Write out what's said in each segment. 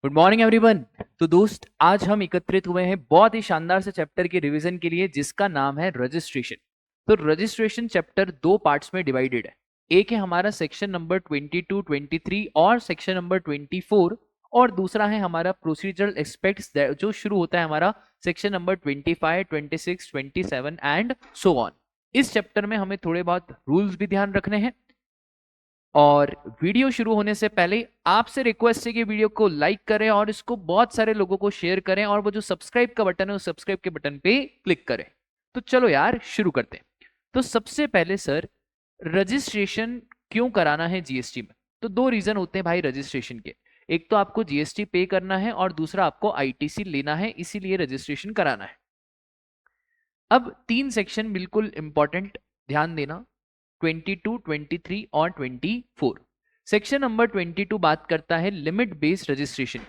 Good morning everyone. तो दोस्त, आज हम एकत्रित हुए हैं बहुत ही शानदार से चैप्टर के रिवीजन के लिए जिसका नाम है रजिस्ट्रेशन। तो रजिस्ट्रेशन चैप्टर दो पार्ट्स में डिवाइडेड है। एक है हमारा सेक्शन नंबर 22, 23 और सेक्शन नंबर 24, और दूसरा है हमारा प्रोसीजरल एस्पेक्ट्स जो शुरू होता है हमारा section number 25, 26, 27 and so on. इस चैप्टर में हमें थोड़े बहुत रूल्स भी ध्यान रखने हैं। और वीडियो शुरू होने से पहले आपसे रिक्वेस्ट है कि वीडियो को लाइक करें और इसको बहुत सारे लोगों को शेयर करें, और वो जो सब्सक्राइब का बटन है उस सब्सक्राइब के बटन पे क्लिक करें। तो चलो यार शुरू करते हैं। तो सबसे पहले सर, रजिस्ट्रेशन क्यों कराना है जीएसटी में? तो दो रीजन होते हैं भाई रजिस्ट्रेशन के। एक तो आपको जीएसटी पे करना है और दूसरा आपको आईटीसी लेना है, इसीलिए रजिस्ट्रेशन कराना है। अब तीन सेक्शन बिल्कुल इंपॉर्टेंट, ध्यान देना, 22, 23 और 24। सेक्शन नंबर 22 बात करता है लिमिट बेस्ड रजिस्ट्रेशन।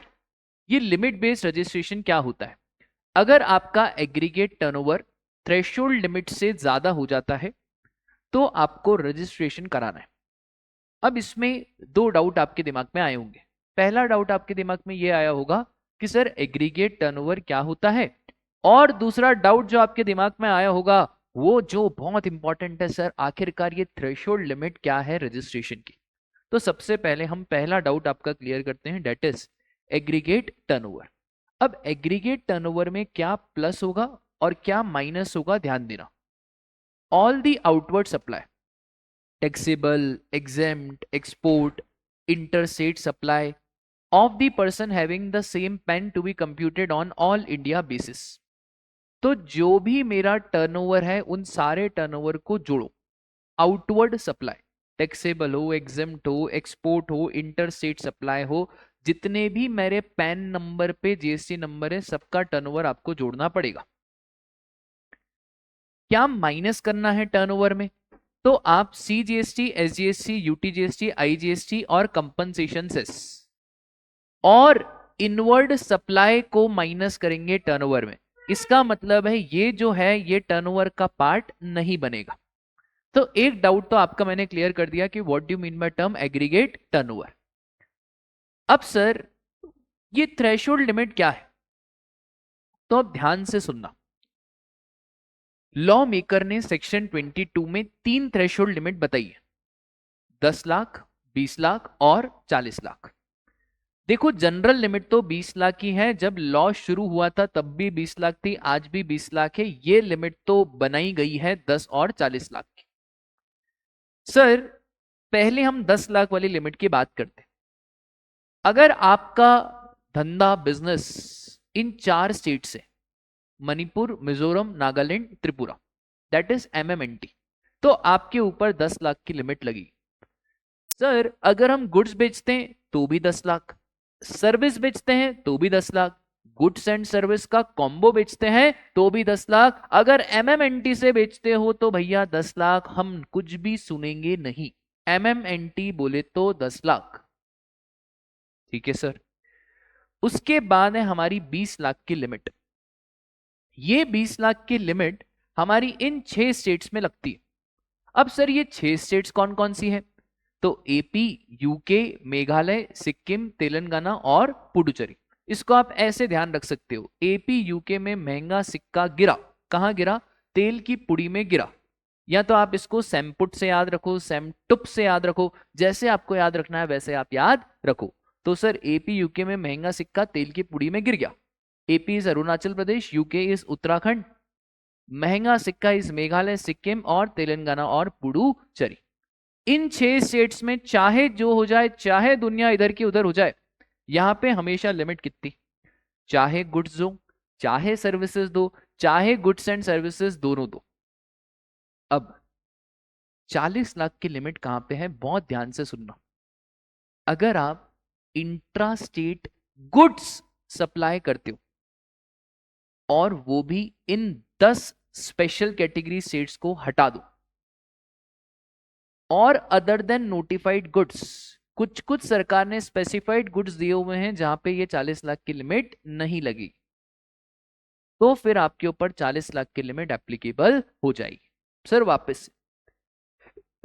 ये लिमिट बेस्ड रजिस्ट्रेशन क्या होता है? अगर आपका एग्रीगेट टर्नओवर थ्रेशोल्ड लिमिट से ज्यादा हो जाता है तो आपको रजिस्ट्रेशन कराना है। अब इसमें दो डाउट आपके दिमाग में आए होंगे। पहला डाउट आपके दिमाग में ये आया होगा कि सर एग्रीगेट टर्नओवर क्या होता है, और दूसरा डाउट जो आपके दिमाग में आया होगा वो जो बहुत इंपॉर्टेंट है, सर आखिरकार ये थ्रेशोल्ड लिमिट क्या है रजिस्ट्रेशन की। तो सबसे पहले हम पहला डाउट आपका क्लियर करते हैं, डेट इज एग्रीगेट टर्नओवर। अब एग्रीगेट टर्नओवर में क्या प्लस होगा और क्या माइनस होगा, ध्यान देना। All the outward supply, taxable, exempt, export, interstate supply of the person having the same pen to be computed on all India basis। तो जो भी मेरा टर्नओवर है उन सारे टर्नओवर को जोड़ो। आउटवर्ड सप्लाई, टैक्सेबल हो, एग्जेम्प्ट हो, एक्सपोर्ट हो, इंटरस्टेट सप्लाई हो, जितने भी मेरे पैन नंबर पे जीएसटी नंबर है सबका टर्नओवर आपको जोड़ना पड़ेगा। क्या माइनस करना है टर्नओवर में? तो आप सीजीएसटी, एसजीएसटी, यूटीजीएसटी, आईजीएसटी और कंपनसेशन सेस और इनवर्ड सप्लाई को माइनस करेंगे टर्नओवर में। इसका मतलब है ये जो है ये टर्नओवर का पार्ट नहीं बनेगा। तो एक डाउट तो आपका मैंने क्लियर कर दिया कि what do mean by term aggregate turnover. अब सर ये थ्रेशोल्ड लिमिट क्या है? तो अब ध्यान से सुनना। लॉ मेकर ने सेक्शन 22 में तीन थ्रेशोल्ड लिमिट बताई है, 10 लाख, 20 लाख और 40 लाख। देखो जनरल लिमिट तो 20 लाख की है, जब लॉ शुरू हुआ था तब भी 20 लाख थी, आज भी 20 लाख है। ये लिमिट तो बनाई गई है 10 और 40 लाख की। सर पहले हम 10 लाख वाली लिमिट की बात करते हैं। अगर आपका धंधा बिजनेस इन चार स्टेट से, Manipur, Mizoram, Nagaland, Tripura, that is MMNT, तो आपके ऊपर 10 लाख की लिमिट लगी। सर अगर हम गुड्स बेचते हैं तो भी 10 लाख, सर्विस बेचते हैं तो भी 10 लाख, गुड्स एंड सर्विस का कॉम्बो बेचते हैं तो भी 10 लाख, अगर MMNT से बेचते हो तो भैया 10 लाख, हम कुछ भी सुनेंगे नहीं। MMNT बोले तो 10 लाख। ठीक है सर। उसके बाद है हमारी 20 लाख की लिमिट। ये 20 लाख की लिमिट हमारी इन 6 स्टेट्स में लगती है। अब सर ये 6 स्टेट्स कौन कौन सी हैं? तो एपी, यूके, मेघालय, सिक्किम, तेलंगाना और पुडुचेरी। इसको आप ऐसे ध्यान रख सकते हो, एपी यूके में महंगा सिक्का गिरा। कहां गिरा? तेल की पुड़ी में गिरा। या तो आप इसको सैमपुट से याद रखो, सैमटुप से याद रखो, जैसे आपको याद रखना है वैसे आप याद रखो। तो सर एपी यूके में महंगा सिक्का तेल की पुड़ी में गिर गया। AP is Arunachal Pradesh, UK is Uttarakhand, महंगा सिक्का इज मेघालय, सिक्किम और तेलंगाना और पुडुचेरी। इन 6 स्टेट्स में चाहे जो हो जाए, चाहे दुनिया इधर की उधर हो जाए, यहां पे हमेशा लिमिट कितनी? चाहे गुड्स दो, चाहे सर्विसेज दो, चाहे गुड्स एंड सर्विसेज दोनों दो। अब 40 लाख की लिमिट कहां पे है, बहुत ध्यान से सुनना। अगर आप इंट्रा स्टेट गुड्स सप्लाई करते हो और वो भी इन 10 स्पेशल कैटेगरी स्टेट्स को हटा दो, और अदर देन नोटिफाइड गुड्स, कुछ कुछ सरकार ने स्पेसिफाइड गुड्स दिए हुए हैं जहां पे ये 40 लाख की लिमिट नहीं लगी, तो फिर आपके ऊपर 40 लाख की लिमिट एप्लीकेबल हो जाएगी। सर वापस,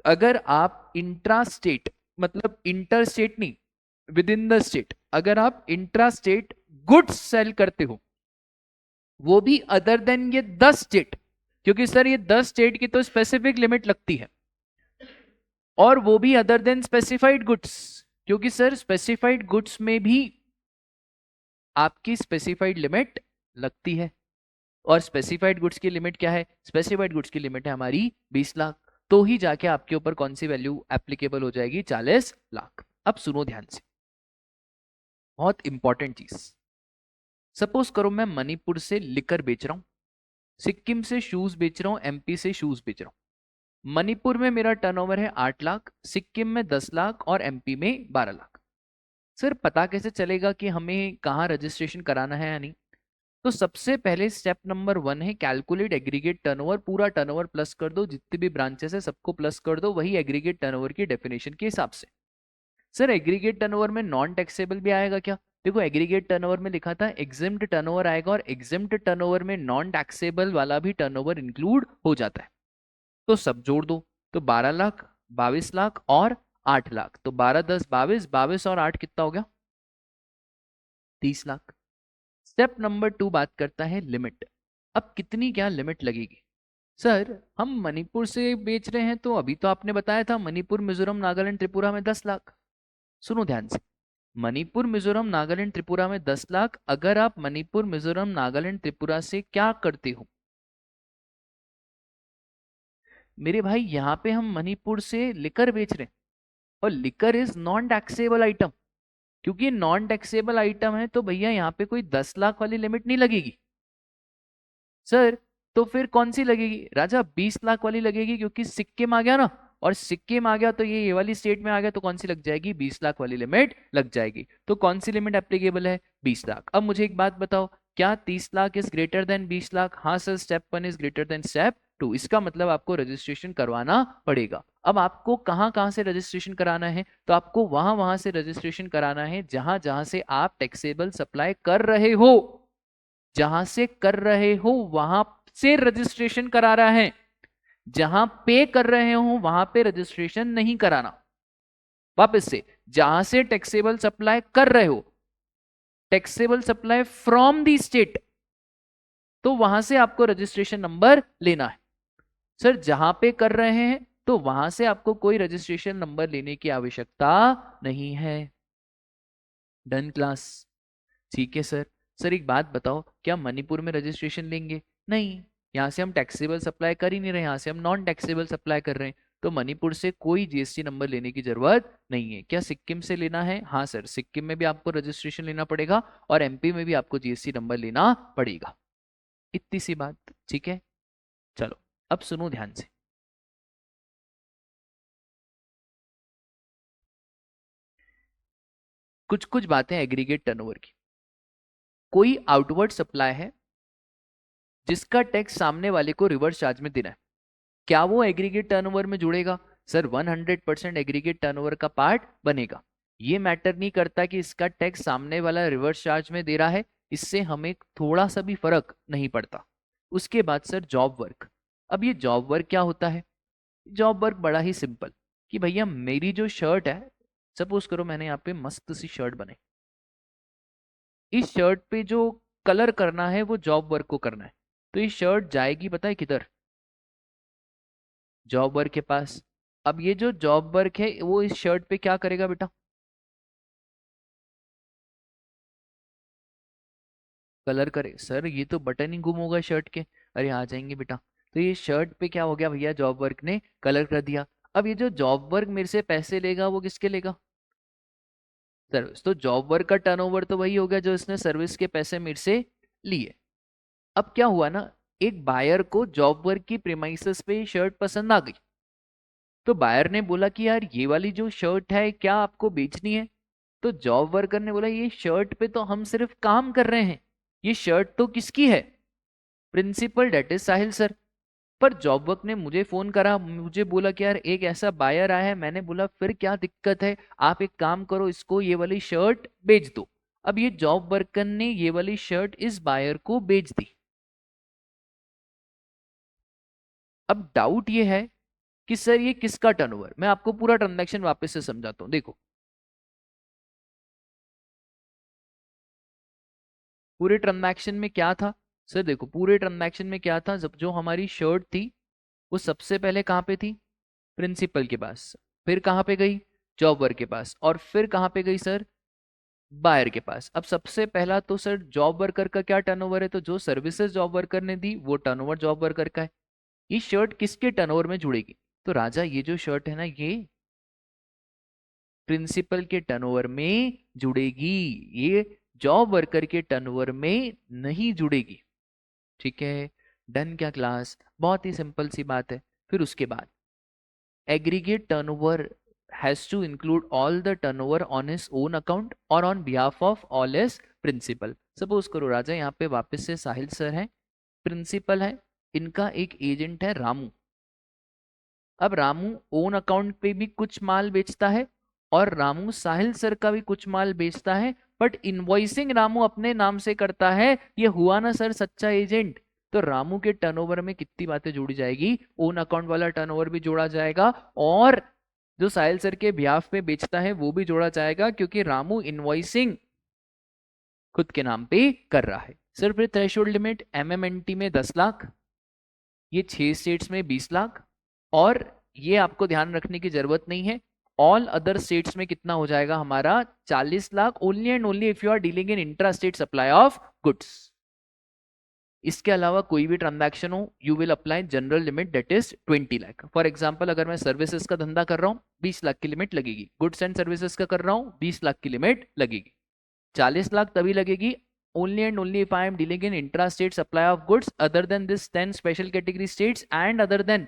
अगर आप इंट्रा स्टेट मतलब इंटर स्टेट नहीं, विद इन द स्टेट, अगर आप इंट्रा स्टेट गुड्स सेल करते हो, वो भी अदर देन ये 10 स्टेट, क्योंकि सर ये 10 स्टेट की तो स्पेसिफिक लिमिट लगती है, और वो भी अदर देन स्पेसिफाइड गुड्स, क्योंकि सर स्पेसिफाइड गुड्स में भी आपकी स्पेसिफाइड लिमिट लगती है। और स्पेसिफाइड गुड्स की लिमिट क्या है? स्पेसिफाइड गुड्स की लिमिट है हमारी 20 लाख, तो ही जाके आपके ऊपर कौन सी वैल्यू एप्लीकेबल हो जाएगी? 40 लाख। अब सुनो ध्यान से, बहुत इंपॉर्टेंट चीज। सपोज करो मैं मणिपुर से लिकर बेच रहा हूं, सिक्किम से शूज बेच रहा हूं, एमपी से शूज बेच रहा हूं। मणिपुर में मेरा टर्नओवर है 8 लाख, सिक्किम में 10 लाख और एमपी में 12 लाख। सर पता कैसे चलेगा कि हमें कहाँ रजिस्ट्रेशन कराना है या नहीं? तो सबसे पहले स्टेप नंबर 1 है कैलकुलेट एग्रीगेट टर्नओवर। पूरा टर्नओवर प्लस कर दो, जितने भी ब्रांचेस है सबको प्लस कर दो, वही एग्रीगेट टर्नओवर की डेफिनेशन के हिसाब से। सर एग्रीगेट टर्नओवर में नॉन टैक्सेबल भी आएगा क्या? देखो एग्रीगेट टर्नओवर में लिखा था एग्जिम्ड टर्नओवर आएगा, और एग्जिम्ड टर्नओवर में नॉन टैक्सेबल वाला भी टर्नओवर इंक्लूड हो जाता है। तो सब जोड़ दो, तो 12 लाख, 22 लाख और 8 लाख, तो 12 10 22, 22 और 8 कितना हो गया? 30 लाख। स्टेप नंबर 2 बात करता है लिमिट। अब कितनी क्या लिमिट लगेगी? सर हम मणिपुर से बेच रहे हैं, तो अभी तो आपने बताया था मणिपुर मिजोरम नागालैंड त्रिपुरा में 10 लाख। सुनो ध्यान से, मणिपुर मिजोरम नागालैंड त्रिपुरा में 10 लाख, अगर आप मणिपुर मिजोरम नागालैंड त्रिपुरा से क्या करते हो मेरे भाई? यहाँ पे हम मणिपुर से लिकर बेच रहे हैं, और liquor is non taxable item. क्योंकि नॉन टैक्सेबल आइटम है तो भैया यहाँ पे कोई 10 लाख वाली लिमिट नहीं लगेगी। सर तो फिर कौन सी लगेगी राजा? 20 लाख वाली लगेगी, क्योंकि सिक्किम आ गया ना, और सिक्किम आ गया तो ये वाली स्टेट में आ गया, तो कौन सी लग जाएगी? 20 लाख वाली लिमिट लग जाएगी। तो कौन सी लिमिट एप्लीकेबल है? 20 लाख। अब मुझे एक बात बताओ, क्या 30 lakh is greater than 20 lakh? हाँ sir, step 1 is greater than step 2। इसका मतलब आपको रजिस्ट्रेशन करवाना पड़ेगा। अब आपको कहाँ कहाँ से रजिस्ट्रेशन कराना है? तो आपको वहां वहां से रजिस्ट्रेशन कराना है जहां जहां से आप टैक्सेबल सप्लाई कर रहे हो। जहां से कर रहे हो वहां से रजिस्ट्रेशन करा रहा है, जहां पे कर रहे हो वहां पे रजिस्ट्रेशन नहीं कराना। वापस से, जहां से टैक्सेबल सप्लाई कर रहे हो, taxable supply from the state, तो वहां से आपको रजिस्ट्रेशन नंबर लेना है। सर जहां पे कर रहे हैं तो वहां से आपको कोई रजिस्ट्रेशन नंबर लेने की आवश्यकता नहीं है। Done class? ठीक है सर। सर एक बात बताओ, क्या मणिपुर में रजिस्ट्रेशन लेंगे? नहीं, यहाँ से हम टैक्सेबल सप्लाई कर ही नहीं रहे, यहाँ से हम नॉन टैक्सेबल सप्लाई कर रहे हैं, तो मणिपुर से कोई जीएसटी नंबर लेने की जरूरत नहीं है। क्या सिक्किम से लेना है? हाँ सर, सिक्किम में भी आपको रजिस्ट्रेशन लेना पड़ेगा, और एमपी में भी आपको जीएसटी नंबर लेना पड़ेगा। इतनी सी बात, ठीक है। चलो अब सुनो ध्यान से। कुछ कुछ बातें एग्रीगेट टर्नओवर की। कोई आउटवर्ड सप्लाई है जिसका टैक्स सामने वाले को रिवर्स चार्ज में देना है, क्या वो एग्रीगेट टर्नओवर में जुड़ेगा? सर 100% एग्रीगेट टर्नओवर का पार्ट बनेगा। ये मैटर नहीं करता कि इसका टैक्स सामने वाला रिवर्स चार्ज में दे रहा है, इससे हमें थोड़ा सा भी फर्क नहीं पड़ता। उसके बाद सर जॉब वर्क। अब ये जॉब वर्क क्या होता है? जॉब वर्क बड़ा ही सिंपल, कि भैया मेरी जो शर्ट है, सपोज करो मैंने यहाँ पे मस्त सी शर्ट बनाई, इस शर्ट पे जो कलर करना है वो जॉब वर्क को करना है, तो ये शर्ट जाएगी पता है किधर? जॉब वर्क के पास। अब ये जो जॉब वर्क है वो इस शर्ट पे क्या करेगा बेटा? कलर करे। सर ये तो बटन ही गुम होगा शर्ट के। अरे आ जाएंगे बेटा। तो ये शर्ट पे क्या हो गया भैया? जॉब वर्क ने कलर कर दिया। अब ये जो जॉब वर्क मेरे से पैसे लेगा वो किसके लेगा? सर्विस। तो जॉब वर्क का टर्नओवर तो वही हो गया जो इसने सर्विस के पैसे मेरे से लिए। अब क्या हुआ ना, एक बायर को जॉब वर्क की प्रीमाइसेस पे शर्ट पसंद आ गई, तो बायर ने बोला कि यार ये वाली जो शर्ट है क्या आपको बेचनी है? तो जॉब वर्कर ने बोला ये शर्ट पे तो हम सिर्फ काम कर रहे हैं, ये शर्ट तो किसकी है? Principal that is Sahil sir. पर जॉब वर्क ने मुझे फोन करा, मुझे बोला कि यार एक ऐसा बायर आया है। मैंने बोला फिर क्या दिक्कत है, आप एक काम करो इसको ये वाली शर्ट बेच दो। अब ये जॉब वर्कर ने ये वाली शर्ट इस बायर को बेच दी। अब डाउट ये है कि सर ये किसका टर्नओवर? मैं आपको पूरा ट्रांजैक्शन वापस से समझाता हूँ, देखो। पूरे ट्रांजैक्शन में क्या था सर? देखो पूरे ट्रांजैक्शन में क्या था, जब जो हमारी शर्ट थी वो सबसे पहले कहाँ पे थी? प्रिंसिपल के पास। फिर कहाँ पे गई? जॉबर के पास। और फिर कहाँ पे गई सर? बायर के पास। अब सबसे पहला तो सर जॉब वर्कर का क्या टर्नओवर है? तो जो सर्विसेज जॉब वर्कर ने दी वो टर्नओवर जॉब वर्कर का है। ये शर्ट किसके टर्नओवर में जुड़ेगी? तो राजा ये जो शर्ट है ना ये प्रिंसिपल के टर्नओवर में जुड़ेगी, ये जॉब वर्कर के टर्नओवर में नहीं जुड़ेगी। ठीक है, डन क्या क्लास? बहुत ही सिंपल सी बात है। फिर उसके बाद aggregate turnover has to include all the turnover on his own account और on behalf of all his principal. Suppose करो राजा यहाँ पे वापस से साहिल सर है, प्रिंसिपल है, इनका एक एजेंट है रामू। अब रामू ओन अकाउंट पे भी कुछ माल बेचता है और रामू साहिल सर का भी कुछ माल बेचता है, बट इनवॉइसिंग रामू अपने नाम से करता है। ये हुआ ना सर सच्चा एजेंट? तो रामू के टर्नओवर में कितनी बातें जोड़ी जाएगी? ओन अकाउंट वाला टर्नओवर भी जोड़ा जाएगा और जो साहिल सर के बिहाफ पे बेचता है वो भी जोड़ा जाएगा, क्योंकि रामू इनवॉइसिंग खुद के नाम पे कर रहा है। सर फिर थ्रेशोल्ड लिमिट एमएमएनटी में 10 लाख, ये 6 स्टेट्स में 20 लाख, और ये आपको ध्यान रखने की जरूरत नहीं है, ऑल अदर स्टेट्स में कितना हो जाएगा हमारा? 40 lakh, only and only if you are dealing in intra state supply of goods. इसके अलावा कोई भी ट्रांजैक्शन हो you will apply general limit that is 20 lakh. For example अगर मैं सर्विसेज का धंधा कर रहा हूँ 20 लाख की लिमिट लगेगी, गुड्स एंड सर्विसेज का कर रहा हूँ 20 लाख की लिमिट लगेगी। 40 लाख तभी लगेगी only and only if I am dealing in intra-state supply of goods other than this 10 special category states and other than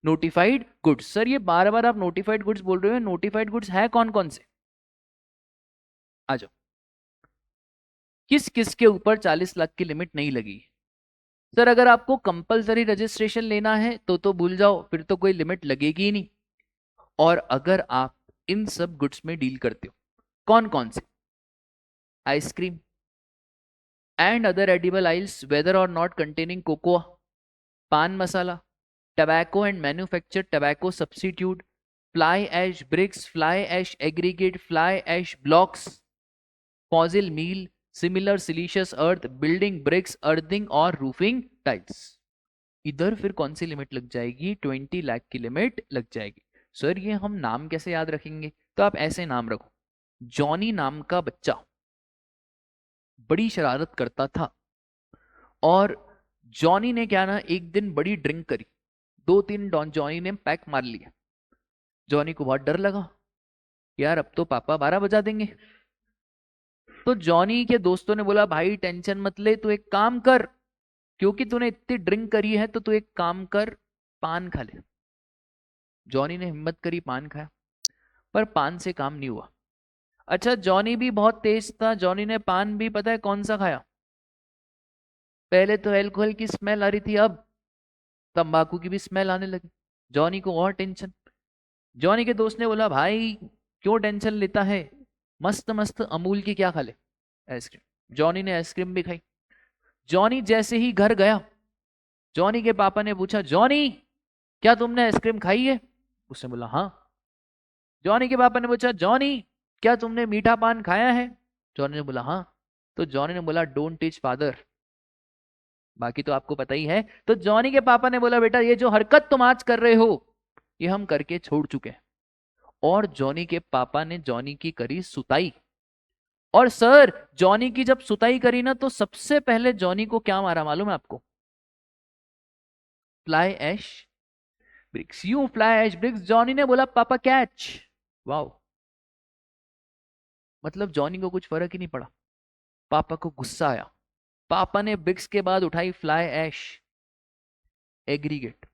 notified goods। Sir ये बार बार आप notified goods बोल रहे हो, notified goods है कौन कौन से? आ जाओ। किस किस के ऊपर 40 लाख की लिमिट नहीं लगी? सर अगर आपको कंपलसरी रजिस्ट्रेशन लेना है तो भूल जाओ, फिर तो कोई लिमिट लगेगी ही नहीं। और अगर आप इन सब गुड्स में डील करते हो, कौन कौन से? Ice cream and other edible oils whether or not containing cocoa, pan masala, tobacco and manufactured tobacco substitute, fly ash bricks, fly ash aggregate, fly ash blocks, fossil meal, similar siliceous earth, building bricks, earthing और roofing tiles। इधर फिर कौन सी limit लग जाएगी? 20 लाख की limit लग जाएगी। Sir ये हम नाम कैसे याद रखेंगे? तो आप ऐसे नाम रखो, जॉनी नाम का बच्चा बड़ी शरारत करता था और जॉनी ने क्या ना एक दिन बड़ी ड्रिंक करी, 2-3 डॉन जॉनी ने पैक मार लिया। जॉनी को बहुत डर लगा, यार अब तो पापा 12 बजा देंगे। तो जॉनी के दोस्तों ने बोला भाई टेंशन मत ले, तू एक काम कर, क्योंकि तूने इतनी ड्रिंक करी है तो तू एक काम कर, पान खा ले। जॉनी ने हिम्मत करी, पान खाया, पर पान से काम नहीं हुआ। अच्छा जॉनी भी बहुत तेज था, जॉनी ने पान भी पता है कौन सा खाया? पहले तो अल्कोहल की स्मेल आ रही थी, अब तंबाकू की भी स्मेल आने लगी। जॉनी को और टेंशन। जॉनी के दोस्त ने बोला भाई क्यों टेंशन लेता है, मस्त मस्त अमूल की क्या खा ले, आइसक्रीम। जॉनी ने आइसक्रीम भी खाई। जॉनी जैसे ही घर गया, जॉनी के पापा ने पूछा जॉनी क्या तुमने आइसक्रीम खाई है? उसने बोला हाँ। जॉनी के पापा ने पूछा जॉनी क्या तुमने मीठा पान खाया है? जॉनी ने बोला हाँ। तो जॉनी ने बोला डोंट टीच फादर, बाकी तो आपको पता ही है। तो जॉनी के पापा ने बोला बेटा ये जो हरकत तुम आज कर रहे हो ये हम करके छोड़ चुके हैं। और जॉनी के पापा ने जॉनी की करी सुताई। और सर जॉनी की जब सुताई करी ना तो सबसे पहले जॉनी को क्या मारा मालूम है आपको? Fly ash bricks. You fly ash bricks. Johnny ने बोला पापा कैच। वाओ, मतलब जॉनी को कुछ फर्क ही नहीं पड़ा। पापा को गुस्सा आया, पापा ने ब्रिक्स के बाद उठाई फ्लाई ऐश एग्रीगेट।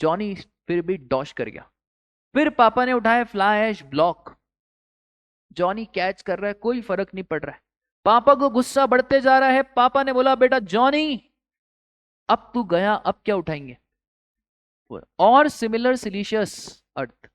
जॉनी फिर भी डॉश कर गया। फिर पापा ने उठाया fly ash block. Johnny catch कर रहा है, कोई फर्क नहीं पड़ रहा है। पापा को गुस्सा बढ़ते जा रहा है। पापा ने बोला बेटा जॉनी अब तू गया, अब क्या उठाएंगे? और सिमिलर सिलिशियस अर्थ।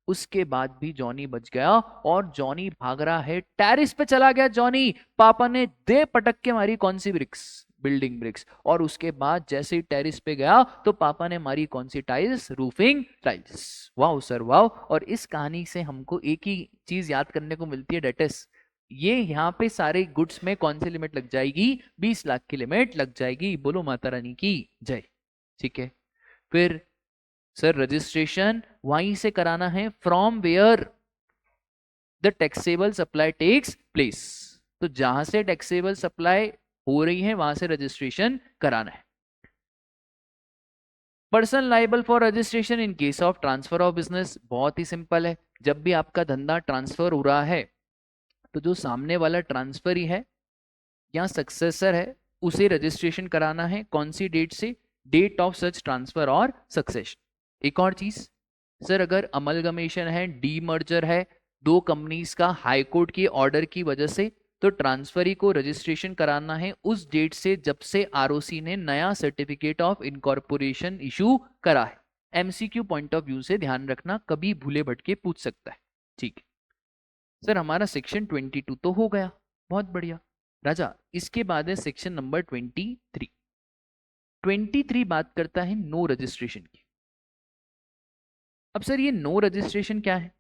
उसके बाद भी जॉनी बच गया और जॉनी भाग रहा है, टेरिस पे चला गया जॉनी। पापा ने दे पटक के मारी कौन सी ब्रिक्स? Building BRICS. और उसके बाद जैसे ही टेरिस पे गया तो पापा ने मारी कौन सी tiles? Roofing tiles. Wow sir wow. और इस कहानी से हमको एक ही चीज याद करने को मिलती है, डेट इज ये यहाँ पे सारे गुड्स में कौन सी लिमिट लग जाएगी? 20 लाख की लिमिट लग जाएगी। बोलो माता रानी की जय। ठीक है, फिर सर रजिस्ट्रेशन वहीं से कराना है, from where the taxable supply takes place. तो जहां से टैक्सेबल सप्लाई हो रही है वहां से रजिस्ट्रेशन कराना है। Person liable for registration in case of transfer of business, बहुत ही सिंपल है। जब भी आपका धंधा ट्रांसफर हो रहा है तो जो सामने वाला ट्रांसफर ही है या सक्सेसर है उसे रजिस्ट्रेशन कराना है। कौन सी डेट से? डेट ऑफ सच ट्रांसफर और सक्सेशन। एक और चीज सर, अगर अमलगमेशन है, डीमर्जर है दो कंपनीज का हाई कोर्ट के ऑर्डर की वजह से, तो ट्रांसफरी को रजिस्ट्रेशन कराना है उस डेट से जब से आरओसी ने नया सर्टिफिकेट ऑफ इनकॉर्पोरेशन इशू करा है। एमसीक्यू पॉइंट ऑफ व्यू से ध्यान रखना, कभी भूले भटके पूछ सकता है। ठीक है सर, हमारा सेक्शन 22 तो हो गया, बहुत बढ़िया राजा। इसके बाद है सेक्शन नंबर 23। 23 बात करता है नो रजिस्ट्रेशन की। अब सर ये नो रजिस्ट्रेशन क्या है?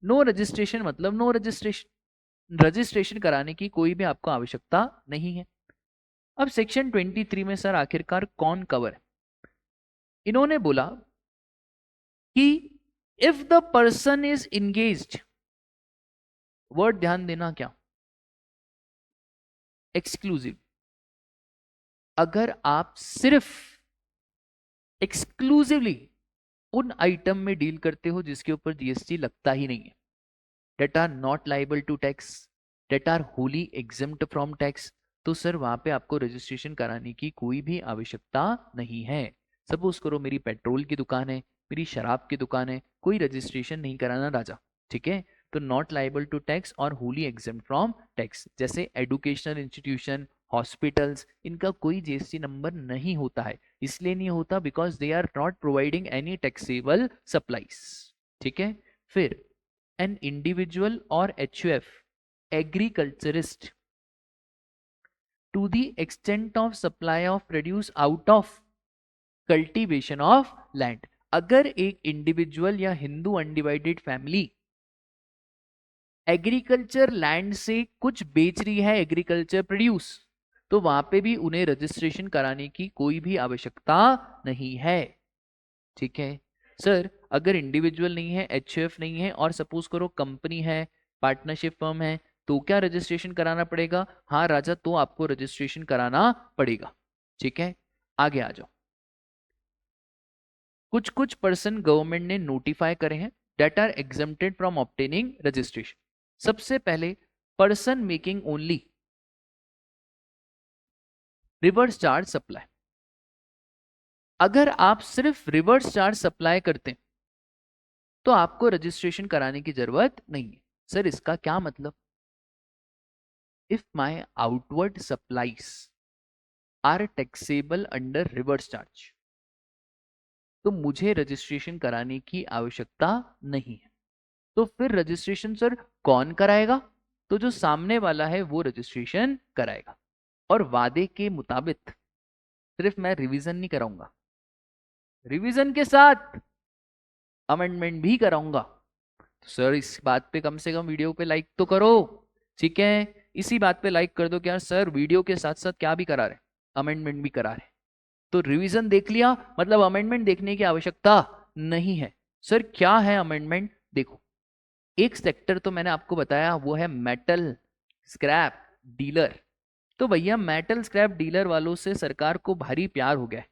नो रजिस्ट्रेशन मतलब नो रजिस्ट्रेशन, रजिस्ट्रेशन कराने की कोई भी आपको आवश्यकता नहीं है। अब सेक्शन 23 में सर आखिरकार कौन कवर है? इन्होंने बोला कि if the person is engaged, word ध्यान देना क्या, एक्सक्लूसिव। अगर आप सिर्फ एक्सक्लूसिवली उन आइटम में डील करते हो जिसके ऊपर जीएसटी लगता ही नहीं है, that are not liable to tax, that are wholly exempt from tax, तो सर वहां पे आपको रजिस्ट्रेशन कराने की कोई भी आवश्यकता नहीं है। सपोज करो मेरी पेट्रोल की दुकान है, मेरी शराब की दुकान है, कोई रजिस्ट्रेशन नहीं कराना राजा। ठीक है, तो नॉट लाइबल टू टैक्स और होली एग्जेम्प्ट फ्रॉम टैक्स। जैसे एजुकेशनल इंस्टीट्यूशन, हॉस्पिटल्स, इनका कोई जीएसटी नंबर नहीं होता है। इसलिए नहीं होता because they are not providing any taxable supplies. ठीक है, फिर an individual or HUF agriculturist to the extent of supply of produce out of cultivation of land। अगर एक इंडिविजुअल या Hindu undivided family agriculture land से कुछ बेच रही है, एग्रीकल्चर प्रोड्यूस, तो वहां पे भी उन्हें रजिस्ट्रेशन कराने की कोई भी आवश्यकता नहीं है। ठीक है सर, अगर इंडिविजुअल नहीं है, एचयूएफ नहीं है और सपोज करो कंपनी है, पार्टनरशिप फर्म है, तो क्या रजिस्ट्रेशन कराना पड़ेगा? हाँ राजा, तो आपको रजिस्ट्रेशन कराना पड़ेगा। ठीक है, आगे आ जाओ। कुछ कुछ पर्सन गवर्नमेंट ने नोटिफाई करे हैं that are exempted from obtaining registration. सबसे पहले person making only reverse charge supply. अगर आप सिर्फ रिवर्स चार्ज सप्लाई करते हैं तो आपको रजिस्ट्रेशन कराने की जरूरत नहीं है। सर इसका क्या मतलब? If my outward supplies are taxable under reverse charge, तो मुझे रजिस्ट्रेशन कराने की आवश्यकता नहीं है। तो फिर रजिस्ट्रेशन सर कौन कराएगा? तो जो सामने वाला है वो रजिस्ट्रेशन कराएगा। और वादे के मुताबिक सिर्फ मैं रिवीजन नहीं कराऊंगा, रिवीजन के साथ अमेंडमेंट भी कराऊंगा। तो सर इस बात पे कम से कम वीडियो पे लाइक तो करो। ठीक है, इसी बात पे लाइक कर दो कि यार सर वीडियो के साथ साथ क्या भी करा रहे, अमेंडमेंट भी करा रहे। तो रिवीजन देख लिया, मतलब अमेंडमेंट देखने की आवश्यकता नहीं है। सर क्या है अमेंडमेंट? देखो, एक सेक्टर तो मैंने आपको बताया वो है मेटल स्क्रैप डीलर। तो भैया मेटल स्क्रैप डीलर वालों से सरकार को भारी प्यार हो गया है।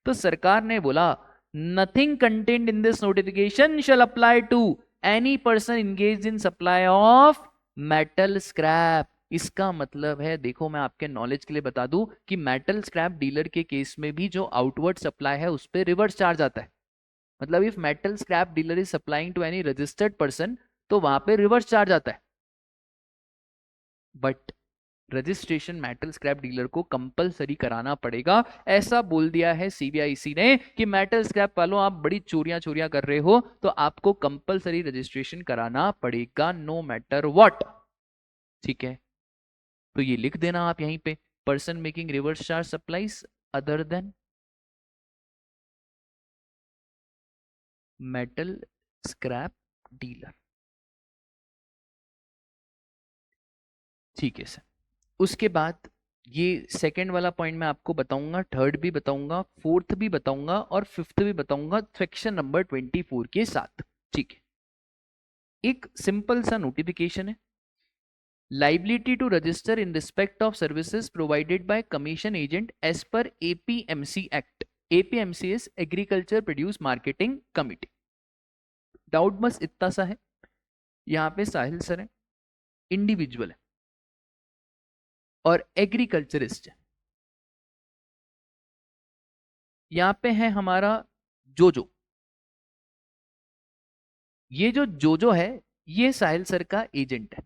तो सरकार ने बोला nothing contained in this notification shall apply to any person engaged in supply of metal scrap. इसका मतलब है, देखो मैं आपके नॉलेज के लिए बता दूं कि मेटल स्क्रैप डीलर के केस में भी जो आउटवर्ड सप्लाई है उस पर रिवर्स चार्ज आता है। मतलब if metal scrap dealer is supplying to any registered person तो वहां पे रिवर्स चार्ज आता है। But registration metal scrap dealer को कंपलसरी कराना पड़ेगा। ऐसा बोल दिया है सीबीआईसी ने कि मेटल स्क्रैप वालों आप बड़ी चोरियां चोरियां कर रहे हो तो आपको कंपलसरी रजिस्ट्रेशन कराना पड़ेगा, नो मैटर व्हाट। ठीक है, तो ये लिख देना आप यहीं पे, person making reverse charge supplies other than metal scrap dealer. ठीक है सर। उसके बाद ये सेकंड वाला पॉइंट मैं आपको बताऊंगा, थर्ड भी बताऊंगा, फोर्थ भी बताऊंगा और फिफ्थ भी बताऊंगा सेक्शन नंबर 24 के साथ। ठीक है, एक सिंपल सा नोटिफिकेशन है, liability to register in respect of services provided by commission agent as per APMC Act. APMC is Agriculture Produce Marketing Committee. Doubt बस इतना सा है, यहाँ पे साहिल सर है, इंडिविजुअल है और एग्रीकल्चरिस्ट है। यहाँ पे है हमारा जोजो, ये जो जोजो है ये साहिल सर का एजेंट है,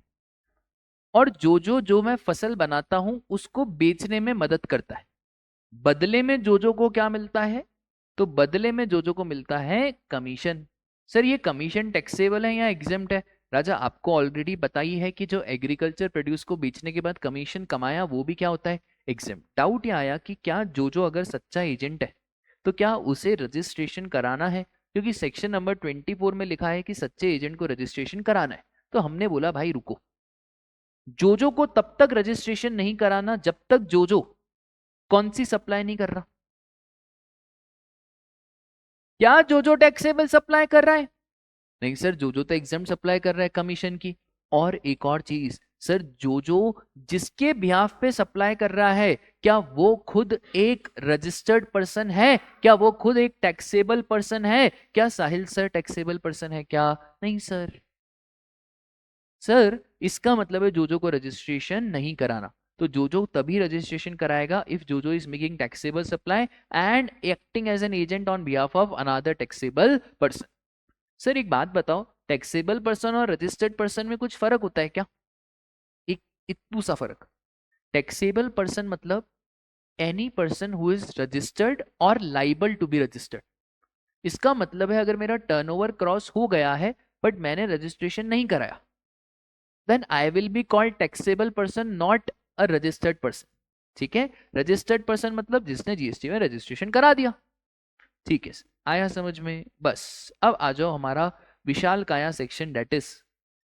और जो मैं फसल बनाता हूं उसको बेचने में मदद करता है। बदले में जोजो को क्या मिलता है? तो बदले में जोजो को मिलता है कमीशन। सर ये कमीशन टैक्सेबल है या एग्जेम्प्ट है? राजा आपको ऑलरेडी बताई है कि जो एग्रीकल्चर प्रोड्यूस को बेचने के बाद कमीशन कमाया वो भी क्या होता है? एग्जेम्प्ट। डाउट ये आया कि क्या जोजो अगर सच्चा एजेंट है तो क्या उसे रजिस्ट्रेशन कराना है, क्योंकि सेक्शन नंबर 24 में लिखा है कि सच्चे एजेंट को रजिस्ट्रेशन कराना है। तो हमने बोला भाई रुको, जोजो को तब तक रजिस्ट्रेशन नहीं कराना जब तक जोजो कौन सी सप्लाई नहीं कर रहा। क्या जोजो टैक्सेबल सप्लाई कर रहा है? नहीं सर, जोजो तो एग्जाम सप्लाई कर रहा है कमीशन की। और एक और चीज सर, जोजो जिसके बिहाफ पे सप्लाई कर रहा है क्या वो खुद एक रजिस्टर्ड पर्सन है? क्या वो खुद एक टैक्सेबल पर्सन है? क्या साहिल सर टैक्सेबल पर्सन है क्या? नहीं सर। सर इसका मतलब है जोजो को रजिस्ट्रेशन नहीं कराना। तो जोजो तभी रजिस्ट्रेशन कराएगा इफ जोजो is making taxable supply and acting as an agent on behalf of another taxable person. Sir एक बात बताओ, टैक्सेबल पर्सन और रजिस्टर्ड पर्सन में कुछ फर्क होता है क्या? एक इतू सा फर्क। टैक्सेबल पर्सन मतलब any person who is registered और लाइबल टू बी रजिस्टर्ड। इसका मतलब है अगर मेरा टर्नओवर क्रॉस हो गया है बट मैंने रजिस्ट्रेशन नहीं कराया, then I will be called taxable person, not a registered person. ठीक है, रजिस्टर्ड पर्सन मतलब जिसने जीएसटी में रजिस्ट्रेशन करा दिया। ठीक है, आया समझ में? बस अब आ जाओ हमारा विशाल काया section, that is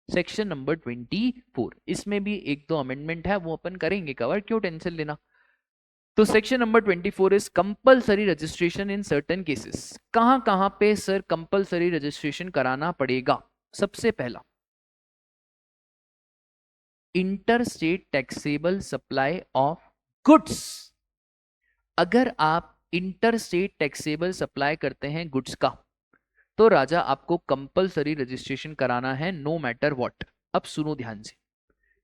section number 24। इसमें भी एक दो अमेंडमेंट है, वो अपन करेंगे कवर, क्यों टेंशन लेना। तो section number 24 is compulsory registration in certain cases. कहां कहां पे सर कंपलसरी रजिस्ट्रेशन कराना पड़ेगा? सबसे पहला, interstate taxable supply of goods. अगर आप इंटरस्टेट टैक्सेबल सप्लाई करते हैं गुड्स का तो राजा आपको कंपलसरी रजिस्ट्रेशन कराना है, नो मैटर व्हाट। अब सुनो ध्यान से,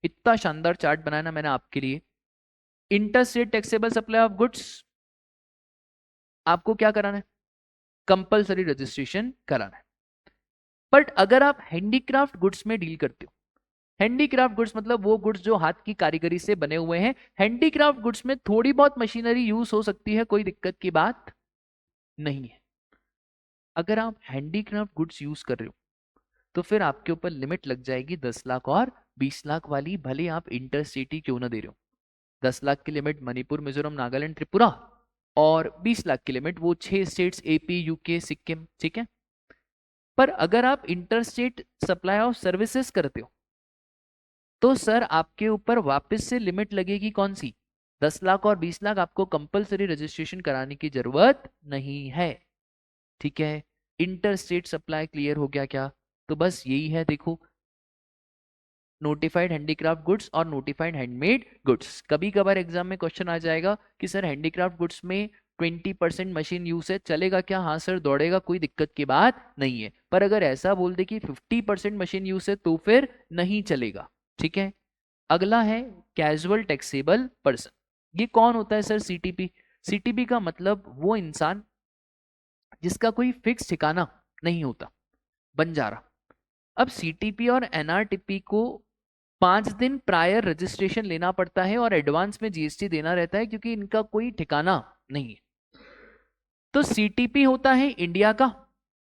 इतना शानदार चार्ट बनाया ना मैंने आपके लिए। Interstate taxable supply of goods आपको क्या कराना है? कंपलसरी रजिस्ट्रेशन कराना है। बट अगर आप हैंडीक्राफ्ट गुड्स में डील करते हो, हैंडीक्राफ्ट गुड्स मतलब वो गुड्स जो हाथ की कारीगरी से बने हुए हैं, हैंडीक्राफ्ट गुड्स में थोड़ी बहुत मशीनरी यूज हो सकती है, कोई दिक्कत की बात नहीं है। अगर आप हैंडीक्राफ्ट गुड्स यूज कर रहे हो तो फिर आपके ऊपर लिमिट लग जाएगी 10 लाख और 20 लाख वाली, भले आप इंटरस्टेट ही क्यों ना दे रहे हो। 10 लाख की लिमिट मणिपुर, मिजोरम, नागालैंड, त्रिपुरा, और 20 लाख की लिमिट वो 6 स्टेट्स एपी, यूके, सिक्किम। ठीक है, पर अगर आप इंटरस्टेट सप्लाई ऑफ सर्विसेज करते हो तो सर आपके ऊपर वापस से लिमिट लगेगी कौन सी? 10 लाख और 20 लाख। आपको कंपलसरी रजिस्ट्रेशन कराने की जरूरत नहीं है। ठीक है, इंटरस्टेट सप्लाई क्लियर हो गया क्या? तो बस यही है, देखो, नोटिफाइड हैंडीक्राफ्ट गुड्स और नोटिफाइड हैंडमेड गुड्स। कभी कभार एग्जाम में क्वेश्चन आ जाएगा कि सर हैंडीक्राफ्ट गुड्स में 20% मशीन यूज है, चलेगा क्या? हाँ सर दौड़ेगा, कोई दिक्कत की बात नहीं है। पर अगर ऐसा बोल दे कि 50% मशीन यूज है तो फिर नहीं चलेगा। ठीक है, अगला है कैजुअल टैक्सेबल पर्सन। ये कौन होता है सर? सीटीपी। सीटीपी का मतलब वो इंसान जिसका कोई फिक्स ठिकाना नहीं होता, बंजारा। अब सीटीपी और एनआरटीपी को 5 दिन प्रायर रजिस्ट्रेशन लेना पड़ता है और एडवांस में जीएसटी देना रहता है, क्योंकि इनका कोई ठिकाना नहीं है। तो सीटीपी होता है इंडिया का,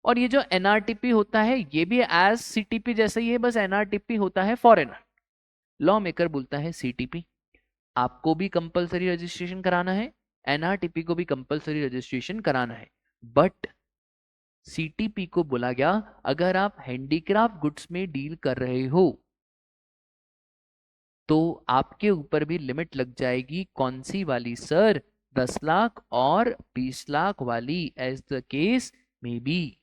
और ये जो एनआरटीपी होता है ये भी एज सीटीपी जैसा ही है, बस एनआरटीपी होता है फॉरेनर। लॉ मेकर बोलता है सीटीपी आपको भी कंपलसरी रजिस्ट्रेशन कराना है, एनआरटीपी को भी कंपलसरी रजिस्ट्रेशन कराना है। बट सीटीपी को बोला गया अगर आप हैंडीक्राफ्ट गुड्स में डील कर रहे हो तो आपके ऊपर भी लिमिट लग जाएगी। कौन सी वाली सर? 10 लाख और 20 लाख वाली, as the case may be.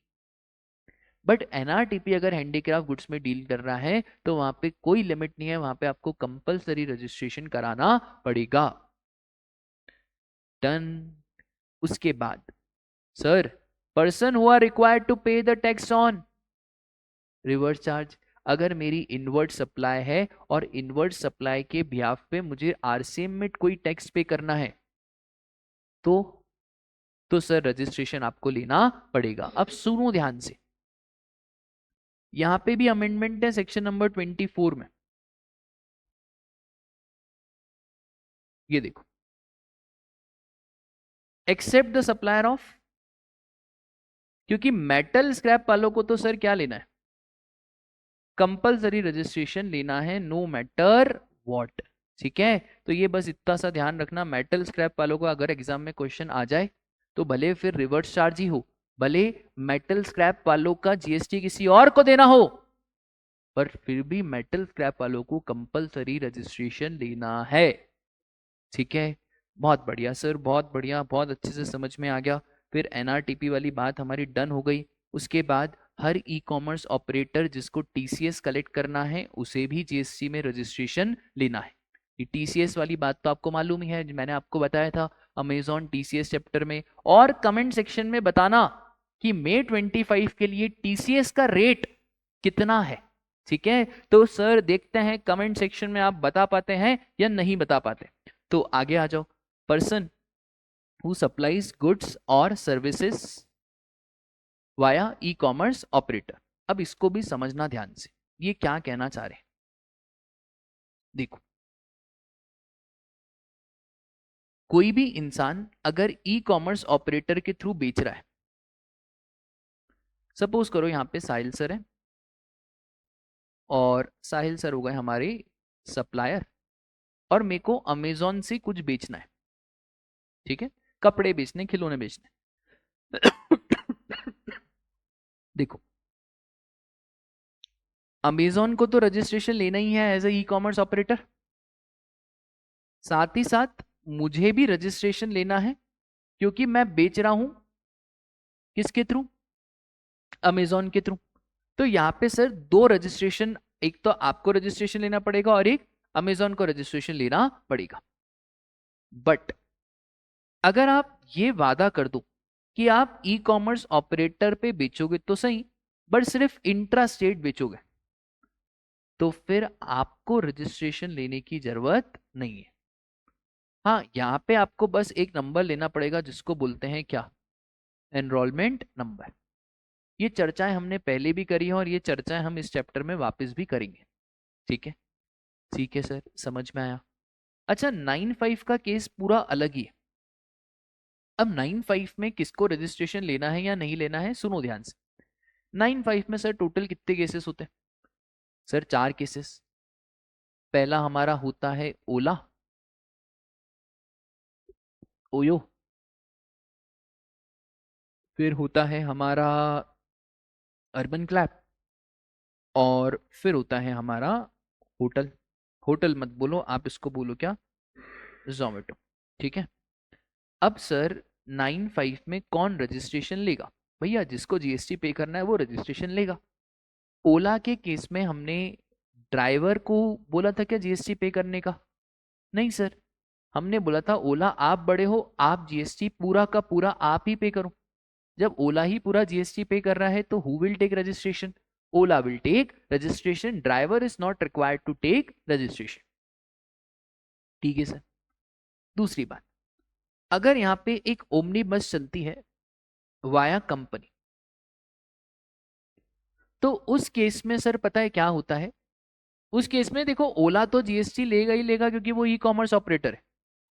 But NRTP अगर हैंडीक्राफ्ट गुड्स में डील कर रहा है तो वहां पे कोई लिमिट नहीं है, वहां पे आपको कंपलसरी रजिस्ट्रेशन कराना पड़ेगा। डन। उसके बाद sir, person who are required to pay the tax on reverse charge. अगर मेरी इनवर्ट सप्लाई है और इनवर्ट सप्लाई के बिहाफ पे मुझे आरसीएम में कोई टैक्स पे करना है तो सर रजिस्ट्रेशन आपको लेना पड़ेगा। अब सुनो ध्यान से, यहां पे भी अमेंडमेंट है सेक्शन नंबर 24 में। ये देखो, एक्सेप्ट द सप्लायर ऑफ, क्योंकि मेटल स्क्रैप वालों को तो सर क्या लेना है? कंपलसरी रजिस्ट्रेशन लेना है, नो मैटर व्हाट। ठीक है, तो ये बस इतना सा ध्यान रखना। मेटल स्क्रैप वालों को अगर एग्जाम में क्वेश्चन आ जाए तो भले फिर रिवर्स चार्ज ही हो, भले मेटल स्क्रैप वालों का जीएसटी किसी और को देना हो, पर फिर भी मेटल स्क्रैप वालों को कंपलसरी रजिस्ट्रेशन लेना है। ठीक है, बहुत बढ़िया सर, बहुत बढ़िया, बहुत अच्छे से समझ में आ गया। फिर एनआरटीपी वाली बात हमारी डन हो गई। उसके बाद हर ई कॉमर्स ऑपरेटर जिसको टीसीएस कलेक्ट करना है उसे भी जीएसटी में रजिस्ट्रेशन लेना है। ये टीसीएस वाली बात तो आपको मालूम ही है, मैंने आपको बताया था अमेजॉन टीसीएस चैप्टर में। और कमेंट सेक्शन में बताना कि मई 25 के लिए टीसीएस का रेट कितना है। ठीक है, तो सर देखते हैं कमेंट सेक्शन में आप बता पाते हैं या नहीं बता पाते। तो आगे आ जाओ। पर्सन हु सप्लाइज गुड्स और सर्विसेज वाया ई कॉमर्स ऑपरेटर। अब इसको भी समझना ध्यान से, ये क्या कहना चाह रहे हैं। देखो, कोई भी इंसान अगर ई कॉमर्स ऑपरेटर के थ्रू बेच रहा है, सपोज करो यहां पे साहिल सर है और साहिल सर हो गए हमारे सप्लायर, और मेरे को अमेजोन से कुछ बेचना है। ठीक है, कपड़े बेचने, खिलौने बेचने। देखो, अमेजोन को तो रजिस्ट्रेशन लेना ही है as a e commerce operator, साथ ही साथ मुझे भी रजिस्ट्रेशन लेना है क्योंकि मैं बेच रहा हूं किसके थ्रू? अमेजोन के थ्रू। तो यहाँ पे सर दो रजिस्ट्रेशन, एक तो आपको रजिस्ट्रेशन लेना पड़ेगा और एक अमेजोन को रजिस्ट्रेशन लेना पड़ेगा। बट अगर आप ये वादा कर दो कि आप ई कॉमर्स ऑपरेटर पे बेचोगे तो सही, बट सिर्फ इंट्रा स्टेट बेचोगे, तो फिर आपको रजिस्ट्रेशन लेने की जरूरत नहीं है। हाँ, यहाँ पे आपको बस एक नंबर लेना पड़ेगा जिसको बोलते हैं क्या? Enrolment number. ये चर्चाएं हमने पहले भी करी है और ये चर्चाएं हम इस चैप्टर में वापस भी करेंगे। ठीक है, ठीक है सर, समझ में आया। अच्छा, 9(5) का केस पूरा अलग ही है। अब 9(5) में किसको रजिस्ट्रेशन लेना है या नहीं लेना है, सुनो ध्यान से। 9(5) में सर टोटल कितने केसेस होते हैं? Sir 4 cases. पहला हमारा होता है ओला, ओयो, फिर होता है हमारा अर्बन क्लैप, और फिर होता है हमारा होटल। होटल मत बोलो आप, इसको बोलो क्या? जोमेटो। ठीक है, अब सर 9(5) में कौन रजिस्ट्रेशन लेगा? भैया जिसको जीएसटी पे करना है वो रजिस्ट्रेशन लेगा। ओला के केस में हमने ड्राइवर को बोला था क्या जीएसटी पे करने का? नहीं सर, हमने बोला था ओला आप बड़े हो, आप जीएसटी पूरा का पूरा आप ही पे करो। जब ओला ही पूरा जीएसटी पे कर रहा है तो who will take registration? Ola will take registration, driver is not required to take registration. ठीक है सर। दूसरी बात, अगर यहाँ पे एक ओमनी बस चलती है वाया कंपनी, तो उस केस में सर पता है क्या होता है? उस केस में देखो, ओला तो जीएसटी लेगा ही लेगा क्योंकि वो ई कॉमर्स ऑपरेटर है।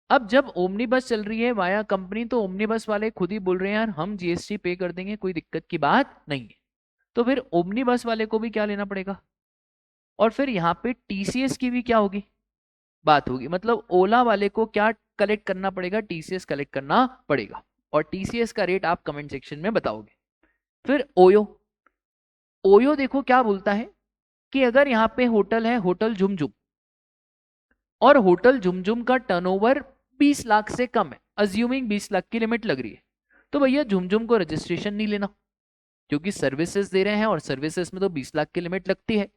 अब जब ओमनी बस चल रही है वाया कंपनी, तो ओमनी बस वाले खुद ही बोल रहे हैं यार हम जीएसटी पे कर देंगे, कोई दिक्कत की बात नहीं है। तो फिर ओमनी बस वाले को भी क्या लेना पड़ेगा? और फिर यहाँ पे टीसीएस की भी क्या होगी? बात होगी। मतलब ओला वाले को क्या कलेक्ट करना पड़ेगा? टीसीएस कलेक्ट करना पड़ेगा, और टीसीएस का रेट आप कमेंट सेक्शन में बताओगे। फिर ओयो, ओयो देखो क्या बोलता है कि अगर यहाँ पे होटल है, होटल झुमझुम, और होटल झुमझुम का टर्नओवर 20 लाख से कम है, अज्यूमिंग 20 लाख की लिमिट लग रही है, तो भैया झुमझुम को रजिस्ट्रेशन नहीं लेना, क्योंकि सर्विसेज दे रहे हैं और सर्विसेज में तो 20 लाख की लिमिट लगती है।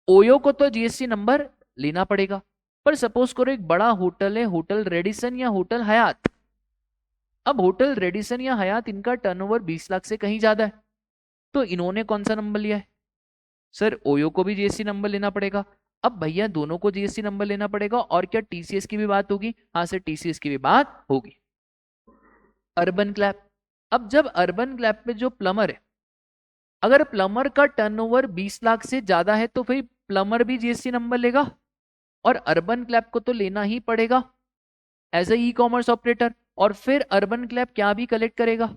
ओयो को तो जीएसटी नंबर लेना पड़ेगा, पर सपोज करो एक बड़ा होटल है, होटल रेडिसन या होटल हयात। अब होटल रेडिसन या हयात, इनका टर्नओवर 20 लाख से कहीं ज्यादा है, तो इन्होंने कौन सा नंबर लिया है? सर ओयो को भी जीएसटी नंबर लेना पड़ेगा। अब भैया दोनों को जीएसटी नंबर लेना पड़ेगा, और क्या टीसीएस की भी बात होगी? हाँ सर, टीसीएस की भी बात होगी। अर्बन क्लैप, अब जब अर्बन क्लैप में जो प्लम्बर है, अगर प्लम्बर का टर्नओवर 20 लाख से ज्यादा है तो फिर प्लम्बर भी जीएसटी नंबर लेगा, और अर्बन क्लैप को तो लेना ही पड़ेगा as a e commerce operator. और फिर अर्बन क्लैप क्या भी कलेक्ट करेगा?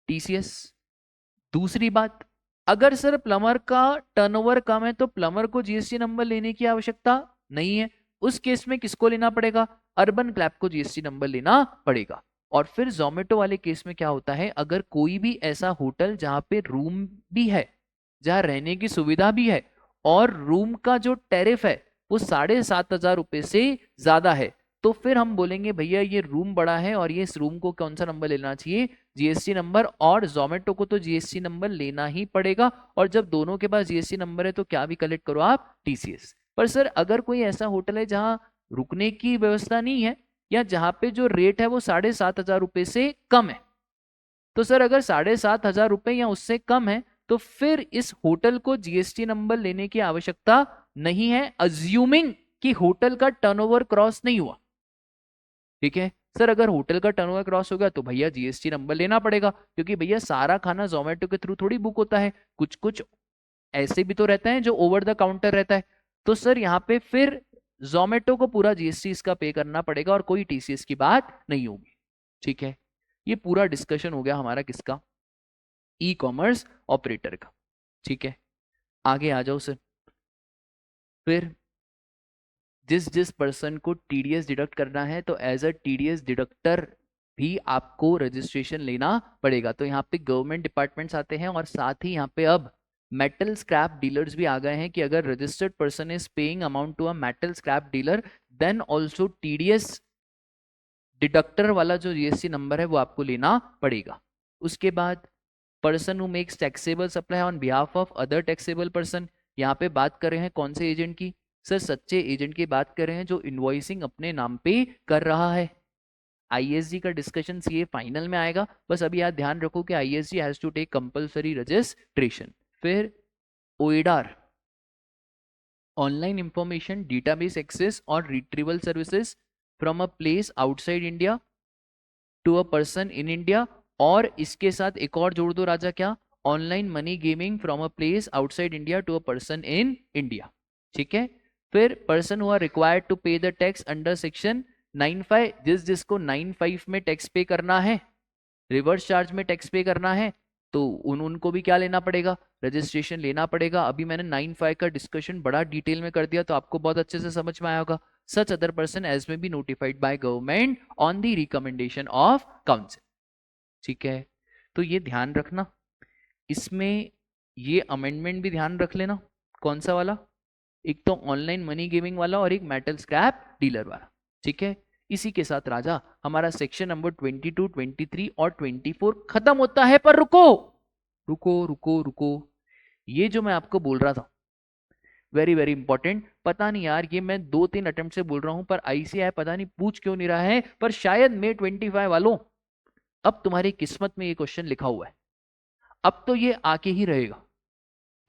टीसीएस। दूसरी बात, अगर सर प्लम्बर का टर्नओवर कम है तो प्लम्बर को जीएसटी नंबर लेने की आवश्यकता नहीं है, उस केस में किसको लेना पड़ेगा? अर्बन क्लैप को जीएसटी नंबर लेना पड़ेगा। और फिर जोमेटो वाले केस में क्या होता है, अगर कोई भी ऐसा होटल जहां पे रूम भी है, जहां रहने की सुविधा भी है, और रूम का जो टैरिफ है वो 7,500 रुपए से ज्यादा है, तो फिर हम बोलेंगे भैया ये रूम बड़ा है और ये इस रूम को कौन सा नंबर लेना चाहिए? GST number. और जोमेटो को तो जीएसटी नंबर लेना ही पड़ेगा, और जब दोनों के पास जीएसटी नंबर है तो क्या भी कलेक्ट करो आप? टीसीएस। पर सर अगर कोई ऐसा होटल है जहां रुकने की व्यवस्था नहीं है, या जहां पे जो रेट है वो 7,500 रुपए से कम है, तो सर अगर 7,500 रुपए या उससे कम है तो फिर इस होटल को जीएसटी नंबर लेने की आवश्यकता नहीं है, अज्यूमिंग कि होटल का टर्नओवर क्रॉस नहीं हुआ। ठीक है सर, अगर होटल का टर्नओवर क्रॉस हो गया तो भैया जीएसटी नंबर लेना पड़ेगा, क्योंकि भैया सारा खाना जोमेटो के थ्रू थोड़ी बुक होता है, कुछ कुछ ऐसे भी तो रहता है जो ओवर द काउंटर रहता है, तो सर यहाँ पे फिर जोमेटो को पूरा जीएसटी इसका पे करना पड़ेगा और कोई टीसीएस की बात नहीं होगी। ठीक है, ये पूरा डिस्कशन हो गया हमारा किसका? ई कॉमर्स ऑपरेटर का। ठीक है, आगे आ जाओ सर। फिर जिस जिस पर्सन को टीडीएस डिडक्ट करना है, तो एज अ टीडीएस डिडक्टर भी आपको रजिस्ट्रेशन लेना पड़ेगा। तो यहाँ पे गवर्नमेंट डिपार्टमेंट्स आते हैं, और साथ ही यहाँ पे अब मेटल स्क्रैप डीलर्स भी आ गए हैं कि अगर registered person is paying amount to a metal scrap dealer, then also TDS deductor वाला जो जीएसटी नंबर है वो आपको लेना पड़ेगा। उसके बाद person who makes taxable supply on behalf of other taxable person, यहाँ पे बात कर रहे हैं कौन से एजेंट की? सर सच्चे एजेंट की बात कर रहे हैं जो इनवॉइसिंग अपने नाम पे कर रहा है। आईएसजी का डिस्कशन सीए फाइनल में आएगा, बस अभी याद ध्यान रखो कि ISD has to take compulsory registration. फिर OIDAR, online information database access और retrieval services from a place outside India to a person in India, और इसके साथ एक और जोड़ दो राजा, क्या? Online money gaming from a place outside India to a person in India. ठीक है, फिर person who are required to pay the tax under section 95, जिसको 95 में टैक्स पे करना है, रिवर्स चार्ज में टैक्स पे करना है, तो उनको भी क्या लेना पड़ेगा? रजिस्ट्रेशन लेना पड़ेगा। अभी मैंने 95 का डिस्कशन बड़ा डिटेल में कर दिया, तो आपको बहुत अच्छे से समझ में आया होगा। सच अदर पर्सन एज में be notified by government on the recommendation of council. ठीक है, तो ये ध्यान रखना, इसमें ये अमेंडमेंट भी ध्यान रख लेना। कौन सा वाला? एक तो ऑनलाइन मनी गेमिंग वाला और एक मेटल स्क्रैप डीलर वाला। ठीक है, इसी के साथ राजा हमारा सेक्शन नंबर 22, 23 और 24 खत्म होता है। पर रुको रुको रुको रुको, ये जो मैं आपको बोल रहा था वेरी वेरी इंपॉर्टेंट, पता नहीं यार ये मैं 2-3 अटेम्प्ट से बोल रहा हूं पर आईसीएआई पता नहीं पूछ क्यों नहीं रहा है, पर शायद मे 25 वालों अब तुम्हारी किस्मत में ये क्वेश्चन लिखा हुआ है, अब तो ये आके ही रहेगा।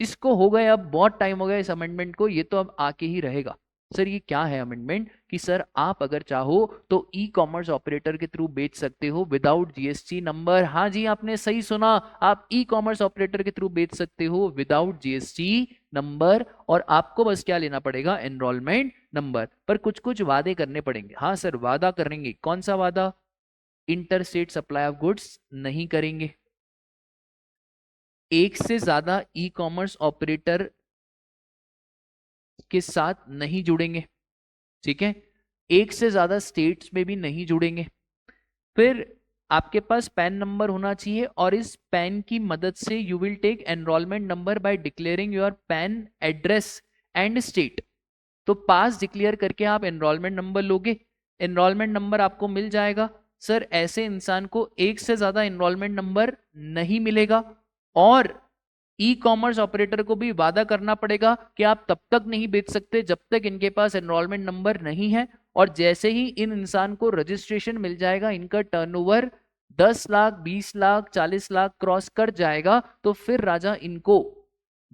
इसको हो गए अब बहुत टाइम हो गया इस अमेंडमेंट को, ये तो अब आके ही रहेगा। सर ये क्या है अमेंडमेंट? कि सर आप अगर चाहो तो ई कॉमर्स ऑपरेटर के थ्रू बेच सकते हो विदाउट जीएसटी नंबर। हाँ जी, आपने सही सुना, आप ई कॉमर्स ऑपरेटर के थ्रू बेच सकते हो विदाउट जीएसटी नंबर, और आपको बस क्या लेना पड़ेगा? Enrolment number. पर कुछ कुछ वादे करने पड़ेंगे। हाँ सर वादा करेंगे, कौन सा वादा? Inter state supply of goods नहीं करेंगे, एक से ज्यादा ई कॉमर्स ऑपरेटर के साथ नहीं जुड़ेंगे। ठीक है, एक से ज्यादा स्टेट्स में भी नहीं जुड़ेंगे। फिर आपके पास पैन नंबर होना चाहिए, और इस पैन की मदद से you will take enrolment number by declaring your PAN address and state. तो पास डिक्लेयर करके आप एनरोलमेंट नंबर लोगे, एनरोलमेंट नंबर आपको मिल जाएगा। सर ऐसे इंसान को एक से ज्यादा एनरोलमेंट नंबर नहीं मिलेगा, और ई कॉमर्स ऑपरेटर को भी वादा करना पड़ेगा कि आप तब तक नहीं बेच सकते जब तक इनके पास एनरोलमेंट नंबर नहीं है। और जैसे ही इन इंसान को रजिस्ट्रेशन मिल जाएगा, इनका टर्नओवर 10 लाख 20 लाख 40 लाख क्रॉस कर जाएगा, तो फिर राजा इनको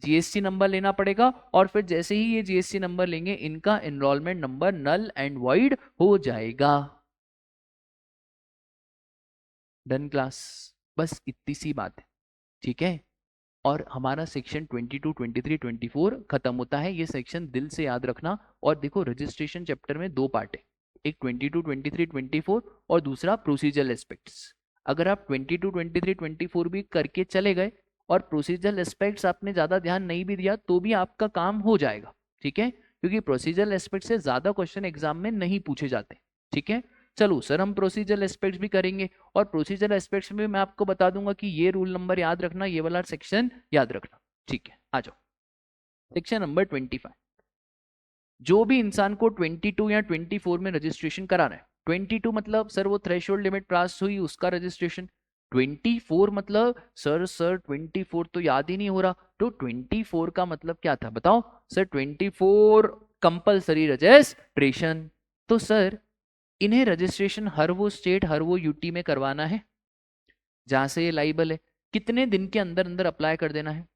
जीएसटी नंबर लेना पड़ेगा, और फिर जैसे ही ये जीएसटी नंबर लेंगे इनका enrolment number null and void हो जाएगा। डन क्लास, बस इतनी सी बात है, ठीक है। और हमारा सेक्शन 22, 23, 24 खत्म होता है। ये सेक्शन दिल से याद रखना। और देखो रजिस्ट्रेशन चैप्टर में दो पार्ट है, एक 22, 23, 24 और दूसरा प्रोसीजरल एस्पेक्ट्स। अगर आप 22, 23, 24 भी करके चले गए और प्रोसीजरल एस्पेक्ट्स आपने ज्यादा ध्यान नहीं भी दिया तो भी आपका काम हो जाएगा, ठीक है, क्योंकि प्रोसीजरल एस्पेक्ट से ज्यादा क्वेश्चन एग्जाम में नहीं पूछे जाते, ठीक है। चलो सर हम प्रोसीजरल एस्पेक्ट्स भी करेंगे, और प्रोसीजरल एस्पेक्ट्स में मैं आपको बता दूंगा कि ये रूल नंबर याद रखना, ये वाला सेक्शन याद रखना, ठीक है। आ जाओ सेक्शन नंबर 25। जो भी इंसान को 22 या 24 में रजिस्ट्रेशन कराना है, 22 मतलब सर वो थ्रेशोल्ड लिमिट पास हुई उसका रजिस्ट्रेशन, 24 मतलब सर 24 तो याद ही नहीं हो रहा, तो 24 का मतलब क्या था बताओ सर, 24 कंपल्सरी रजिस्ट्रेशन। तो सर इन्हें रजिस्ट्रेशन हर वो स्टेट हर वो यूटी में करवाना है जहां से ये लाइबल है। कितने दिन के अंदर अंदर अप्लाई कर देना है?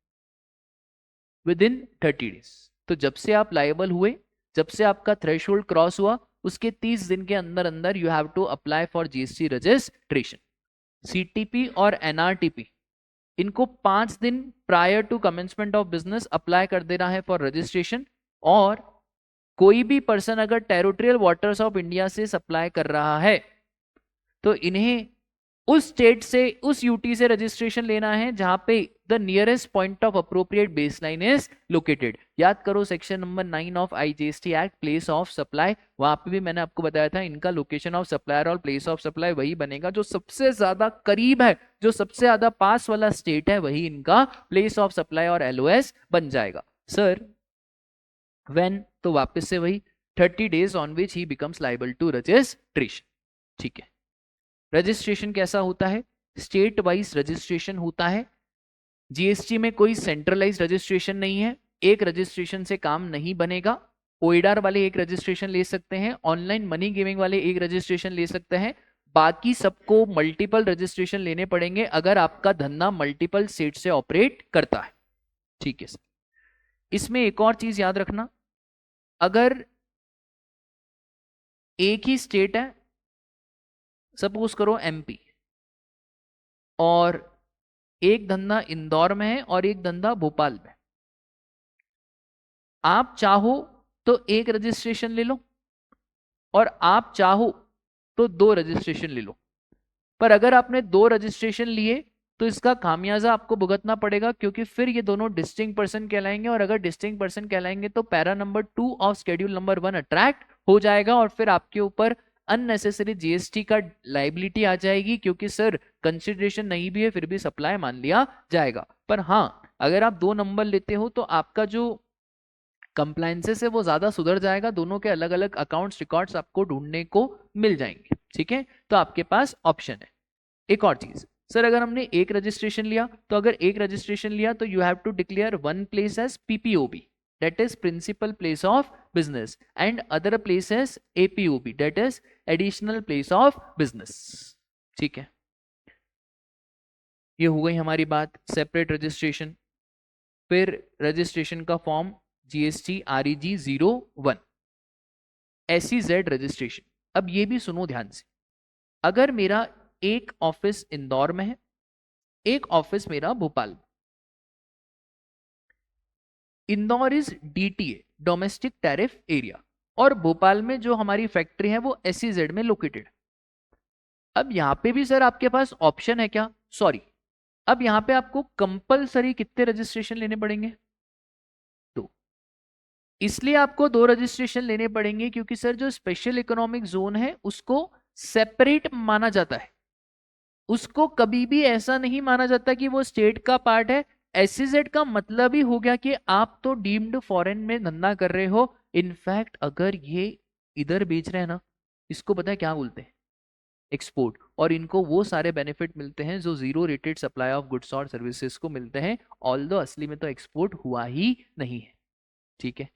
With in 30 days. तो जब से आप लाइबल हुए, जब से आपका थ्रेशोल्ड क्रॉस हुआ, उसके 30 दिन के अंदर अंदर you have to apply for GST registration. CTP और एनआरटीपी इनको 5 दिन prior to commencement of business apply कर देना है फॉर रजिस्ट्रेशन। और कोई भी पर्सन अगर टेरिटोरियल वाटर्स ऑफ इंडिया से सप्लाई कर रहा है तो इन्हें उस स्टेट से उस यूटी से रजिस्ट्रेशन लेना है जहां पे the nearest point of appropriate baseline is located. याद करो section number 9 of IGST act, place of supply, वहां पे भी मैंने आपको बताया था इनका लोकेशन ऑफ सप्लायर और प्लेस ऑफ सप्लाई वही बनेगा जो सबसे ज्यादा करीब है, जो सबसे ज्यादा पास वाला स्टेट है वही इनका प्लेस ऑफ सप्लाई और एलओएस बन जाएगा। सर व्हेन, तो वापस से वही 30 days on which he becomes liable to registration, ठीक है। रजिस्ट्रेशन कैसा होता है? स्टेट वाइज रजिस्ट्रेशन होता है। जीएसटी में कोई सेंट्रलाइज रजिस्ट्रेशन नहीं है, एक रजिस्ट्रेशन से काम नहीं बनेगा। ओएडार वाले एक रजिस्ट्रेशन ले सकते हैं, ऑनलाइन मनी गिविंग वाले एक रजिस्ट्रेशन ले सकते हैं, बाकी सबको मल्टीपल रजिस्ट्रेशन लेने पड़ेंगे अगर आपका धंधा मल्टीपल स्टेट से ऑपरेट करता है, ठीक है सर। इसमें एक और चीज याद रखना, अगर एक ही स्टेट है, सपोज करो एमपी, और एक धंधा इंदौर में है और एक धंधा भोपाल में, आप चाहो तो एक रजिस्ट्रेशन ले लो और आप चाहो तो 2 रजिस्ट्रेशन ले लो। पर अगर आपने 2 रजिस्ट्रेशन लिए तो इसका खामियाजा आपको भुगतना पड़ेगा, क्योंकि फिर ये दोनों डिस्टिंक्ट पर्सन कहलाएंगे, और अगर डिस्टिंक्ट पर्सन कहलाएंगे तो para number 2 of schedule number 1 attract हो जाएगा, और फिर आपके ऊपर अननेसेसरी जीएसटी का लाइबिलिटी आ जाएगी, क्योंकि सर कंसिडरेशन नहीं भी है फिर भी सप्लाई मान लिया जाएगा। पर हाँ, अगर आप 2 नंबर लेते हो तो आपका जो कंप्लायंसेस है वो ज्यादा सुधर जाएगा, दोनों के अलग अलग अकाउंट्स रिकॉर्ड्स आपको ढूंढने को मिल जाएंगे, ठीक है। तो आपके पास ऑप्शन है। एक और चीज सर, अगर हमने एक रजिस्ट्रेशन लिया तो अगर एक रजिस्ट्रेशन लिया तो you have to declare one place as PPOB, that is principal place of business, and other place as APOB, that is additional place of business, ठीक है। ये हो गई हमारी बात सेपरेट रजिस्ट्रेशन। फिर रजिस्ट्रेशन का form GST REG 01 SEZ registration. अब ये भी सुनो ध्यान से, अगर मेरा एक ऑफिस इंदौर में है, एक ऑफिस मेरा भोपाल में, Indore is DTA domestic tariff area, और भोपाल में जो हमारी फैक्ट्री है वो SEZ में लोकेटेड। अब यहां पे भी सर आपके पास ऑप्शन है क्या? सॉरी, अब यहां पे आपको कंपलसरी कितने रजिस्ट्रेशन लेने पड़ेंगे? 2। इसलिए आपको 2 रजिस्ट्रेशन लेने पड़ेंगे क्योंकि सर जो स्पेशल इकोनॉमिक जोन है उसको सेपरेट माना जाता है, उसको कभी भी ऐसा नहीं माना जाता कि वो स्टेट का पार्ट है। SEZ का मतलब ही हो गया कि आप तो डीम्ड फॉरेन में धंधा कर रहे हो, इनफैक्ट अगर ये इधर बेच रहे हैं ना, इसको पता है क्या बोलते हैं, एक्सपोर्ट, और इनको वो सारे बेनिफिट मिलते हैं जो zero rated supply of goods और सर्विसेज को मिलते हैं, ऑल्दो असली में तो एक्सपोर्ट हुआ ही नहीं है। ठीक है,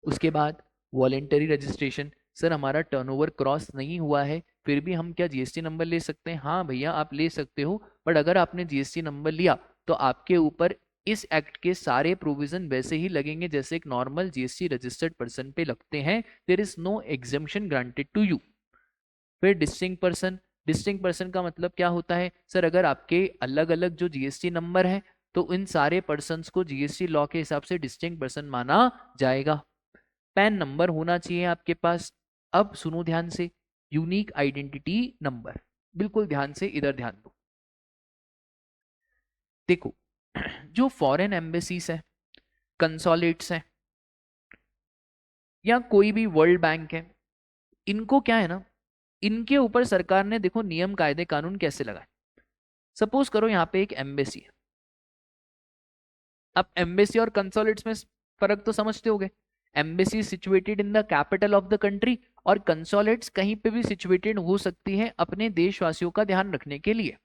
उसके बाद वॉलेंटरी रजिस्ट्रेशन। सर हमारा टर्नओवर क्रॉस नहीं हुआ है, फिर भी हम क्या जीएसटी नंबर ले सकते हैं? हाँ भैया आप ले सकते हो, बट अगर आपने जीएसटी नंबर लिया तो आपके ऊपर इस एक्ट के सारे प्रोविजन वैसे ही लगेंगे जैसे एक नॉर्मल जीएसटी रजिस्टर्ड पर्सन पे लगते हैं। There is no exemption granted to you. फिर डिस्टिंक्ट पर्सन। डिस्टिंक्ट पर्सन का मतलब क्या होता है? सर अगर आपके अलग अलग जो जीएसटी नंबर है तो इन सारे पर्सन्स को जीएसटी लॉ के हिसाब से डिस्टिंक्ट पर्सन माना जाएगा। पैन नंबर होना चाहिए आपके पास। अब सुनो ध्यान से, यूनिक आइडेंटिटी नंबर, बिल्कुल ध्यान से इधर ध्यान दो। देखो जो फॉरेन एम्बेसीज है, कंसोलेट्स हैं, या कोई भी वर्ल्ड बैंक है, इनको क्या है ना, इनके ऊपर सरकार ने देखो नियम कायदे कानून कैसे लगाए। सपोज करो यहाँ पे एक एम्बेसी है। अब एम्बेसी और कंसोलेट्स में फर्क तो समझते होगे। Embassy situated in the capital of the country और कंसोलेट्स कहीं पे भी सिचुएटेड हो सकती है अपने देशवासियों का ध्यान रखने के लिए।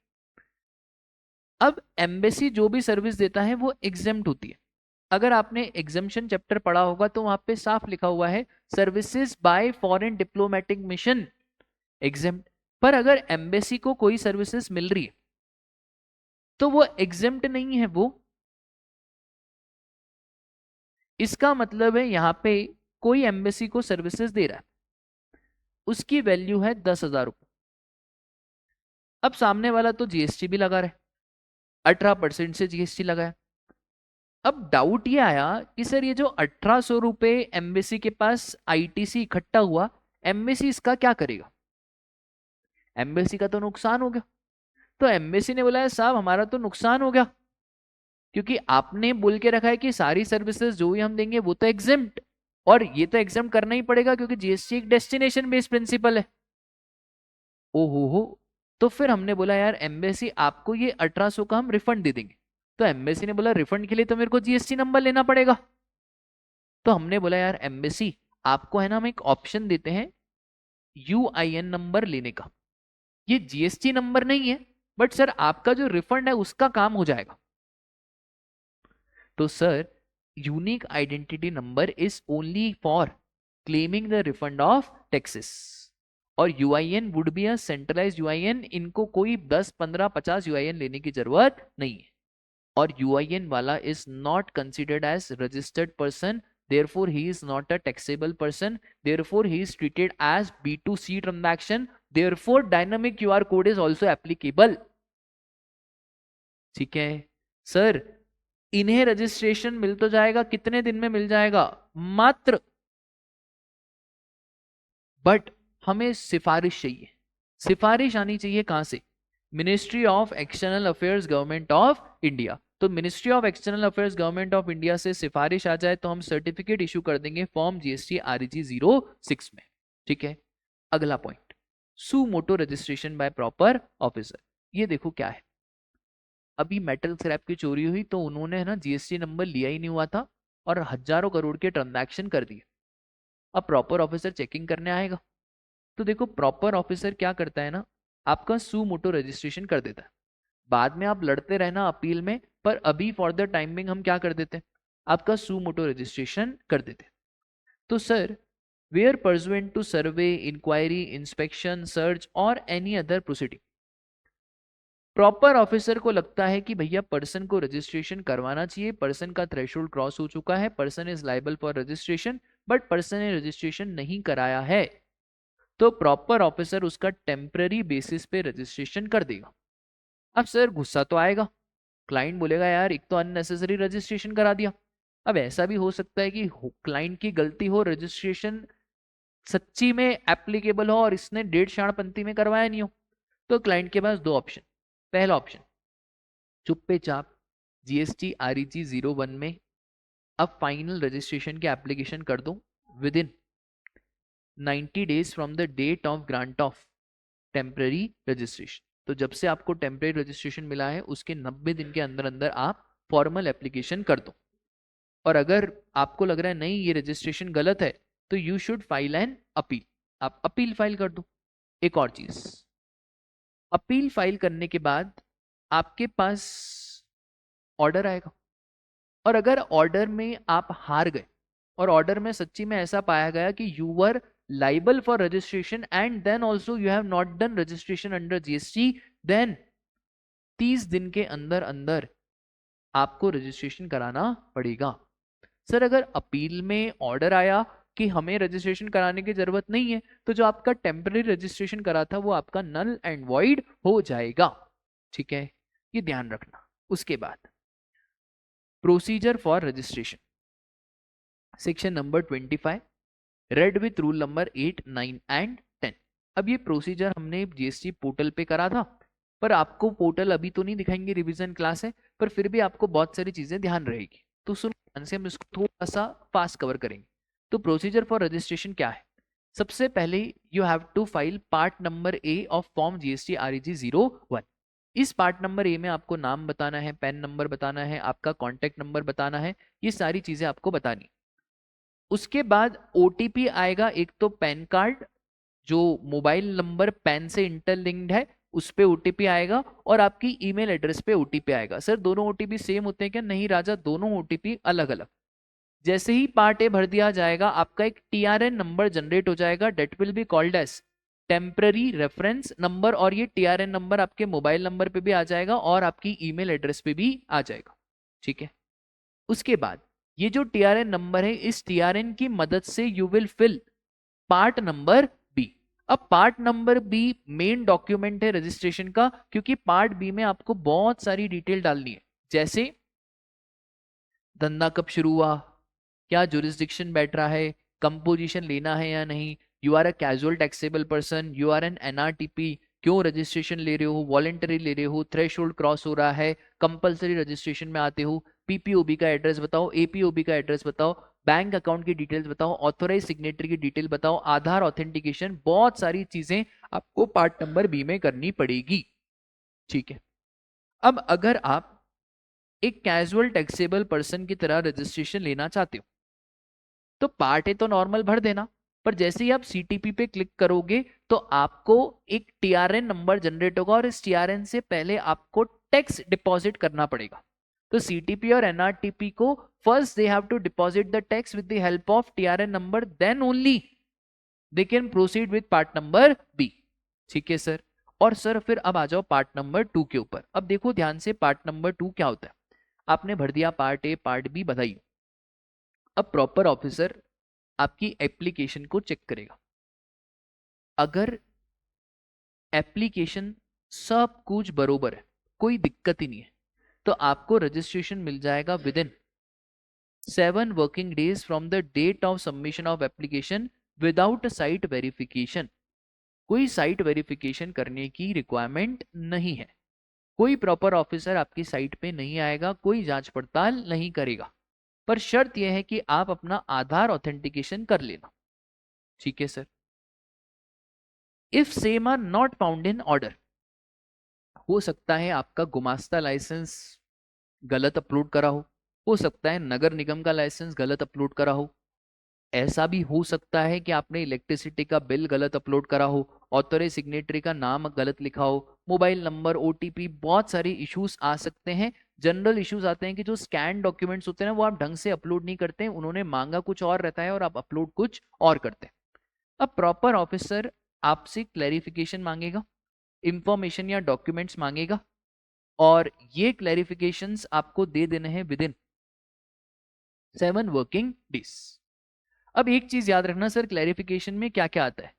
अब एम्बेसी जो भी सर्विस देता है वो एग्जेम्प्ट होती है। अगर आपने एग्जेम्पशन चैप्टर पढ़ा होगा तो वहां पे साफ लिखा हुआ है services by foreign diplomatic mission exempt. पर अगर एम्बेसी को कोई सर्विसेज मिल रही है तो वो एग्जेम्प्ट नहीं है। वो इसका मतलब है यहां पे कोई एम्बेसी को सर्विसेज दे रहा है, उसकी वैल्यू है 10,000 रुपये। अब सामने वाला तो जीएसटी भी लगा रहा है, 18% से जीएसटी लगाया। अब डाउट ये आया कि सर ये जो 1800 रुपए एम्बेसी के पास आईटीसी इकट्ठा हुआ, एम्बेसी इसका क्या करेगा? एम्बेसी का तो नुकसान हो गया। तो एम्बेसी ने बोला है साहब हमारा तो नुकसान हो गया, क्योंकि आपने बोल के रखा है कि सारी सर्विसेज जो भी हम देंगे वो तो एग्जेम्प्ट, और ये तो एग्जाम करना ही पड़ेगा क्योंकि जीएसटी एक डेस्टिनेशन बेस्ड प्रिंसिपल है। ओहो हो। तो फिर हमने बोला यार एम्बेसी आपको ये 1800 का हम रिफंड दे देंगे। तो एम्बेसी ने बोला रिफंड के लिए तो मेरे को जीएसटी नंबर लेना पड़ेगा। तो हमने बोला यार एम्बेसी आपको है ना हम एक ऑप्शन देते हैं यूआईएन नंबर लेने का। ये जीएसटी नंबर नहीं है, बट सर आपका जो रिफंड है उसका काम हो जाएगा। तो sir unique identity number is only for claiming the refund of taxes, और UIN would be a centralised UIN. इनको कोई 10 15 50 यूआईएन लेने की जरूरत नहीं है। और यूआईएन वाला is not considered as registered person, therefore he is not a taxable person, therefore he is treated as B2C transaction, therefore dynamic QR code is also applicable। ठीक है सर, इन्हें रजिस्ट्रेशन मिल तो जाएगा, कितने दिन में मिल जाएगा? मात्र, बट हमें सिफारिश चाहिए। सिफारिश आनी चाहिए कहां से? Ministry of external affairs government of India. तो ministry of external affairs government of India से सिफारिश आ जाए तो हम सर्टिफिकेट इशू कर देंगे फॉर्म जीएसटी REG 06 में। ठीक है, अगला point, suo motu registration by proper officer. ये देखो क्या है, अभी मेटल स्क्रैप की चोरी हुई तो उन्होंने है ना जीएसटी नंबर लिया ही नहीं हुआ था और हजारों करोड़ के ट्रांजैक्शन कर दिए। अब प्रॉपर ऑफिसर चेकिंग करने आएगा तो देखो प्रॉपर ऑफिसर क्या करता है ना, आपका सू मोटो रजिस्ट्रेशन कर देता है। बाद में आप लड़ते रहना अपील में, पर अभी फॉर द टाइमिंग हम क्या कर देते हैं, आपका सू मोटो रजिस्ट्रेशन कर देते हैं। तो sir where pursuant to survey, inquiry, inspection, search और any other proceeding, proper officer को लगता है कि भैया पर्सन को रजिस्ट्रेशन करवाना चाहिए, पर्सन का थ्रेशोल्ड क्रॉस हो चुका है, person is liable for registration, but person ने रजिस्ट्रेशन नहीं कराया है, तो प्रॉपर ऑफिसर उसका टेम्पररी बेसिस पे रजिस्ट्रेशन कर देगा। अब सर गुस्सा तो आएगा, क्लाइंट बोलेगा यार एक तो अननेसेसरी रजिस्ट्रेशन करा दिया। अब ऐसा भी हो सकता है कि क्लाइंट की गलती हो, रजिस्ट्रेशन सच्ची में एप्लीकेबल हो और इसने डेढ़ शाणपंथी में करवाया नहीं हो। तो क्लाइंट के पास दो ऑप्शन, पहला ऑप्शन चुप्पे चाप जीएसटी REG 01 में अब फाइनल रजिस्ट्रेशन की एप्लीकेशन कर दो within 90 days from the date of grant of temporary registration. तो जब से आपको टेम्पररी रजिस्ट्रेशन मिला है उसके 90 दिन के अंदर अंदर आप फॉर्मल एप्लीकेशन कर दो। और अगर आपको लग रहा है नहीं ये रजिस्ट्रेशन गलत है तो you should file an appeal, आप अपील फाइल कर दो। एक और चीज, अपील फाइल करने के बाद आपके पास ऑर्डर आएगा, और अगर ऑर्डर में आप हार गए और ऑर्डर में सच्ची में ऐसा पाया गया कि you were liable for registration and then also you have not done registration under GST, then 30 दिन के अंदर अंदर आपको रजिस्ट्रेशन कराना पड़ेगा। सर अगर अपील में ऑर्डर आया कि हमें रजिस्ट्रेशन कराने की जरूरत नहीं है, तो जो आपका टेम्पररी रजिस्ट्रेशन करा था वो आपका नल एंड वॉइड हो जाएगा। ठीक है, ये ध्यान रखना। उसके बाद procedure for registration, section number 25, red with rule number 8, 9 and 10। अब ये प्रोसीजर हमने जीएसटी पोर्टल पे करा था, पर आपको पोर्टल अभी तो नहीं दिखाएंगे, रिवीजन क्लास है, पर फिर भी आपको बहुत सारी चीजें ध्यान रहेगी, तो सुनो ध्यान से, हम इसको थोड़ा सा फास्ट कवर करेंगे। तो प्रोसीजर फॉर रजिस्ट्रेशन क्या है? सबसे पहले you have to file part number A of form GST REG 01। इस पार्ट नंबर ए में आपको नाम बताना है, पैन नंबर बताना है, आपका कॉन्टेक्ट नंबर बताना है, ये सारी चीजें आपको बतानी। उसके बाद OTP आएगा, एक तो पैन कार्ड जो मोबाइल नंबर पैन से इंटरलिंक्ड है उस पे OTP आएगा, और आपकी ईमेल एड्रेस पे OTP आएगा। सर दोनों OTP सेम होते हैं क्या? नहीं राजा, दोनों OTP अलग अलग। जैसे ही पार्ट ए भर दिया जाएगा, आपका एक TRN नंबर जनरेट हो जाएगा, that will be called as temporary reference number, और ये TRN नंबर आपके मोबाइल नंबर पे भी आ जाएगा और आपकी ईमेल एड्रेस पे भी आ जाएगा। ठीक है, उसके बाद ये जो TRN नंबर है, इस TRN की मदद से you will fill part number B. अब part number B main document है रजिस्ट्रेशन का, क्योंकि पार्ट बी में आपको बहुत सारी डिटेल डालनी है, जैसे धंधा कब शुरू हुआ, क्या जुरिस्डिक्शन बैठ रहा है, कंपोजिशन लेना है या नहीं, you are a casual taxable person, you are an NRTP, क्यों रजिस्ट्रेशन ले रहे हो, वॉलेंटरी ले रहे हो, थ्रेशोल्ड क्रॉस हो रहा है, कंपलसरी रजिस्ट्रेशन में आते हो, PPOB का एड्रेस बताओ, APOB का एड्रेस बताओ, बैंक अकाउंट की डिटेल्स बताओ, ऑथोराइज सिग्नेटरी की डिटेल बताओ, आधार ऑथेंटिकेशन, बहुत सारी चीजें आपको पार्ट नंबर बी में करनी पड़ेगी। ठीक है, अब अगर आप एक कैजुअल टैक्सेबल पर्सन की तरह रजिस्ट्रेशन लेना चाहते हो तो पार्ट ए तो नॉर्मल भर देना, पर जैसे ही आप CTP पे क्लिक करोगे तो आपको एक TRN नंबर जनरेट होगा, और इस TRN से पहले आपको टैक्स डिपॉजिट करना पड़ेगा। तो CTP और NRTP को first they have to deposit the tax with the help of TRN number, then only they can proceed with part number B. ठीक है सर, और सर फिर अब आ जाओ पार्ट नंबर 2 के ऊपर। अब देखो ध्यान से, पार्ट नंबर 2 क्या होता है? आपने भर दिया पार्ट ए पार्ट बी, बधाई। अब प्रॉपर ऑफिसर आपकी एप्लीकेशन को चेक करेगा, अगर एप्लीकेशन सब कुछ बरोबर है, कोई दिक्कत ही नहीं है, तो आपको रजिस्ट्रेशन मिल जाएगा within 7 working days from the date of submission of application without site verification. कोई साइट वेरिफिकेशन करने की रिक्वायरमेंट नहीं है, कोई प्रॉपर ऑफिसर आपकी साइट पे नहीं आएगा, कोई जांच पड़ताल नहीं करेगा, पर शर्त यह है कि आप अपना आधार ऑथेंटिकेशन कर लेना। ठीक है sir, if same are not found in order, हो सकता है आपका गुमास्ता लाइसेंस गलत अपलोड करा हो सकता है नगर निगम का लाइसेंस गलत अपलोड करा हो, ऐसा भी हो सकता है कि आपने इलेक्ट्रिसिटी का बिल गलत अपलोड करा हो, ऑथोराइज सिग्नेटरी का नाम गलत लिखा हो, मोबाइल नंबर, OTP, बहुत सारे इश्यूज आ सकते हैं। जनरल इश्यूज आते हैं कि जो स्कैन डॉक्यूमेंट्स होते हैं ना, वो आप ढंग से अपलोड नहीं करते हैं, उन्होंने मांगा कुछ और रहता है और आप अपलोड कुछ और करते हैं। अब प्रॉपर ऑफिसर आपसे क्लैरिफिकेशन मांगेगा, इंफॉर्मेशन या डॉक्यूमेंट्स मांगेगा, और ये क्लैरिफिकेशंस आपको दे देने हैं विद इन 7 वर्किंग डेज। अब एक चीज याद रखना सर, क्लैरिफिकेशन में क्या क्या आता है?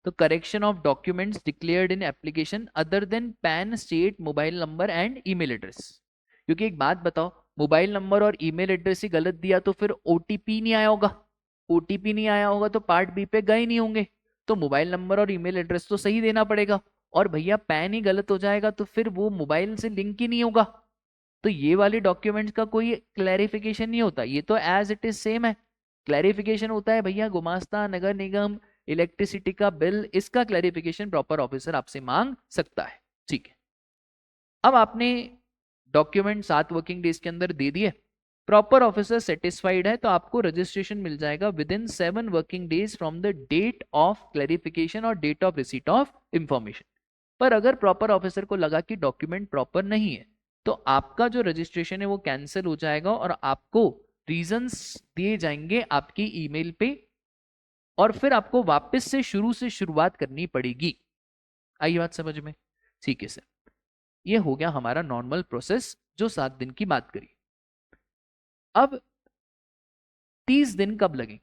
तो correction of documents declared in application other than pan, state, mobile number and email address. क्योंकि एक बात बताओ, मोबाइल नंबर और ईमेल एड्रेस ही गलत दिया तो फिर OTP नहीं आया होगा, OTP नहीं आया होगा तो पार्ट बी पे गए नहीं होंगे, तो मोबाइल नंबर और ईमेल एड्रेस तो सही देना पड़ेगा, और भैया पैन ही गलत हो जाएगा तो फिर वो मोबाइल से लिंक ही नहीं होगा, तो ये वाले डॉक्यूमेंट्स का कोई क्लैरिफिकेशन नहीं होता, ये तो एज इट इज सेम है। क्लैरिफिकेशन होता है भैया गुमास्ता, नगर निगम, इलेक्ट्रिसिटी का बिल, इसका क्लैरिफिकेशन प्रॉपर ऑफिसर आपसे मांग सकता है। ठीक है, अब आपने डॉक्यूमेंट 7 वर्किंग डेज के अंदर दे दिए, प्रॉपर ऑफिसर सेटिस्फाइड है तो आपको रजिस्ट्रेशन मिल जाएगा within 7 working days from the date of clarification और date of receipt of information. पर अगर प्रॉपर ऑफिसर को लगा कि डॉक्यूमेंट प्रॉपर नहीं है तो आपका जो रजिस्ट्रेशन है वो कैंसिल हो जाएगा और आपको रीजंस दिए जाएंगे आपकी ईमेल पे और फिर आपको वापस से शुरुआत करनी पड़ेगी। आई बात समझ में? ठीक है सर, ये हो गया हमारा नॉर्मल प्रोसेस जो 7 दिन की बात करी। अब 30 दिन कब लगे?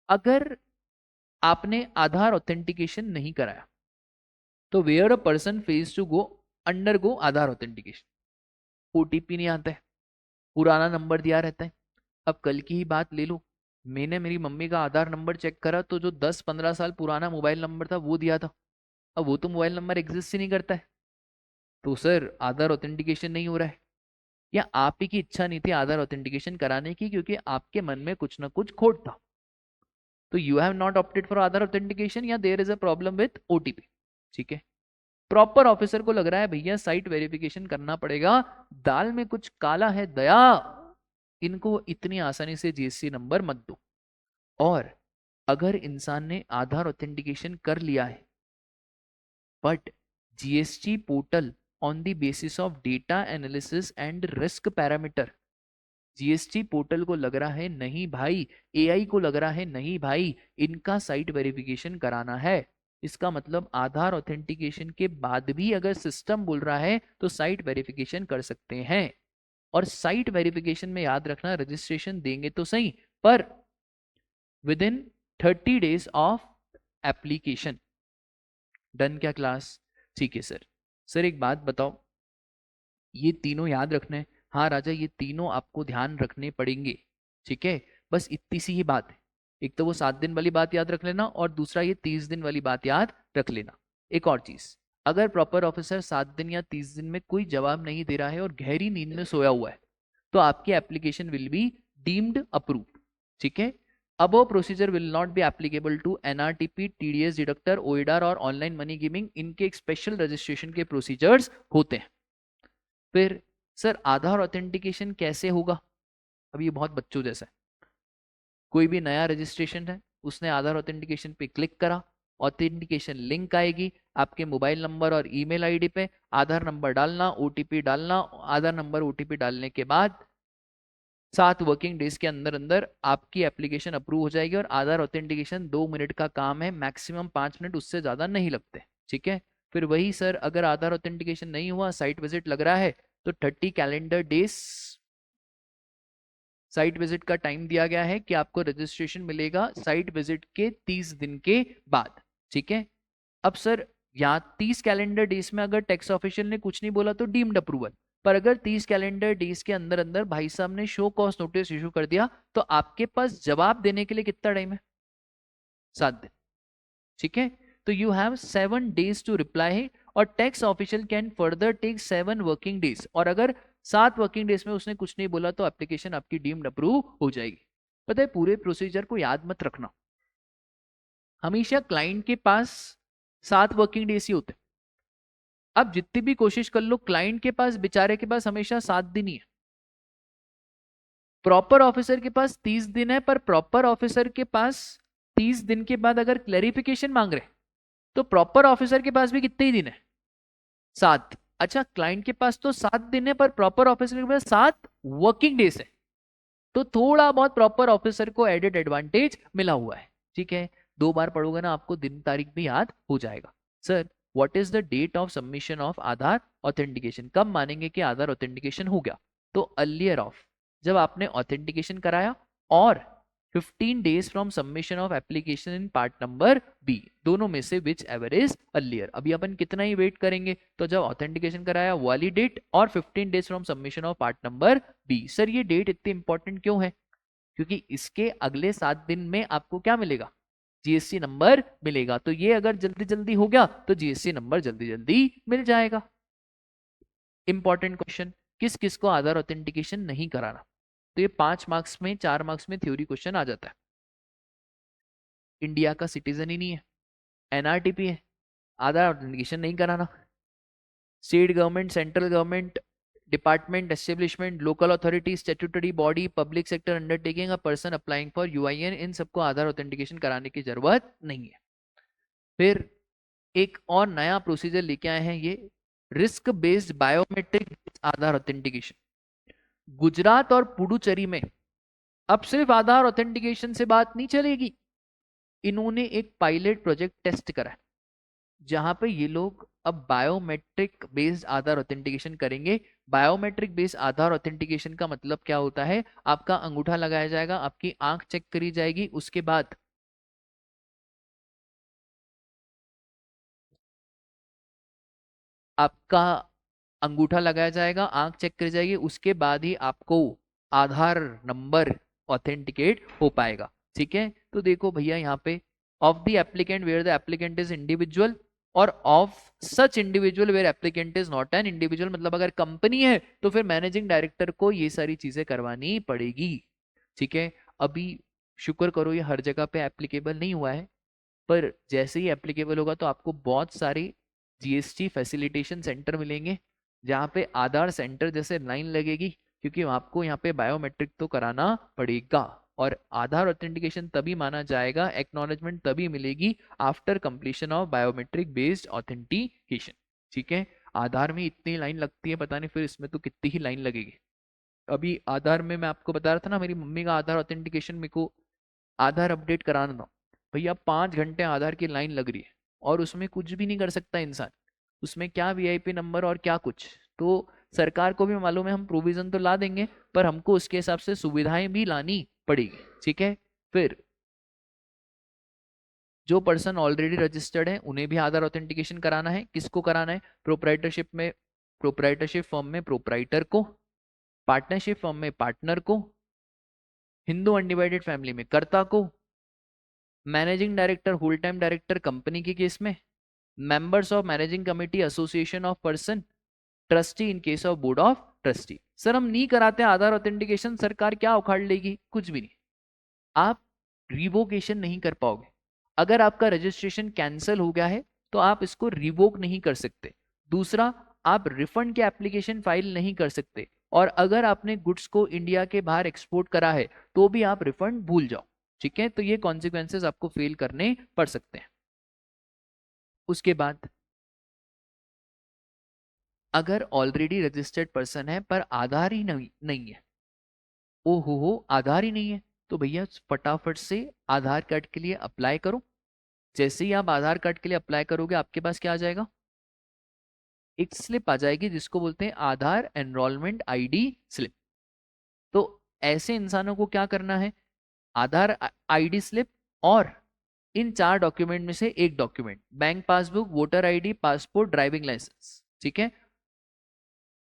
अगर आपने आधार ऑथेंटिकेशन नहीं कराया तो where a person fails to go under go Aadhaar authentication. OTP नहीं आता है, पुराना नंबर दिया रहता है। अब कल की ही बात ले लो, मैंने मेरी मम्मी का आधार नंबर चेक करा तो जो 10-15 साल पुराना मोबाइल नंबर था वो दिया था। अब वो तो मोबाइल नंबर एग्जिस्ट ही नहीं करता है, तो सर आधार ऑथेंटिकेशन नहीं हो रहा है। या आप ही की इच्छा नहीं थी आधार ऑथेंटिकेशन कराने की क्योंकि आपके मन में कुछ ना कुछ खोट था, तो you have not opted for Aadhaar authentication या there is a problem with OTP. ठीक है, प्रॉपर ऑफिसर को लग रहा है भैया साइट वेरिफिकेशन करना पड़ेगा, दाल में कुछ काला है दया, इनको इतनी आसानी से जीएसटी नंबर मत दो। और अगर इंसान ने आधार ऑथेंटिकेशन कर लिया है but GST portal on the basis of data analysis and risk parameter, GST portal को लग रहा है नहीं भाई, एआई को लग रहा है नहीं भाई, इनका साइट वेरिफिकेशन कराना है, इसका मतलब आधार ऑथेंटिकेशन के बाद भी अगर सिस्टम बोल रहा है तो साइट वेरिफिकेशन कर सकते हैं। और साइट वेरिफिकेशन में याद रखना रजिस्ट्रेशन देंगे तो सही पर with in 30 days of application. Done क्या क्लास? ठीक है सर। सर एक बात बताओ, ये तीनों याद रखने हैं? हाँ राजा, ये तीनों आपको ध्यान रखने पड़ेंगे। ठीक है, बस इतनी सी ही बात है। एक तो वो 7 दिन वाली बात याद रख लेना और दूसरा ये 30 दिन वाली बात याद रख लेना। एक और चीज, अगर प्रॉपर ऑफिसर 7 दिन या 30 दिन में कोई जवाब नहीं दे रहा है और गहरी नींद में सोया हुआ है तो आपकी application will be deemed approve. ठीक है, above procedure will not be applicable to NRTP, TDS deductor, OIDAR और ऑनलाइन मनी गिविंग, इनके एक स्पेशल रजिस्ट्रेशन के प्रोसीजर्स होते हैं। फिर सर आधार ऑथेंटिकेशन कैसे होगा? अब ये बहुत बच्चों जैसा है, कोई भी नया रजिस्ट्रेशन है उसने आधार ऑथेंटिकेशन पे क्लिक करा, ऑथेंटिकेशन लिंक आएगी आपके मोबाइल नंबर और ईमेल आईडी पे, आधार नंबर डालना, ओटीपी डालना, आधार नंबर ओटीपी डालने के बाद 7 वर्किंग डेज के अंदर अंदर आपकी एप्लीकेशन अप्रूव हो जाएगी। और आधार ऑथेंटिकेशन 2 मिनट का काम है, मैक्सिमम 5 मिनट, उससे ज्यादा नहीं लगते। ठीक है, फिर वही सर अगर आधार ऑथेंटिकेशन नहीं हुआ, साइट विजिट लग रहा है तो 30 कैलेंडर डेज साइट विजिट का टाइम दिया गया है कि आपको रजिस्ट्रेशन मिलेगा साइट विजिट के 30 दिन के बाद। ठीक है, अब सर यहाँ 30 कैलेंडर डेज में अगर टैक्स ऑफिशियल ने कुछ नहीं बोला तो डीम्ड अप्रूवल, पर अगर 30 कैलेंडर डेज के अंदर अंदर भाई साहब ने शो कॉज नोटिस इशू कर दिया तो आपके पास जवाब देने के लिए कितना टाइम है? 7 दिन। ठीक है, तो you have 7 days to reply और tax official can further take 7 working days, और अगर 7 वर्किंग डेज में उसने कुछ नहीं बोला तो एप्लीकेशन आपकी डीम्ड अप्रूव हो जाएगी। पता है पूरे प्रोसीजर को याद मत रखना, हमेशा क्लाइंट के पास 7 वर्किंग डेज ही होते हैं। आप जितनी भी कोशिश कर लो क्लाइंट के पास, बेचारे के पास हमेशा 7 दिन ही है। प्रॉपर ऑफिसर के पास 30 दिन है, पर प्रॉपर ऑफिसर के पास 30 दिन के बाद अगर क्लैरिफिकेशन मांग रहे तो प्रॉपर ऑफिसर के पास भी कितने ही दिन है? 7। अच्छा, क्लाइंट के पास तो 7 दिन है पर प्रॉपर ऑफिसर के पास 7 वर्किंग डेज है, तो थोड़ा बहुत प्रॉपर ऑफिसर को एडेड एडवांटेज मिला हुआ है। ठीक है, 2 बार पढ़ोगे ना आपको दिन तारीख भी याद हो जाएगा। Sir what is the date of submission of Aadhaar authentication, कब मानेंगे कि आधार ऑथेंटिकेशन हो गया? तो अर्लियर ऑफ, जब आपने ऑथेंटिकेशन कराया, और 15 days from submission of application in part number B, दोनों में से विच एवर इज अर्लियर। अभी अपन कितना ही वेट करेंगे, तो जब ऑथेंटिकेशन कराया वाली डेट और 15 days from submission of part number B. Sir ये डेट इतनी इंपॉर्टेंट क्यों है? क्योंकि इसके अगले 7 दिन में आपको क्या मिलेगा? जीएसटी नंबर मिलेगा, तो ये अगर जल्दी जल्दी हो गया तो जीएसटी नंबर जल्दी जल्दी मिल जाएगा। इंपॉर्टेंट क्वेश्चन, किस किस को आधार ऑथेंटिकेशन नहीं कराना? तो ये 5 मार्क्स में 4 मार्क्स में थ्योरी क्वेश्चन आ जाता है। इंडिया का सिटीजन ही नहीं है, एनआरटीपी है, आधार ऑथेंटिकेशन नहीं कराना। State government, central government department, establishment, local authority, statutory body, public sector undertaking, a person applying for UIN, इन सबको आधार ऑथेंटिकेशन कराने की जरूरत नहीं है। फिर एक और नया प्रोसीजर लेके आए हैं, ये रिस्क बेस्ड बायोमेट्रिक आधार ऑथेंटिकेशन। गुजरात और पुडुचेरी में अब सिर्फ आधार ऑथेंटिकेशन से बात नहीं चलेगी। इन्होंने एक पायलट प्रोजेक्ट टेस्ट करा है, जहां पे ये लोग अब बायोमेट्रिक बेस्ड आधार ऑथेंटिकेशन करेंगे। बायोमेट्रिक बेस्ड आधार ऑथेंटिकेशन का मतलब क्या होता है? आपका अंगूठा लगाया जाएगा, आपकी आंख चेक करी जाएगी, उसके बाद आपका अंगूठा लगाया जाएगा, आंख चेक करी जाएगी, उसके बाद ही आपको आधार नंबर ऑथेंटिकेट हो पाएगा। ठीक है, तो देखो भैया यहाँ पे of the applicant where the applicant is individual, और of such individual where applicant is not an individual. मतलब अगर कंपनी है तो फिर मैनेजिंग डायरेक्टर को ये सारी चीजें करवानी पड़ेगी। ठीक है, अभी शुक्र करो ये हर जगह पे एप्लीकेबल नहीं हुआ है, पर जैसे ही एप्लीकेबल होगा तो आपको बहुत सारे जीएसटी फैसिलिटेशन सेंटर मिलेंगे, जहाँ पे आधार सेंटर जैसे लाइन लगेगी, क्योंकि आपको यहाँ पे बायोमेट्रिक तो कराना पड़ेगा। और आधार ऑथेंटिकेशन तभी माना जाएगा, एक्नॉलेजमेंट तभी मिलेगी after completion of biometric based authentication. ठीक है, आधार में इतनी लाइन लगती है, पता नहीं फिर इसमें तो कितनी ही लाइन लगेगी। अभी आधार में मैं आपको बता रहा था ना, मेरी मम्मी का आधार ऑथेंटिकेशन, मेरे को आधार अपडेट कराना था भैया, 5 घंटे आधार की लाइन लग रही है, और उसमें कुछ भी नहीं कर सकता इंसान। उसमें क्या वीआईपी नंबर और क्या कुछ, तो सरकार को भी मालूम है हम प्रोविजन तो ला देंगे, पर हमको उसके हिसाब से सुविधाएं भी लानी पड़ेगी। ठीक है, फिर जो पर्सन ऑलरेडी रजिस्टर्ड है उन्हें भी आधार ऑथेंटिकेशन कराना है। किसको कराना है? प्रोप्राइटरशिप में, प्रोप्राइटरशिप फॉर्म में प्रोप्राइटर को, पार्टनरशिप फॉर्म में पार्टनर को, हिंदू अनडिवाइडेड फैमिली में कर्ता को, managing director, whole time director company के केस में, members of managing committee, association of person, trustee in case of board of trustee. Sir हम नहीं कराते आधार ऑथेंटिकेशन, सरकार क्या उखाड़ लेगी? कुछ भी नहीं, आप रिवोकेशन नहीं कर पाओगे। अगर आपका रजिस्ट्रेशन कैंसिल हो गया है तो आप इसको रिवोक नहीं कर सकते। दूसरा, आप रिफंड के एप्लीकेशन फाइल नहीं कर सकते, और अगर आपने गुड्स को इंडिया के बाहर एक्सपोर्ट करा है तो भी आप रिफंड भूल जाओ। ठीक है, तो ये कॉन्सिक्वेंसेस आपको फेल करने पड़ सकते हैं। उसके बाद अगर ऑलरेडी रजिस्टर्ड पर्सन है पर आधार ही नहीं है, ओ हो आधार ही नहीं है, तो भैया फटाफट से आधार कार्ड के लिए अप्लाई करो। जैसे ही आप आधार कार्ड के लिए अप्लाई करोगे, आपके पास क्या आ जाएगा? एक स्लिप आ जाएगी जिसको बोलते हैं आधार एनरोलमेंट आईडी स्लिप। तो ऐसे इंसानों को क्या करना है? आधार आईडी स्लिप और इन 4 डॉक्यूमेंट में से एक document, bank passbook, voter ID, passport, driving licence. ठीक है,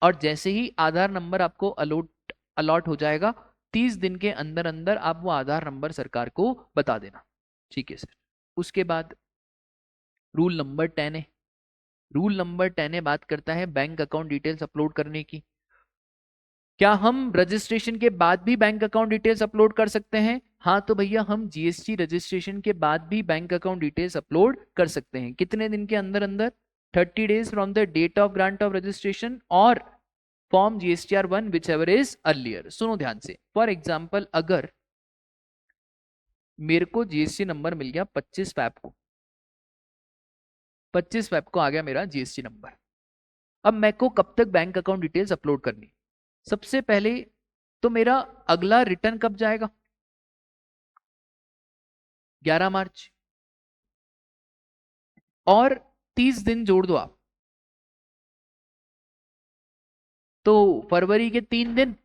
और जैसे ही आधार नंबर आपको अलॉट अलॉट हो जाएगा, 30 दिन के अंदर अंदर आप वो आधार नंबर सरकार को बता देना। ठीक है सर। उसके बाद रूल नंबर 10 है। रूल नंबर 10 है, बात करता है बैंक अकाउंट डिटेल्स अपलोड करने की। क्या हम रजिस्ट्रेशन के बाद भी बैंक अकाउंट डिटेल्स अपलोड कर सकते हैं? हाँ, तो भैया हम जीएसटी रजिस्ट्रेशन के बाद भी बैंक अकाउंट डिटेल्स अपलोड कर सकते हैं। कितने दिन के अंदर अंदर? 30 days from the date of grant of registration और form GSTR1 whichever is earlier. सुनो ध्यान से, फॉर एग्जाम्पल अगर मेरे को जीएसटी नंबर मिल गया 25 फैब को, 25 फैब को आ गया मेरा जीएसटी नंबर। अब मैं को कब तक बैंक अकाउंट डिटेल्स अपलोड करनी? सबसे पहले तो मेरा अगला रिटर्न कब जाएगा? 11 मार्च, और 30 दिन जोड़ दो आप, तो फरवरी के 3 दिन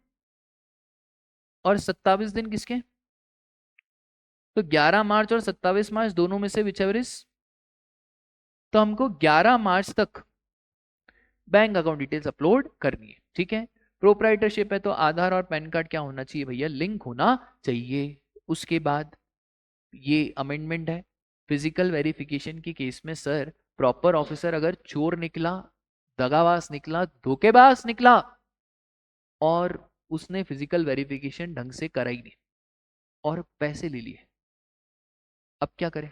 और 27 दिन किसके? तो 11 मार्च और 27 मार्च दोनों में से विचेवर इज, तो हमको 11 मार्च तक बैंक अकाउंट डिटेल्स अपलोड करनी है। ठीक है, प्रोप्राइटरशिप है तो आधार और पैन कार्ड क्या होना चाहिए भैया? लिंक होना चाहिए। उसके बाद ये अमेंडमेंट है, फिजिकल वेरिफिकेशन की केस में सर प्रॉपर ऑफिसर अगर चोर निकला, दगाबाज निकला, धोखेबाज निकला और उसने फिजिकल वेरिफिकेशन ढंग से कराई नहीं और पैसे ले लिए, अब क्या करें?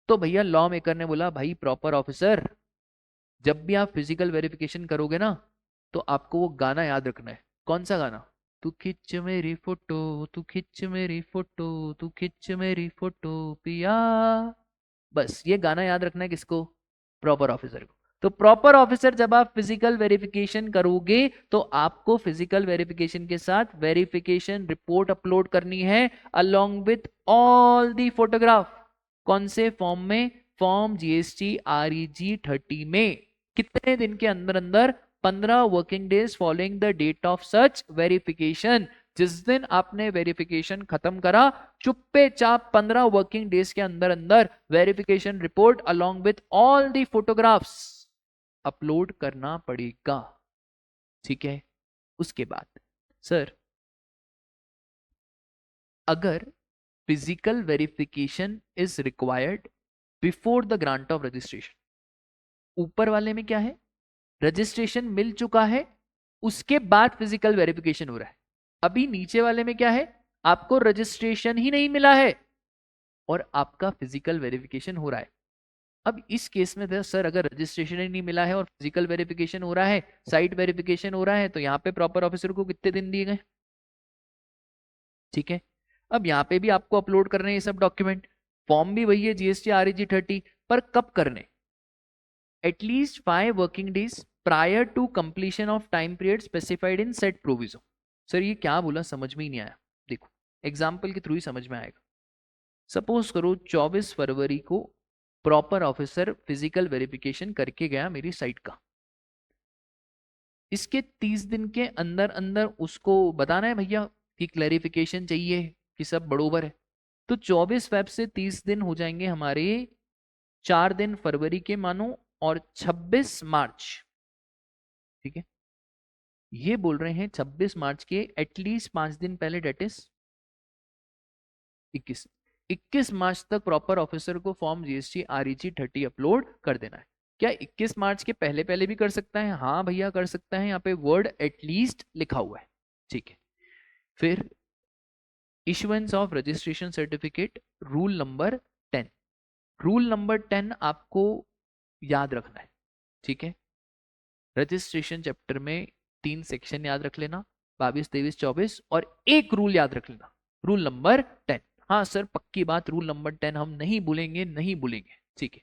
तो भैया लॉ मेकर ने बोला भाई प्रॉपर ऑफिसर, जब भी आप फिजिकल वेरिफिकेशन करोगे ना, तो आपको वो गाना याद रखना है। कौन सा गाना? तू खिंच मेरी फोटो, तू खिंच मेरी फोटो, तू खिंच मेरी फोटो पिया। बस ये गाना याद रखना है किसको? प्रॉपर ऑफिसर को। तो प्रॉपर ऑफिसर जब आप फिजिकल वेरिफिकेशन करोगे तो आपको फिजिकल वेरिफिकेशन के साथ वेरिफिकेशन रिपोर्ट अपलोड करनी है along with all the photograph. कौन से फॉर्म में? फॉर्म जीएसटी REG 30 में। कितने दिन के अंदर अंदर? 15 working days following the date of such verification. जिस दिन आपने वेरिफिकेशन खत्म करा, चुप्पे चाप 15 वर्किंग डेज के अंदर अंदर verification report along with all the photographs upload करना पड़ेगा। ठीक है। उसके बाद सर, अगर physical verification is required before the grant of registration, ऊपर वाले में क्या है? रजिस्ट्रेशन मिल चुका है, उसके बाद फिजिकल वेरिफिकेशन हो रहा है। अभी नीचे वाले में क्या है? आपको रजिस्ट्रेशन ही नहीं मिला है और आपका फिजिकल वेरिफिकेशन हो रहा है। अब इस केस में तो सर अगर रजिस्ट्रेशन ही नहीं मिला है और फिजिकल वेरिफिकेशन हो रहा है, साइट वेरिफिकेशन हो रहा है, तो यहाँ पे प्रॉपर ऑफिसर को कितने दिन दिए गए? ठीक है। अब यहाँ पे भी आपको अपलोड करने ये सब डॉक्यूमेंट, फॉर्म भी वही है GST REG 30, पर कब करने? At least 5 working days prior to completion of time period specified in said proviso. Sir ये क्या बोला, समझ में ही नहीं आया। देखो एग्जाम्पल के थ्रू ही समझ में आएगा। सपोज करो 24 फरवरी को प्रॉपर ऑफिसर फिजिकल वेरिफिकेशन करके गया मेरी साइट का। इसके 30 दिन के अंदर अंदर उसको बताना है भैया कि क्लैरिफिकेशन चाहिए कि सब बरोबर है। तो 24 फेब से 30 दिन हो जाएंगे हमारे, 4 दिन फरवरी के मानो और 26 मार्च। ठीक है। ये बोल रहे हैं 26 मार्च के एटलीस्ट 5 दिन पहले, डेट इज 21 मार्च तक प्रॉपर ऑफिसर को फॉर्म GST REG 30 अपलोड कर देना है। क्या 21 मार्च के पहले पहले भी कर सकता है? हाँ भैया कर सकता है, यहाँ पे वर्ड एटलीस्ट लिखा हुआ है। ठीक है। फिर issuance of registration certificate, rule number 10। Rule number 10 आपको याद रखना है। ठीक है। रजिस्ट्रेशन चैप्टर में 3 सेक्शन याद रख लेना, 22, 23, 24, और एक रूल याद रख लेना, रूल नंबर 10। हाँ सर पक्की बात, रूल नंबर 10 हम नहीं भूलेंगे, नहीं भूलेंगे। ठीक है।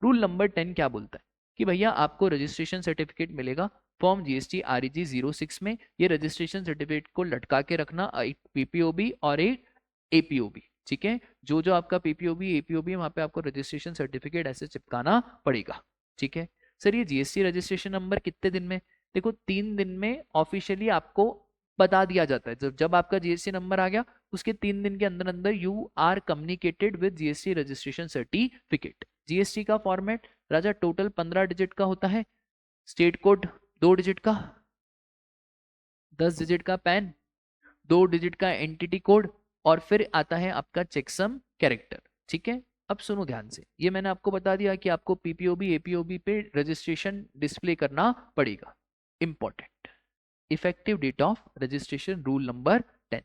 रूल नंबर 10 क्या बोलता है कि भैया आपको रजिस्ट्रेशन सर्टिफिकेट मिलेगा फॉर्म GST REG 06 में। ये रजिस्ट्रेशन सर्टिफिकेट को लटका के रखना, एक PPOB और एक APOB। ठीक है। जो जो आपका PPOB APOB है वहां पे आपको रजिस्ट्रेशन सर्टिफिकेट ऐसे चिपकाना पड़ेगा। ठीक है। सर ये GST रजिस्ट्रेशन नंबर कितने दिन में? देखो 3 दिन में ऑफिशियली आपको बता दिया जाता है। जब जब आपका GST नंबर आ गया उसके 3 दिन के अंदर अंदर you are communicated with GST registration certificate. GST का फॉर्मेट राजा टोटल 15 डिजिट का होता है, स्टेट कोड 2 डिजिट का, 10 डिजिट का पैन, 2 डिजिट का एंटिटी कोड, और फिर आता है आपका चेकसम कैरेक्टर। ठीक है। अब सुनो ध्यान से, ये मैंने आपको बता दिया कि आपको PPOB APOB पे रजिस्ट्रेशन डिस्प्ले करना पड़ेगा। Important, effective date of registration rule number 10।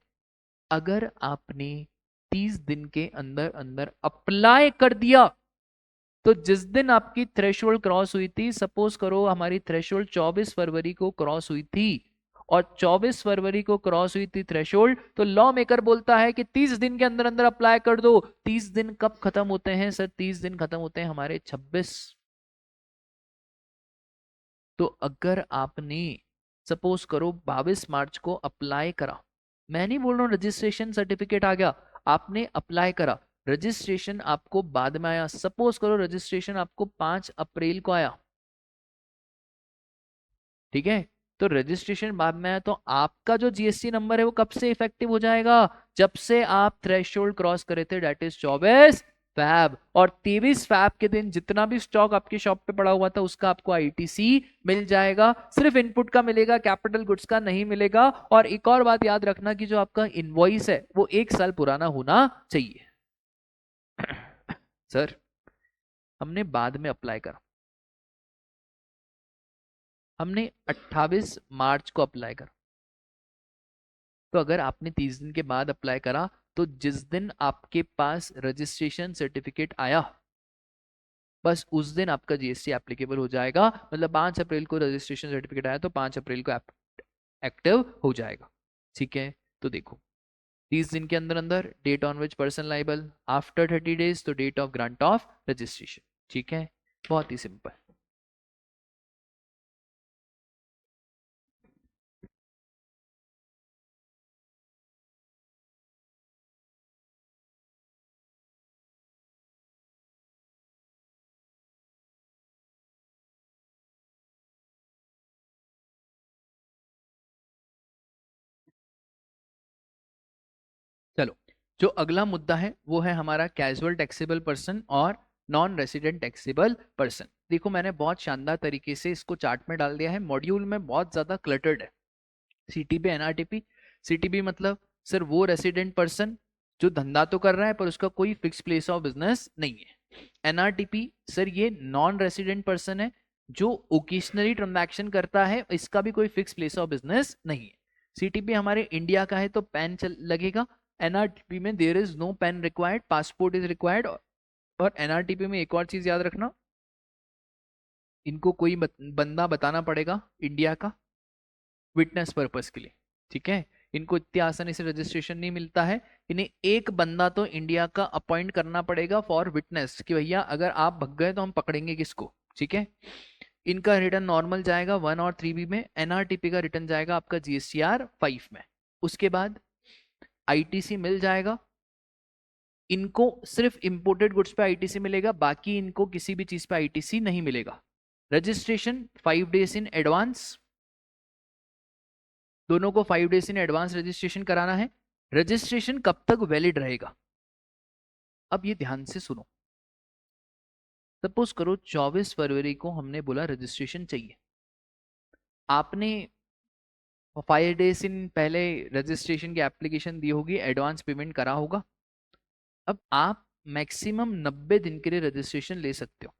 अगर आपने 30 दिन के अंदर अंदर अप्लाई कर दिया तो जिस दिन आपकी थ्रेशोल्ड क्रॉस हुई थी, सपोज करो हमारी थ्रेशोल्ड 24 फरवरी को क्रॉस हुई थी और 24 फरवरी को क्रॉस हुई थी थ्रेशोल्ड, तो लॉ मेकर बोलता है कि 30 दिन के अंदर अंदर अप्लाई कर दो। 30 दिन कब खत्म होते हैं सर? 30 दिन खत्म होते हैं हमारे 26। तो अगर आपने सपोज करो 22 मार्च को अप्लाई करा, मैं नहीं बोल रहा हूं रजिस्ट्रेशन सर्टिफिकेट आ गया, आपने अप्लाई करा, रजिस्ट्रेशन आपको बाद में आया, सपोज करो रजिस्ट्रेशन आपको 5 अप्रैल को आया। ठीक है। तो रजिस्ट्रेशन बाद में आया तो आपका जो GST नंबर है वो कब से इफेक्टिव हो जाएगा? जब से आप थ्रेशोल्ड क्रॉस करे थे, डेट इज 24 फैब, और 23 फैब के दिन जितना भी स्टॉक आपकी शॉप पे पड़ा हुआ था उसका आपको ITC मिल जाएगा। सिर्फ इनपुट का मिलेगा, कैपिटल गुड्स का नहीं मिलेगा। और एक और बात याद रखना कि जो आपका इनवॉइस है वो 1 साल पुराना होना चाहिए। सर हमने बाद में अप्लाई करा, हमने 28 मार्च को अप्लाई करा, तो अगर आपने 30 दिन के बाद अप्लाई करा तो जिस दिन आपके पास रजिस्ट्रेशन सर्टिफिकेट आया बस उस दिन आपका जीएसटी एप्लीकेबल हो जाएगा, मतलब 5 अप्रैल को रजिस्ट्रेशन सर्टिफिकेट आया तो 5 अप्रैल को एक्टिव हो जाएगा। ठीक है, तो देखो 30 दिन के अंदर अंदर date on which person liable, after 30 days to date of grant of registration. ठीक है, बहुत ही सिंपल। चलो, जो अगला मुद्दा है वो है हमारा कैजुअल टैक्सेबल पर्सन और नॉन रेसिडेंट टैक्सेबल पर्सन। देखो मैंने बहुत शानदार तरीके से इसको चार्ट में डाल दिया है, मॉड्यूल में बहुत ज्यादा क्लटर्ड है। सीटीबी एनआरटीपी, सीटीबी मतलब सर वो रेसिडेंट पर्सन जो धंधा तो कर रहा है पर उसका कोई फिक्स प्लेस ऑफ बिजनेस नहीं है। एनआरटीपी सर ये नॉन रेसिडेंट पर्सन है जो ओकेशनली ट्रांजैक्शन करता है, इसका भी कोई फिक्स प्लेस ऑफ बिजनेस नहीं है। सीटीपी हमारे इंडिया का है तो पैन लगेगा। एनआरटीपी में there is no PAN required, passport is required. और एनआरटीपी में एक और चीज याद रखना, इनको कोई बंदा बताना पड़ेगा इंडिया का विटनेस पर्पस के लिए। ठीक है, इनको इतनी आसानी से रजिस्ट्रेशन नहीं मिलता है, इन्हें एक बंदा तो इंडिया का अपॉइंट करना पड़ेगा फॉर विटनेस कि भैया अगर आप भग गए तो हम पकड़ेंगे किसको। ठीक है, इनका रिटर्न नॉर्मल जाएगा 1 और 3B में, एनआरटीपी का रिटर्न जाएगा आपका जीएसटीआर 5 में। उसके बाद आईटीसी मिल जाएगा, इनको सिर्फ इंपोर्टेड गुड्स पे आईटीसी मिलेगा, बाकी इनको किसी भी चीज पे आईटीसी नहीं मिलेगा। रजिस्ट्रेशन 5 डेज इन एडवांस, दोनों को 5 डेज इन एडवांस रजिस्ट्रेशन कराना है। रजिस्ट्रेशन कब तक वैलिड रहेगा, अब ये ध्यान से सुनो। सपोज करो 24 फरवरी को हमने बोला रजिस्ट्रेशन चाहिए, आपने 5 डेज इन पहले रजिस्ट्रेशन की एप्लीकेशन दी होगी, एडवांस पेमेंट करा होगा। अब आप मैक्सिमम 90 दिन के लिए रजिस्ट्रेशन ले सकते हो,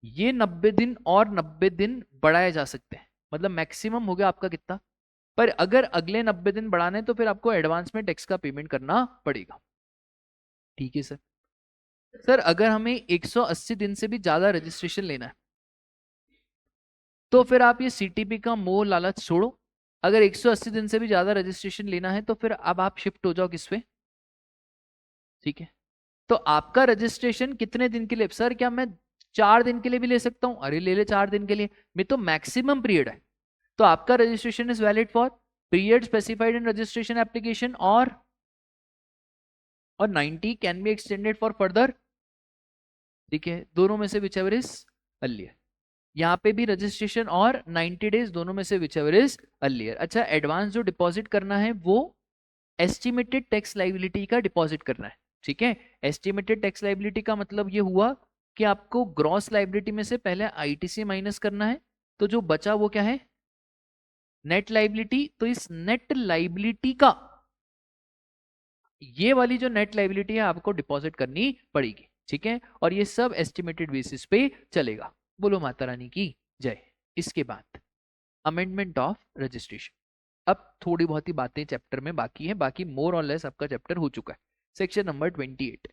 ये 90 दिन और 90 दिन बढ़ाए जा सकते हैं, मतलब मैक्सिमम हो गया आपका कितना। पर अगर अगले 90 दिन बढ़ाने तो फिर आपको एडवांस में टैक्स का पेमेंट करना पड़ेगा। ठीक है सर, सर अगर हमें 180 दिन से भी ज्यादा रजिस्ट्रेशन लेना है तो फिर आप ये सीटीपी का मोह लालच छोड़ो, अगर 180 दिन से भी ज्यादा रजिस्ट्रेशन लेना है तो फिर अब आप शिफ्ट हो जाओ किस पे। ठीक है, तो आपका रजिस्ट्रेशन कितने दिन के लिए, सर क्या मैं 4 दिन के लिए भी ले सकता हूं, अरे ले ले 4 दिन के लिए, मैं तो मैक्सिमम पीरियड है। तो आपका registration is valid for period specified in registration application और 90 can be extended for further. ठीक है, दोनों में से विचएवर इज अर्लियर, यहाँ पे भी रजिस्ट्रेशन और 90 डेज दोनों में से विचएवर इज अर्लियर। अच्छा, एडवांस जो डिपॉजिट करना है वो एस्टिमेटेड टैक्स लाइबिलिटी का डिपॉजिट करना है। ठीक है, एस्टिमेटेड टैक्स लाइबिलिटी का मतलब ये हुआ कि आपको ग्रॉस लाइबिलिटी में से पहले आईटीसी माइनस करना है, तो जो बचा वो क्या है, नेट लाइबिलिटी। तो इस नेट लाइबिलिटी का, ये वाली जो नेट लाइबिलिटी है आपको डिपॉजिट करनी पड़ेगी। ठीक है, और ये सब एस्टिमेटेड बेसिस पे चलेगा। बोलो माता रानी की जय। इसके बाद अमेंडमेंट ऑफ रजिस्ट्रेशन, अब थोड़ी बहुत ही बातें चैप्टर में बाकी है, बाकी मोर और लेस आपका चैप्टर हो चुका है। सेक्शन नंबर 28,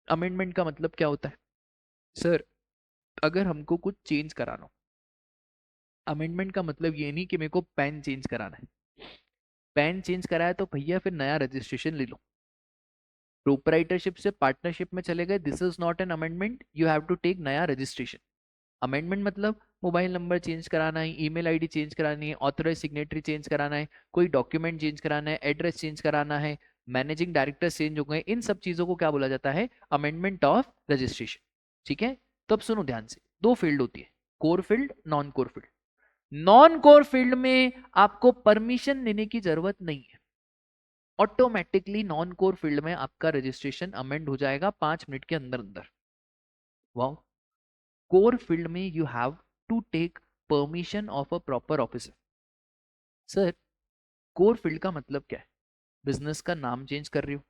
अमेंडमेंट का मतलब क्या होता है। सर अगर हमको कुछ चेंज कराना हो, अमेंडमेंट का मतलब ये नहीं कि मेरे को पैन चेंज कराना है, पैन चेंज कराया तो भैया फिर नया रजिस्ट्रेशन ले लो। प्रोपराइटरशिप से पार्टनरशिप में चले गए, this is not an amendment, you have to take नया रजिस्ट्रेशन। अमेंडमेंट मतलब मोबाइल नंबर चेंज कराना है, ईमेल आईडी चेंज करानी है, ऑथराइज सिग्नेटरी चेंज कराना है, कोई डॉक्यूमेंट चेंज कराना है, एड्रेस चेंज कराना है, मैनेजिंग डायरेक्टर चेंज हो गए, इन सब चीजों को क्या बोला जाता है, अमेंडमेंट ऑफ रजिस्ट्रेशन। ठीक है, तो अब सुनो ध्यान से, दो फील्ड होती है, core field, non core field. Non core field में आपको परमिशन लेने की जरूरत नहीं है, ऑटोमेटिकली नॉन कोर फील्ड में आपका रजिस्ट्रेशन अमेंड हो जाएगा 5 मिनट के अंदर अंदर। वाओ, कोर फील्ड में you have to take permission of a proper officer. Sir core field का मतलब क्या है, बिजनेस का नाम चेंज कर रहे हो,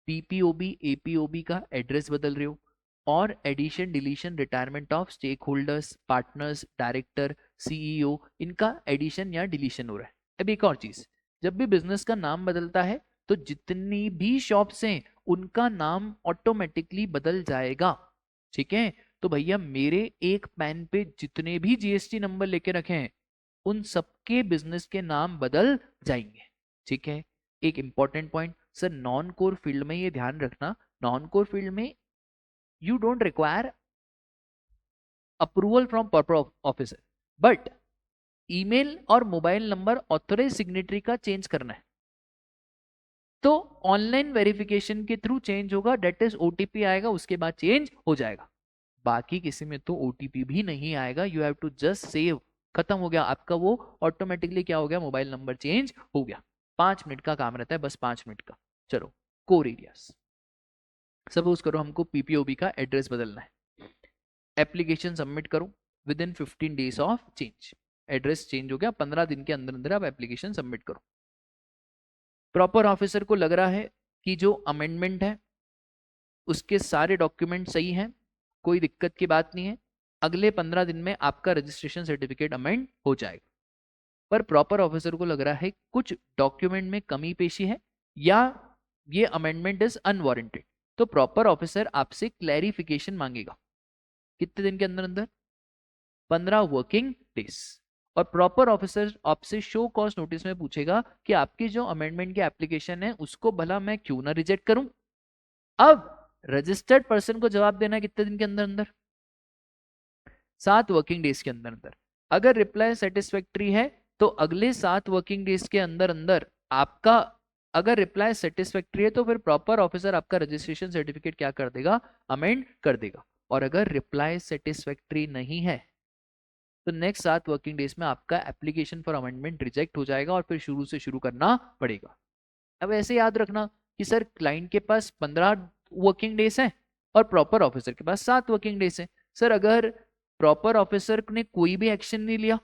पीपीओबी एपीओबी का एड्रेस बदल रहे हो, और addition deletion retirement of stakeholders, partners, director, CEO, इनका एडिशन या डिलीशन हो रहा है। अब एक और चीज, जब भी बिजनेस का नाम बदलता है तो जितनी भी शॉप्स हैं उनका नाम ऑटोमेटिकली बदल जाएगा। ठीक है, तो भैया मेरे एक पेन पे जितने भी जीएसटी नंबर लेके रखे हैं उन सबके बिजनेस के नाम बदल जाएंगे। ठीक है, एक important point sir, non core field में ये ध्यान रखना, नॉन कोर फील्ड में you don't require approval from proper officer, but email और मोबाइल नंबर ऑथोराइज सिग्नेटरी का चेंज करना है तो ऑनलाइन वेरिफिकेशन के थ्रू चेंज होगा, डेट इज ओटीपी आएगा, उसके बाद चेंज हो जाएगा। बाकी किसी में तो ओटीपी भी नहीं आएगा, you have to just save, खत्म हो गया आपका, वो ऑटोमेटिकली क्या हो गया, मोबाइल नंबर चेंज हो गया। 5 मिनट का काम रहता है, बस 5 मिनट का। चलो, कोर एरियाज, सपोज करो हमको पीपीओबी का एड्रेस बदलना है, एप्लीकेशन सबमिट करो, with in 15 days of change, address change हो गया, 15 दिन के अंदर अंदर आप एप्लीकेशन सबमिट करो। प्रॉपर ऑफिसर को लग रहा है कि जो अमेंडमेंट है उसके सारे डॉक्यूमेंट सही हैं, कोई दिक्कत की बात नहीं है, अगले 15 दिन में आपका रजिस्ट्रेशन सर्टिफिकेट अमेंड हो जाएगा। पर प्रॉपर ऑफिसर को लग रहा है कुछ डॉक्यूमेंट में कमी पेशी है या ये अमेंडमेंट इज अनवारंटेड, तो प्रॉपर ऑफिसर आपसे क्लैरिफिकेशन मांगेगा। कितने दिन के अंदर अंदर? 15 वर्किंग डेज। और प्रॉपर ऑफिसर आपसे शो कॉज नोटिस में पूछेगा कि आपकी जो अमेंडमेंट की एप्लीकेशन है उसको भला मैं क्यों ना रिजेक्ट करूं। अब रजिस्टर्ड पर्सन को जवाब देना है कितने दिन के अंदर अंदर? 7 वर्किंग डेज के अंदर अंदर। अगर रिप्लाई सेटिस्फैक्ट्री है तो अगले 7 वर्किंग डेज के अंदर अंदर आपका, अगर रिप्लाई सेटिस्फैक्ट्री है तो फिर प्रॉपर ऑफिसर आपका रजिस्ट्रेशन सर्टिफिकेट क्या कर देगा, अमेंड कर देगा। और अगर रिप्लाई सेटिस्फैक्ट्री नहीं है तो नेक्स्ट 7 वर्किंग डेज में आपका एप्लीकेशन फॉर अमेंडमेंट रिजेक्ट हो जाएगा और फिर शुरू से शुरू करना पड़ेगा। अब ऐसे याद रखना कि सर क्लाइंट के पास 15 वर्किंग डेज है और प्रॉपर ऑफिसर के पास 7 वर्किंग डेज है। सर अगर प्रॉपर ऑफिसर ने कोई भी एक्शन नहीं लिया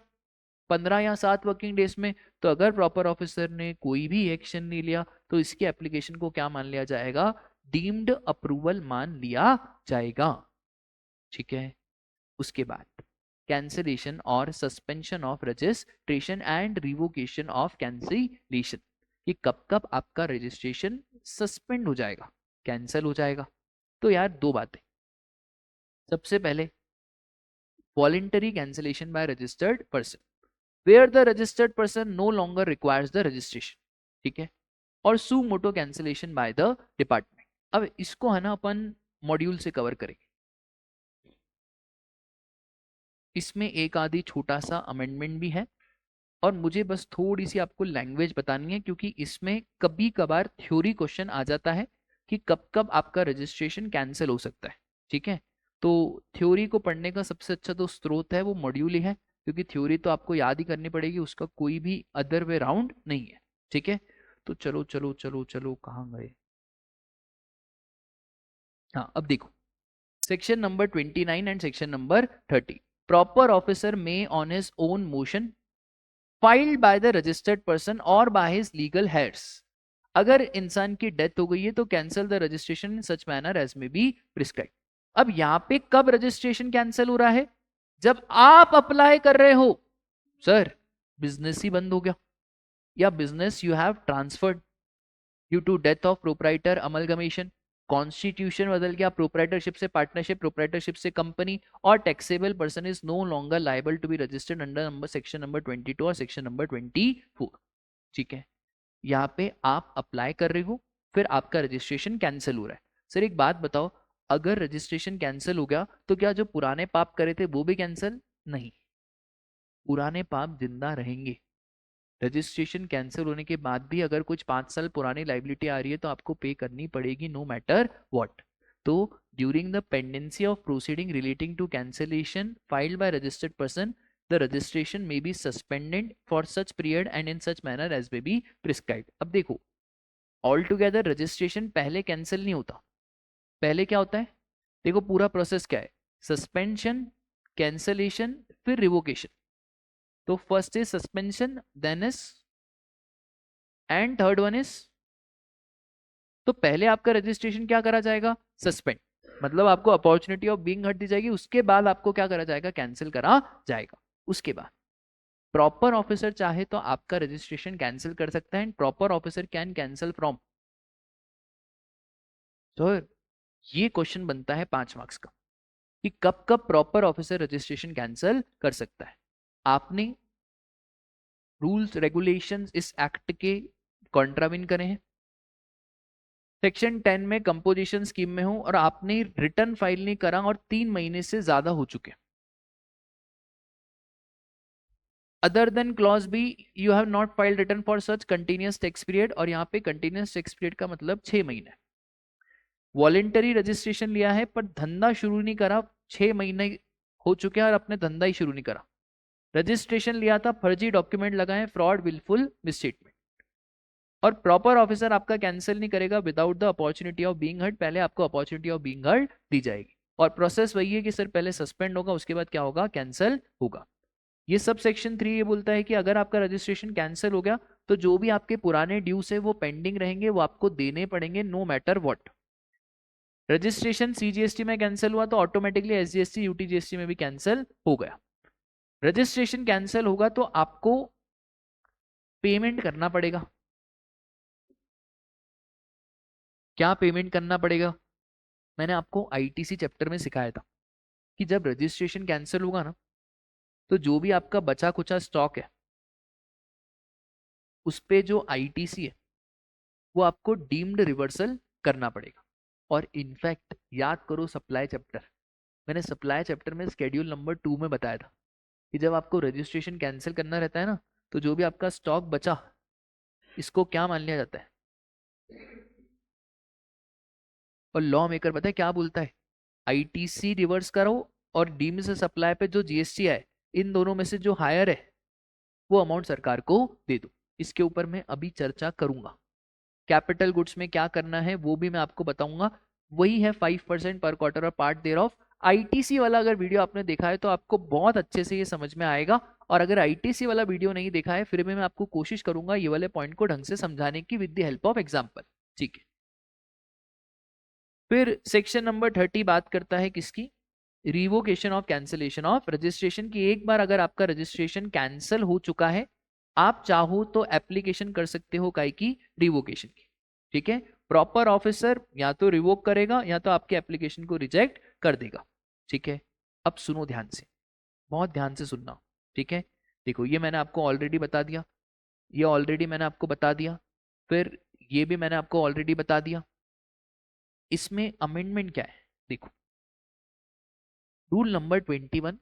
15 या 7 वर्किंग डेज में, तो अगर प्रॉपर ऑफिसर ने कोई भी एक्शन नहीं लिया तो इसकी एप्लीकेशन को क्या मान लिया जाएगा, डीम्ड अप्रूवल मान लिया जाएगा। ठीक है, उसके बाद कैंसिलेशन और suspension of registration and revocation of cancellation, कि कब कब आपका रजिस्ट्रेशन सस्पेंड हो जाएगा, कैंसिल हो जाएगा। तो यार दो बातें, सबसे पहले voluntary cancellation by registered person, where the registered person no longer requires the registration, ठीक है, और suo motu cancellation by the department. अब इसको है ना अपन मॉड्यूल से कवर करेंगे, इसमें एक आधी छोटा सा अमेंडमेंट भी है और मुझे बस थोड़ी सी आपको लैंग्वेज बतानी है क्योंकि इसमें कभी कभार थ्योरी क्वेश्चन आ जाता है कि कब कब आपका रजिस्ट्रेशन कैंसिल हो सकता है। ठीक है, तो थ्योरी को पढ़ने का सबसे अच्छा तो स्रोत है वो मॉड्यूल ही है, क्योंकि थ्योरी तो आपको याद ही करनी पड़ेगी, उसका कोई भी अदर वे राउंड नहीं है। ठीक है, तो चलो चलो चलो चलो कहाँ गए, हाँ अब देखो section number 29 and section number 30, proper officer may on his own motion filed by the registered person or by his legal heirs, अगर इंसान की डेथ हो गई है तो cancel the registration in such manner as may be prescribe. अब यहां पे कब रजिस्ट्रेशन कैंसिल हो रहा है, जब आप अप्लाई कर रहे हो, सर बिजनेस ही बंद हो गया या business you have transferred due to death of proprietor, amalgamation, constitution बदल गया, प्रोप्राइटरशिप से पार्टनरशिप, प्रोप्राइटरशिप से कंपनी, और taxable person is no longer liable to be registered under number section number 22 और सेक्शन नंबर 24। ठीक है, यहाँ पे आप अप्लाई कर रहे हो फिर आपका रजिस्ट्रेशन कैंसिल हो रहा है। सर एक बात बताओ, अगर रजिस्ट्रेशन कैंसिल हो गया तो क्या जो पुराने पाप करे थे वो भी कैंसिल? नहीं, पुराने पाप जिंदा रहेंगे। रजिस्ट्रेशन कैंसिल होने के बाद भी अगर कुछ 5 साल पुरानी लाइबिलिटी आ रही है तो आपको पे करनी पड़ेगी नो मैटर व्हाट। तो during the pendency of proceeding relating to cancellation filed by registered person the registration may be suspended for such period and in such manner as may be prescribed. अब देखो all together registration पहले cancel नहीं होता, पहले क्या होता है, देखो पूरा प्रोसेस क्या है, सस्पेंशन, कैंसिलेशन, फिर रिवोकेशन। तो first is suspension, then is and third one is, तो पहले आपका रजिस्ट्रेशन क्या करा जाएगा, सस्पेंड, मतलब आपको अपॉर्चुनिटी ऑफ बीइंग हट दी जाएगी, उसके बाद आपको क्या करा जाएगा, कैंसिल करा जाएगा। उसके बाद प्रॉपर ऑफिसर चाहे तो आपका रजिस्ट्रेशन कैंसिल कर सकता है and proper officer can cancel from तो ये क्वेश्चन बनता है 5 मार्क्स का कि कब कब प्रॉपर ऑफिसर रजिस्ट्रेशन कैंसिल कर सकता है। आपने रूल्स रेगुलेशंस इस एक्ट के कॉन्ट्राविन करे हैं, सेक्शन 10 में कंपोजिशन स्कीम में हूं और आपने रिटर्न फाइल नहीं करा और 3 महीने से ज्यादा हो चुके, other than clause B you have not filed return for such continuous tax period, और यहाँ पे कंटिन्यूअस टैक्स पीरियड का मतलब 6 महीने। वॉलेंटरी रजिस्ट्रेशन लिया है पर धंधा शुरू नहीं करा, 6 महीने हो चुके हैं और अपने धंधा ही शुरू नहीं करा। रजिस्ट्रेशन लिया था, फर्जी डॉक्यूमेंट लगाए, फ्रॉड, विलफुल मिसस्टेटमेंट। और प्रॉपर ऑफिसर आपका कैंसिल नहीं करेगा without the opportunity of being heard, पहले आपको अपॉर्चुनिटी ऑफ बीइंग हर्ड दी जाएगी। और प्रोसेस वही है कि सर पहले सस्पेंड होगा, उसके बाद क्या होगा, कैंसिल होगा। ये सब सेक्शन 3 ये बोलता है कि अगर आपका रजिस्ट्रेशन कैंसिल हो गया तो जो भी आपके पुराने ड्यूज है वो पेंडिंग रहेंगे, वो आपको देने पड़ेंगे no matter what. Registration CGST में कैंसिल हुआ तो ऑटोमेटिकली एसजीएसटी यूटीजीएसटी में भी कैंसिल हो गया। रजिस्ट्रेशन कैंसिल होगा तो आपको पेमेंट करना पड़ेगा। क्या पेमेंट करना पड़ेगा? मैंने आपको आईटीसी चैप्टर में सिखाया था कि जब रजिस्ट्रेशन कैंसिल होगा ना तो जो भी आपका बचा कुचा स्टॉक है उस पे जो आईटीसी है वो आपको डीम्ड रिवर्सल करना पड़ेगा। और इनफैक्ट याद करो सप्लाई चैप्टर, मैंने सप्लाई चैप्टर में स्केड्यूल नंबर 2 में बताया था कि जब आपको रजिस्ट्रेशन कैंसिल करना रहता है ना तो जो भी आपका स्टॉक बचा इसको क्या मान लिया जाता है। और लॉ मेकर पता है क्या बोलता है, आईटीसी रिवर्स करो और डीम्ड से सप्लाई पे जो जीएसटी है इन दोनों में से जो हायर है वो अमाउंट सरकार को दे दो। इसके ऊपर मैं अभी चर्चा करूंगा। कैपिटल गुड्स में क्या करना है वो भी मैं आपको बताऊंगा। वही है 5% पर क्वार्टर और पार्ट देयर ऑफ। आईटीसी वाला अगर वीडियो आपने देखा है तो आपको बहुत अच्छे से ये समझ में आएगा, और अगर आईटीसी वाला वीडियो नहीं देखा है फिर भी मैं आपको कोशिश करूंगा ये वाले पॉइंट को ढंग से समझाने की with the help of example. ठीक है, फिर सेक्शन नंबर 30 बात करता है किसकी, revocation of cancellation of registration की। एक बार अगर आपका रजिस्ट्रेशन कैंसिल हो चुका है आप चाहो तो एप्लीकेशन कर सकते हो काय की, रिवोकेशन की। ठीक है, प्रॉपर ऑफिसर या तो रिवोक करेगा या तो आपके एप्लीकेशन को रिजेक्ट कर देगा। ठीक है, अब सुनो ध्यान से, बहुत ध्यान से सुनना। ठीक है, देखो ये मैंने आपको ऑलरेडी बता दिया, ये ऑलरेडी मैंने आपको बता दिया, फिर ये भी मैंने आपको ऑलरेडी बता दिया। इसमें अमेंडमेंट क्या है देखो, रूल नंबर 21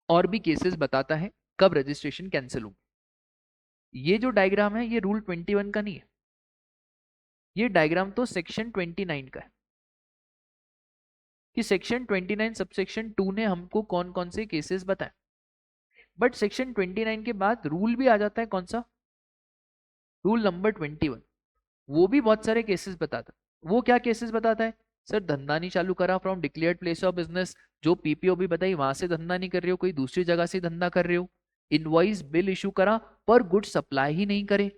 और भी केसेस बताता है कब रजिस्ट्रेशन कैंसिल होगी। ये जो डायग्राम है ये रूल 21 का नहीं है, ये डायग्राम तो सेक्शन 29 का है कि सेक्शन 29 सबसेक्शन 2 ने हमको कौन कौन से केसेस बताए। बट सेक्शन 29 के बाद रूल भी आ जाता है, कौन सा, रूल नंबर 21। वो भी बहुत सारे केसेस बताता है। वो क्या केसेस बताता है, सर धंधा नहीं चालू करा from declared place of business, जो पीपीओ भी बताई वहां से धंधा नहीं कर रहे हो, कोई दूसरी जगह से धंधा कर रहे हो, इनवॉइस बिल इशू करा पर गुड सप्लाई ही नहीं करे,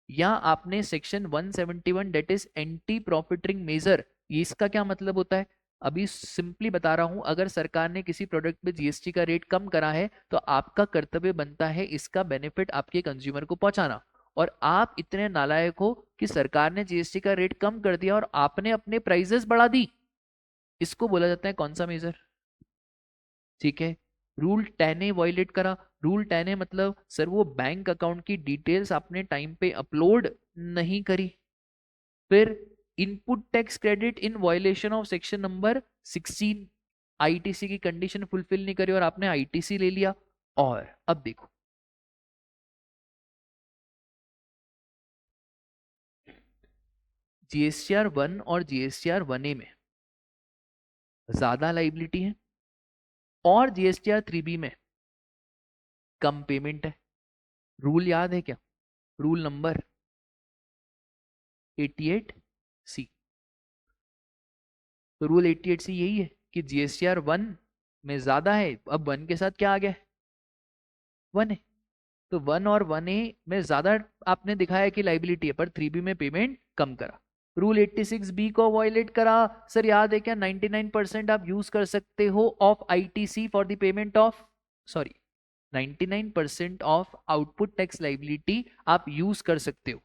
या आपने section 171 that is anti profiteering measure. ये इसका क्या मतलब होता है, अभी सिंपली बता रहा हूं, अगर सरकार ने किसी प्रोडक्ट पे जीएसटी का रेट कम करा है तो आपका कर्तव्य बनता है इसका बेनिफिट आपके कंज्यूमर को पहुंचाना। और आप इतने नालायक हो कि सरकार ने जीएसटी का रेट कम कर दिया और आपने अपने प्राइजेस बढ़ा दी, इसको बोला जाता है कौन सा मेजर। ठीक है, रूल 10A वायलेट करा। रूल 10A मतलब सर वो बैंक अकाउंट की डिटेल्स आपने टाइम पे अपलोड नहीं करी। फिर input tax credit in violation of section number 16, ITC की कंडीशन फुलफिल नहीं करी और आपने आईटीसी ले लिया। और अब देखो जीएसटीआर 1 और जीएसटीआर 1A में ज्यादा लाइबिलिटी है और जीएसटीआर 3B में कम पेमेंट है। रूल याद है क्या, रूल नंबर 88C। तो रूल 88C यही है कि जीएसटीआर 1 में ज्यादा है, अब 1 के साथ क्या आ गया, 1 है, तो 1 और 1A में ज्यादा आपने दिखाया कि लाइबिलिटी है पर 3B में पेमेंट कम करा। रूल 86B को वायलेट करा, सर याद है क्या, 99% आप यूज कर सकते हो of ITC for the payment of, sorry 99% of output tax liability आप यूज कर सकते हो।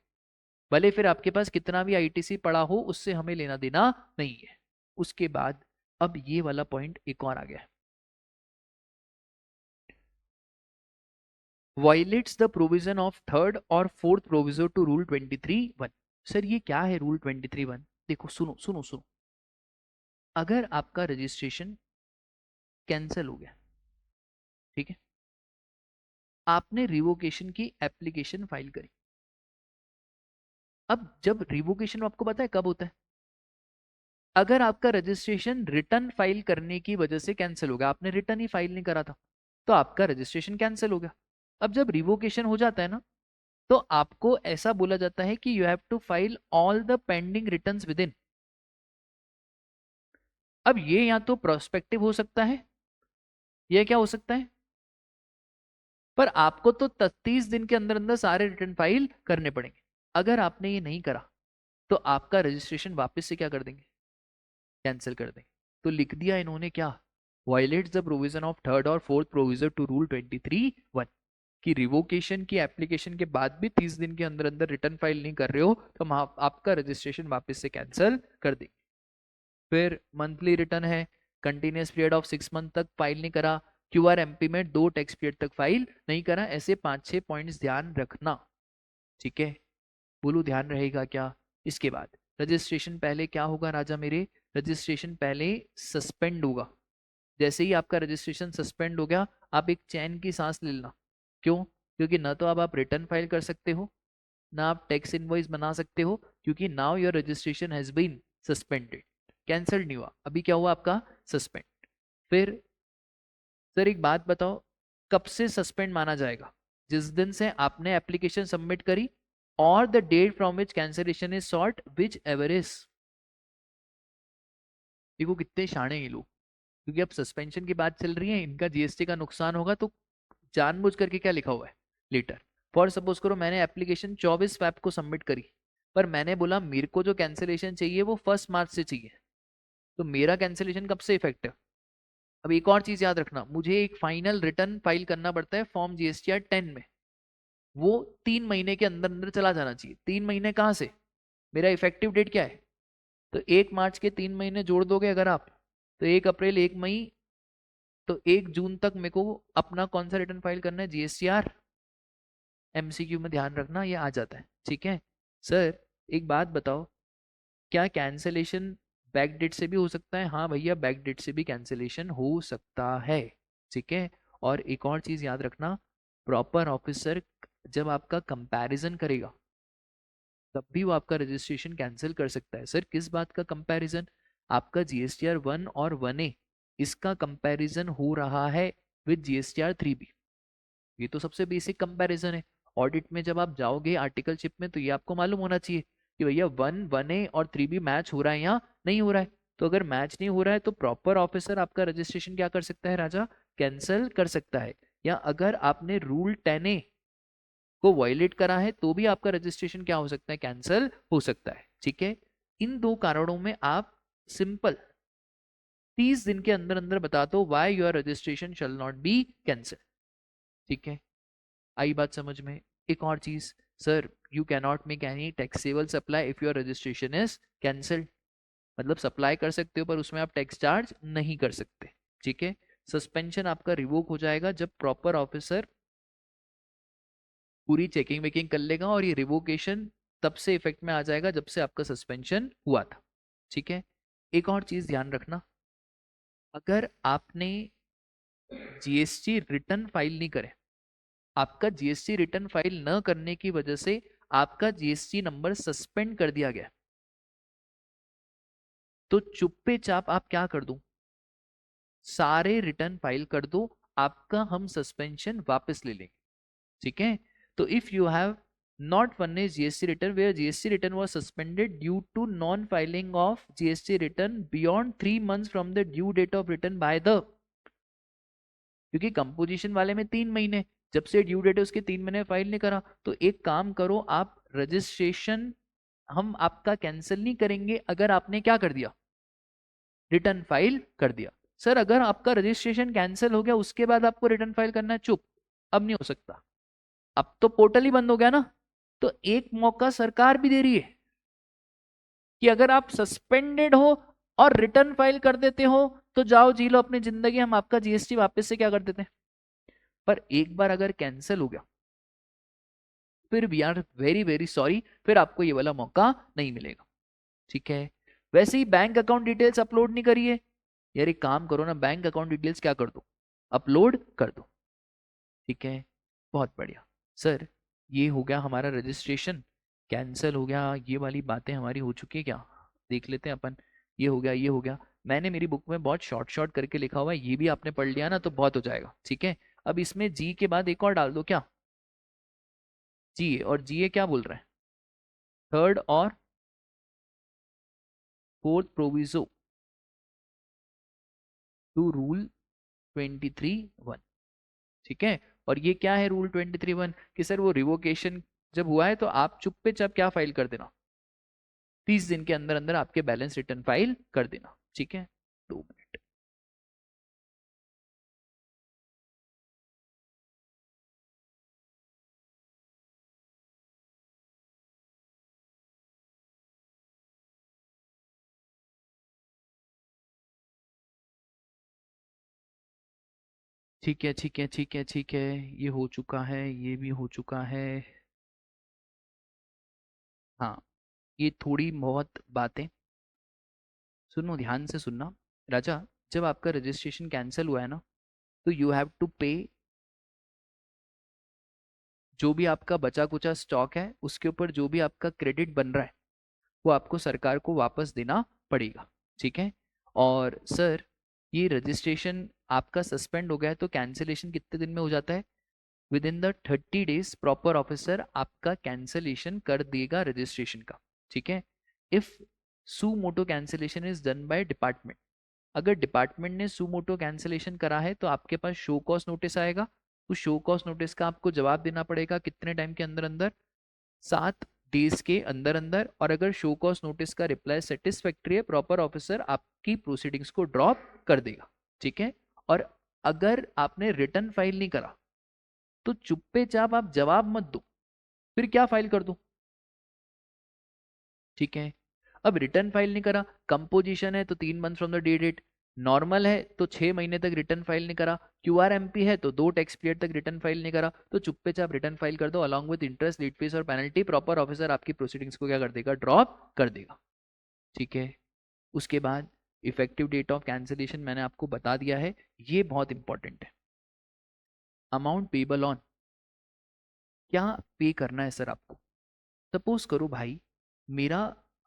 भले फिर आपके पास कितना भी आईटीसी पड़ा हो, उससे हमें लेना देना नहीं है। उसके बाद अब ये वाला पॉइंट एक और आ गया, violates the provision of third और fourth proviso to rule 23(1). Sir ये क्या है रूल 23(1)? देखो सुनो सुनो सुनो, अगर आपका रजिस्ट्रेशन कैंसिल हो गया, ठीक है, आपने रिवोकेशन की एप्लीकेशन फाइल करी। अब जब रिवोकेशन आपको पता है कब होता है? अगर आपका रजिस्ट्रेशन रिटर्न फाइल करने की वजह से कैंसिल हो गया, आपने रिटर्न ही फाइल नहीं करा था, तो आपका रजिस्ट्रेशन कैंसिल हो गया। अब जब रिवोकेशन हो जाता है ना, तो आपको ऐसा बोला जाता है कि you have to file all the pending returns within. अब ये या तो प्रोस्पेक्टिव हो सकता है, ये क्या हो सकता है, पर आपको तो 33 दिन के अंदर अंदर सारे रिटर्न फाइल करने पड़ेंगे। अगर आपने ये नहीं करा तो आपका रजिस्ट्रेशन वापस से क्या कर देंगे, कैंसिल कर देंगे। तो लिख दिया इन्होंने क्या, violets the provision of third और फोर्थ प्रोविजन टू रूल 23(1) कि रिवोकेशन की एप्लीकेशन के बाद भी 30 दिन के अंदर अंदर रिटर्न फाइल नहीं कर रहे हो तो हम आपका रजिस्ट्रेशन वापस से कैंसिल कर देंगे। फिर मंथली रिटर्न है, कंटिन्यूस पीरियड ऑफ 6 मंथ तक फाइल नहीं करा, क्यूआरएमपी में 2 टैक्स पीरियड तक फाइल नहीं करा, ऐसे 5-6 पॉइंट्स ध्यान रखना, ठीक है। बोलो ध्यान रहेगा क्या? इसके बाद रजिस्ट्रेशन पहले क्या होगा राजा मेरे, रजिस्ट्रेशन पहले सस्पेंड होगा। जैसे ही आपका रजिस्ट्रेशन सस्पेंड हो गया, आप एक चैन की सांस ले लेना। क्यों? क्योंकि ना तो अब आप रिटर्न फाइल कर सकते हो, ना आप टैक्स इनवॉइस बना सकते हो, क्योंकि now your registration has been suspended. Cancel नहीं हुआ, अभी क्या हुआ आपका, सस्पेंड। फिर सर एक बात बताओ, कब से सस्पेंड माना जाएगा? जिस दिन से आपने एप्लीकेशन सबमिट करी और the date from which cancellation is sought whichever is. देखो कितने शाणे ये लोग, क्योंकि अब सस्पेंशन की बात चल रही है, इनका जीएसटी का नुकसान होगा तो जानबूझ करके क्या लिखा हुआ है लेटर। फॉर सपोज करो मैंने एप्लीकेशन 24 फेब को सबमिट करी, पर मैंने बोला मेरे को जो कैंसिलेशन चाहिए वो 1 मार्च से चाहिए, तो मेरा कैंसिलेशन कब से इफेक्टिव। अब एक और चीज याद रखना, मुझे एक फाइनल रिटर्न फाइल करना पड़ता है फॉर्म जीएसटीआर 10 में, वो 3 महीने के अंदर अंदर चला जाना चाहिए। 3 महीने कहाँ से, मेरा इफेक्टिव डेट क्या है, तो 1 मार्च के 3 महीने जोड़ दोगे अगर आप, तो 1 अप्रैल 1 मई, तो 1 जून तक मेरे को अपना कौन सा रिटर्न फाइल करना है, जीएसटीआर। एमसीक्यू में ध्यान रखना ये आ जाता है, ठीक है। सर एक बात बताओ, क्या कैंसिलेशन बैक डेट से भी हो सकता है? हाँ भैया, बैक डेट से भी कैंसिलेशन हो सकता है, ठीक है। और एक और चीज याद रखना, प्रॉपर ऑफिसर जब आपका कंपैरिजन करेगा तब भी वो आपका रजिस्ट्रेशन कैंसिल कर सकता है। सर किस बात का कंपैरिजन? आपका जीएसटीआर 1 और 1A इसका कंपैरिजन हो रहा है विद जीएसटीआर 3B। ये तो सबसे बेसिक कंपैरिजन है। ऑडिट में जब आप जाओगे आर्टिकलशिप में, तो ये आपको मालूम होना चाहिए कि भैया 1A और 3B मैच हो रहा है या नहीं हो रहा है। तो अगर मैच नहीं हो रहा है तो प्रॉपर ऑफिसर आपका रजिस्ट्रेशन क्या कर सकता है राजा, कैंसिल कर सकता है। या अगर आपने रूल 10A को वायलेट करा है तो भी आपका रजिस्ट्रेशन क्या हो सकता है, कैंसिल हो सकता है, ठीक है। इन दो कारणों में आप सिंपल 30 दिन के अंदर अंदर बता दो why your registration shall not be cancel, ठीक है। आई बात समझ में? एक और चीज, sir you cannot make any taxable supply if your registration is cancelled. मतलब सप्लाई कर सकते हो पर उसमें आप टैक्स चार्ज नहीं कर सकते, ठीक है। सस्पेंशन आपका रिवोक हो जाएगा जब प्रॉपर ऑफिसर पूरी चेकिंग वेकिंग कर लेगा, और ये रिवोकेशन तब से इफेक्ट में आ जाएगा जब से आपका सस्पेंशन हुआ था, ठीक है। एक और चीज ध्यान रखना, अगर आपने जीएसटी रिटर्न फाइल नहीं करे, आपका जीएसटी रिटर्न फाइल न करने की वजह से आपका जीएसटी नंबर सस्पेंड कर दिया गया, तो चुप्पे चाप आप क्या कर दो, सारे रिटर्न फाइल कर दो, आपका हम सस्पेंशन वापस ले लेंगे, ठीक है। तो if you have not furnished GST return where GST return was suspended due to non-filing of GST return beyond 3 months from the due date of return by the, क्योंकि कंपोजिशन वाले में 3 महीने, जब से ड्यू डेट है उसके 3 महीने file नहीं करा, तो एक काम करो आप रजिस्ट्रेशन हम आपका कैंसिल नहीं करेंगे अगर आपने क्या कर दिया, रिटर्न फाइल कर दिया। सर अगर आपका रजिस्ट्रेशन कैंसिल हो गया उसके बाद आपको रिटर्न फाइल करना है, चुप, अब नहीं हो सकता, अब तो पोर्टल ही बंद हो गया ना, तो एक मौका सरकार भी दे रही है कि अगर आप सस्पेंडेड हो और रिटर्न फाइल कर देते हो तो जाओ जी लो अपनी जिंदगी, हम आपका जीएसटी वापस से क्या कर देते हैं। पर एक बार अगर कैंसिल हो गया फिर we are very very sorry, फिर आपको ये वाला मौका नहीं मिलेगा। ठीक है। वैसे ही बैंक अकाउंट डिटेल्स अपलोड नहीं करिए, यार एक काम करो ना, बैंक अकाउंट डिटेल्स क्या कर दो, अपलोड कर दो। ठीक है, बहुत बढ़िया। सर ये हो गया हमारा रजिस्ट्रेशन, कैंसिल हो गया, ये वाली बातें हमारी हो चुकी है क्या, देख लेते हैं अपन। ये हो गया, ये हो गया। मैंने मेरी बुक में बहुत शॉर्ट शॉर्ट करके लिखा हुआ है, ये भी आपने पढ़ लिया ना तो बहुत हो जाएगा। ठीक है, अब इसमें जी के बाद एक और डाल दो क्या, जी, और जी क्या बोल रहे हैं, थर्ड और फोर्थ प्रोविजो टू रूल 23(1). ठीक है, और ये क्या है रूल 23(1) कि सर वो रिवोकेशन जब हुआ है तो आप चुप्पे चाप क्या फाइल कर देना, 30 दिन के अंदर अंदर आपके बैलेंस रिटर्न फाइल कर देना। ठीक है, 2 मिनट। ठीक है, ठीक है, ठीक है, ठीक है, ये हो चुका है, ये भी हो चुका है। हाँ, ये थोड़ी बहुत बातें सुनो, ध्यान से सुनना। राजा, जब आपका रजिस्ट्रेशन कैंसिल हुआ है ना तो यू हैव टू पे, जो भी आपका बचा कुचा स्टॉक है उसके ऊपर जो भी आपका क्रेडिट बन रहा है वो आपको सरकार को वापस देना पड़ेगा। ठीक है, और सर ये रजिस्ट्रेशन आपका सस्पेंड हो गया है तो कैंसिलेशन कितने दिन में हो जाता है, within the 30 days proper officer आपका कैंसिलेशन कर देगा रजिस्ट्रेशन का। ठीक है, if suo motu cancellation is done by department, अगर डिपार्टमेंट ने सू मोटो कैंसिलेशन करा है तो आपके पास शो कॉज नोटिस आएगा, उस शो कॉज नोटिस का आपको जवाब देना पड़ेगा कितने टाइम के अंदर अंदर, 7 days के अंदर अंदर। और अगर शो कॉज नोटिस का रिप्लाई सेटिस्फैक्ट्री है प्रॉपर ऑफिसर आपकी प्रोसीडिंग्स को ड्रॉप कर देगा। ठीक है, और अगर आपने रिटर्न फाइल नहीं करा तो चुप्पे चाप आप जवाब मत दो, फिर क्या फाइल कर दो। ठीक है, अब रिटर्न फाइल नहीं करा, कंपोजिशन है तो 3 months from the the date, normal है तो 6 महीने तक रिटर्न फाइल नहीं करा, क्यूआरएमपी है तो 2 टैक्स पीरियड तक रिटर्न फाइल नहीं करा, तो चुप्पे चाप रिटर्न फाइल कर दो along with interest, late fee और पेनल्टी, प्रॉपर ऑफिसर आपकी प्रोसीडिंग्स को क्या कर देगा, ड्रॉप कर देगा। ठीक है, उसके बाद इफेक्टिव डेट ऑफ कैंसिलेशन मैंने आपको बता दिया है, ये बहुत इंपॉर्टेंट है। अमाउंट पेबल ऑन, क्या पे करना है सर आपको। सपोज करो भाई मेरा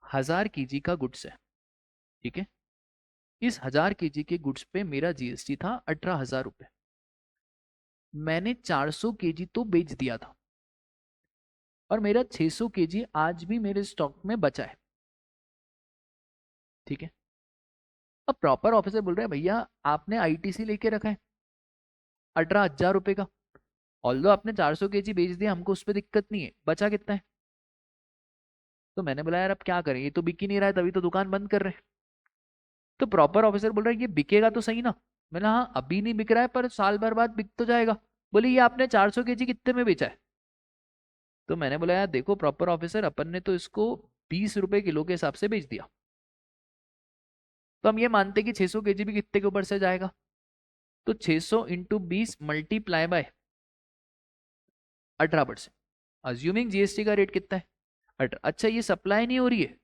1000 kg का गुड्स है। ठीक है, इस 1000 kg के गुड्स पे मेरा जीएसटी था 18,000 रुपये, मैंने 400 kg तो बेच दिया था और मेरा 600 kg आज भी मेरे स्टॉक में बचा है। ठीक है, अब प्रॉपर ऑफिसर बोल रहे हैं भैया आपने आईटीसी लेके रखा है 18,000 रुपये का, ऑल्दो आपने 400 kg बेच दिया, हमको उस पर दिक्कत नहीं है, बचा कितना है। तो मैंने बोला यार अब क्या करें, ये तो बिक ही नहीं रहा है, तभी तो दुकान बंद कर रहे हैं। तो प्रॉपर ऑफिसर बोल रहा है ये बिकेगा तो सही ना, मैंने हाँ अभी नहीं बिक रहा है पर साल भर बाद बिक तो जाएगा। बोले ये आपने 400 kg कितने में बेचा है। तो मैंने बोला यार देखो प्रॉपर ऑफिसर अपन ने तो इसको 20 रुपए किलो के हिसाब से बेच दिया, तो हम ये मानते कि 600 kg भी कितने के ऊपर से जाएगा, तो 600 into 20 multiply by 18%, assuming GST का रेट कितना है 18। अच्छा ये सप्लाई नहीं हो रही है,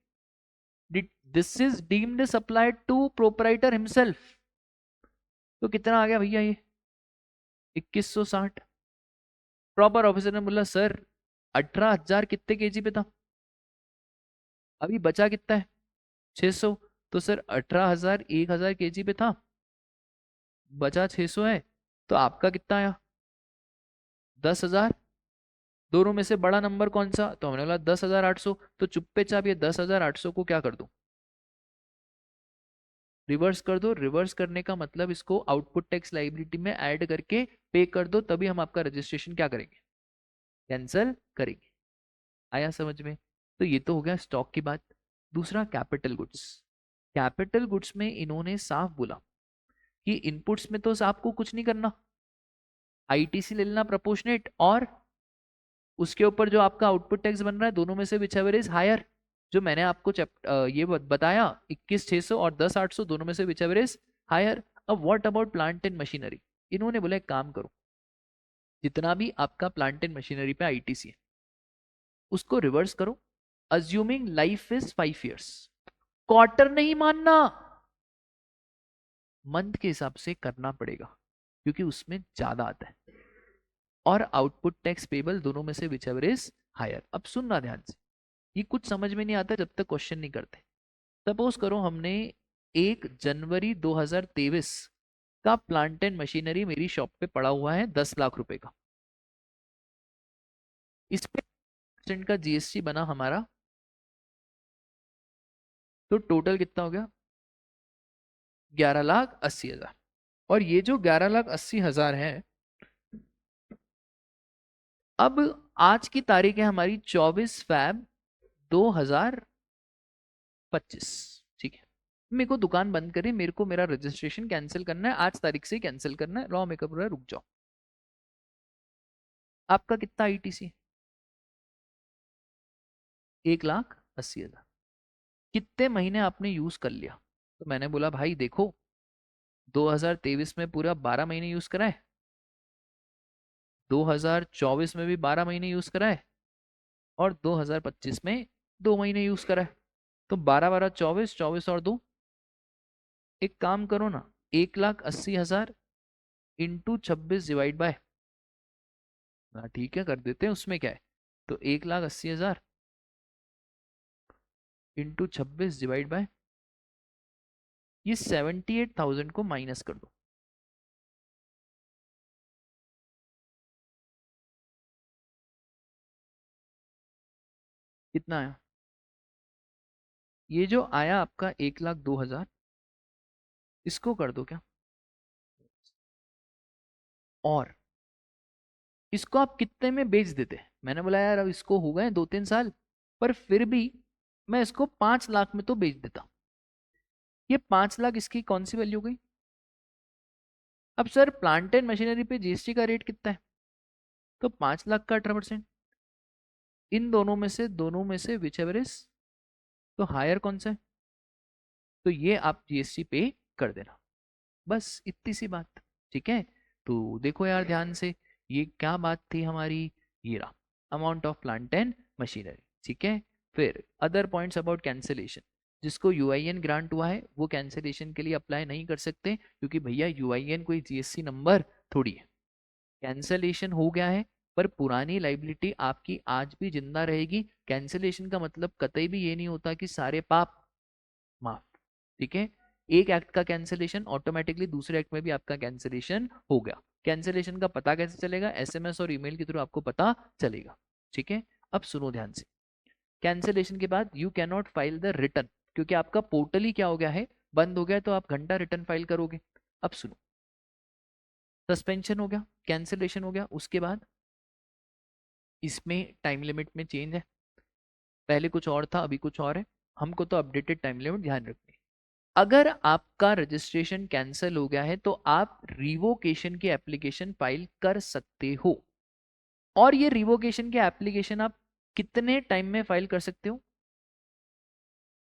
this is deemed supply to proprietor himself, तो कितना आ गया भैया ये 2160। प्रॉपर ऑफिसर ने बोला सर 18,000 कितने केजी पे था, अभी बचा कितना है 600, तो सर 18,000 1000 kg पे था, बचा 600 है, तो आपका कितना आया 10,000। दोनों में से बड़ा नंबर कौन सा, तो हमने बोला 10,800, तो चुप्पे चाप ये 10,800 को क्या कर दो, रिवर्स कर दो। रिवर्स करने का मतलब इसको आउटपुट टैक्स लाइबिलिटी में ऐड करके पे कर दो, तभी हम आपका रजिस्ट्रेशन क्या करेंगे, कैंसिल करेंगे। आया समझ में। तो ये तो हो गया स्टॉक की बात। दूसरा कैपिटल गुड्स, कैपिटल गुड्स में इन्होंने साफ बोला कि इनपुट्स में तो आपको कुछ नहीं करना, आईटीसी ले लेना प्रोपोर्शनेट और उसके ऊपर जो आपका आउटपुट टैक्स बन रहा है, दोनों में से विच एवर इज हायर, जो मैंने आपको ये बताया 21,600 और 10,800, दोनों में से विच एवर इज हायर। अब what about plant and machinery? इन्होंने बोला एक काम करो, जितना भी आपका प्लांट एंड मशीनरी पे आईटीसी है उसको रिवर्स करो, assuming life is 5 years। Quarter नहीं मानना, मंथ के हिसाब से करना पड़ेगा क्योंकि उसमें ज्यादा आता है। और आउटपुट टैक्स पेबल दोनों में से विच एवर इज हायर। अब सुनना ध्यान से, ये कुछ समझ में नहीं आता जब तक क्वेश्चन नहीं करते। सपोज करो हमने 1 जनवरी 2023 का प्लांट एंड मशीनरी मेरी शॉप पे पड़ा हुआ है 10 लाख रुपए का, इस पे % का जीएसटी बना हमारा, तो टोटल कितना हो गया? 11,80,000। और ये जो 11,80,000 है, अब आज की तारीख है हमारी 24 फैब 2025, ठीक है। मेरे को दुकान बंद करी, मेरे को मेरा रजिस्ट्रेशन कैंसिल करना है, आज तारीख से ही कैंसिल करना है, लॉ मेकअप रहा है, रुक जाओ। आपका कितना आईटीसी? 1,80,000। कितने महीने आपने यूज कर लिया? तो मैंने बोला भाई देखो, 2023 में पूरा 12 महीने यूज करा है, 2024 में भी 12 महीने यूज करा है, और 2025 में 2 महीने यूज करा है। तो 12 12 24, 24 और 2, एक काम करो ना, 1,80,000 इंटू 26 डिवाइड बाय, ठीक है कर देते हैं, उसमें क्या है। तो 1,80,000 इंटू 26 डिवाइड बाय, ये 78,000 को माइनस कर दो। कितना आया? ये जो आया आपका 1,02,000, इसको कर दो क्या, और इसको आप कितने में बेच देते? मैंने बोला यार अब इसको हो गए 2-3 साल, पर फिर भी मैं इसको 5 लाख में तो बेच देता। ये 5 लाख इसकी कौन सी वैल्यू गई? अब सर प्लांट एंड मशीनरी पे जीएसटी का रेट कितना है? तो 5 लाख का 18%। इन दोनों में से विच एवर इज, तो हायर कौन सा है, तो ये आप जीएसटी पे कर देना, बस इतनी सी बात, ठीक है। तो देखो यार ध्यान से, ये क्या बात थी हमारी, ये रहा amount of plant and machinery, ठीक है। फिर अदर पॉइंट्स अबाउट कैंसिलेशन, जिसको यूआईएन ग्रांट हुआ है वो कैंसिलेशन के लिए अप्लाई नहीं कर सकते, क्योंकि भैया यूआईएन कोई जीएसटी नंबर थोड़ी है। कैंसिलेशन हो गया है पर पुरानी लाइबिलिटी आपकी आज भी जिंदा रहेगी। कैंसिलेशन का मतलब कतई भी ये नहीं होता कि सारे पाप माफ, ठीक है। एक एक्ट का कैंसिलेशन ऑटोमेटिकली दूसरे एक्ट में भी आपका कैंसिलेशन हो गया। कैंसिलेशन का पता कैसे चलेगा? एसएमएस और ईमेल के थ्रू आपको पता चलेगा, ठीक है। अब सुनो ध्यान से, कैंसिलेशन के बाद you can not file the return, क्योंकि आपका पोर्टल ही क्या हो गया है, बंद हो गया, तो आप घंटा रिटर्न फाइल करोगे। अब सुनो, सस्पेंशन हो गया, कैंसिलेशन हो गया, उसके बाद इसमें टाइम लिमिट में चेंज है, पहले कुछ और था अभी कुछ और है, हमको तो अपडेटेड टाइम लिमिट ध्यान रखनी है। अगर आपका रजिस्ट्रेशन कैंसिल हो गया है तो आप रिवोकेशन की एप्लीकेशन फाइल कर सकते हो। और ये रिवोकेशन की एप्लीकेशन आप कितने टाइम में फाइल कर सकते हो?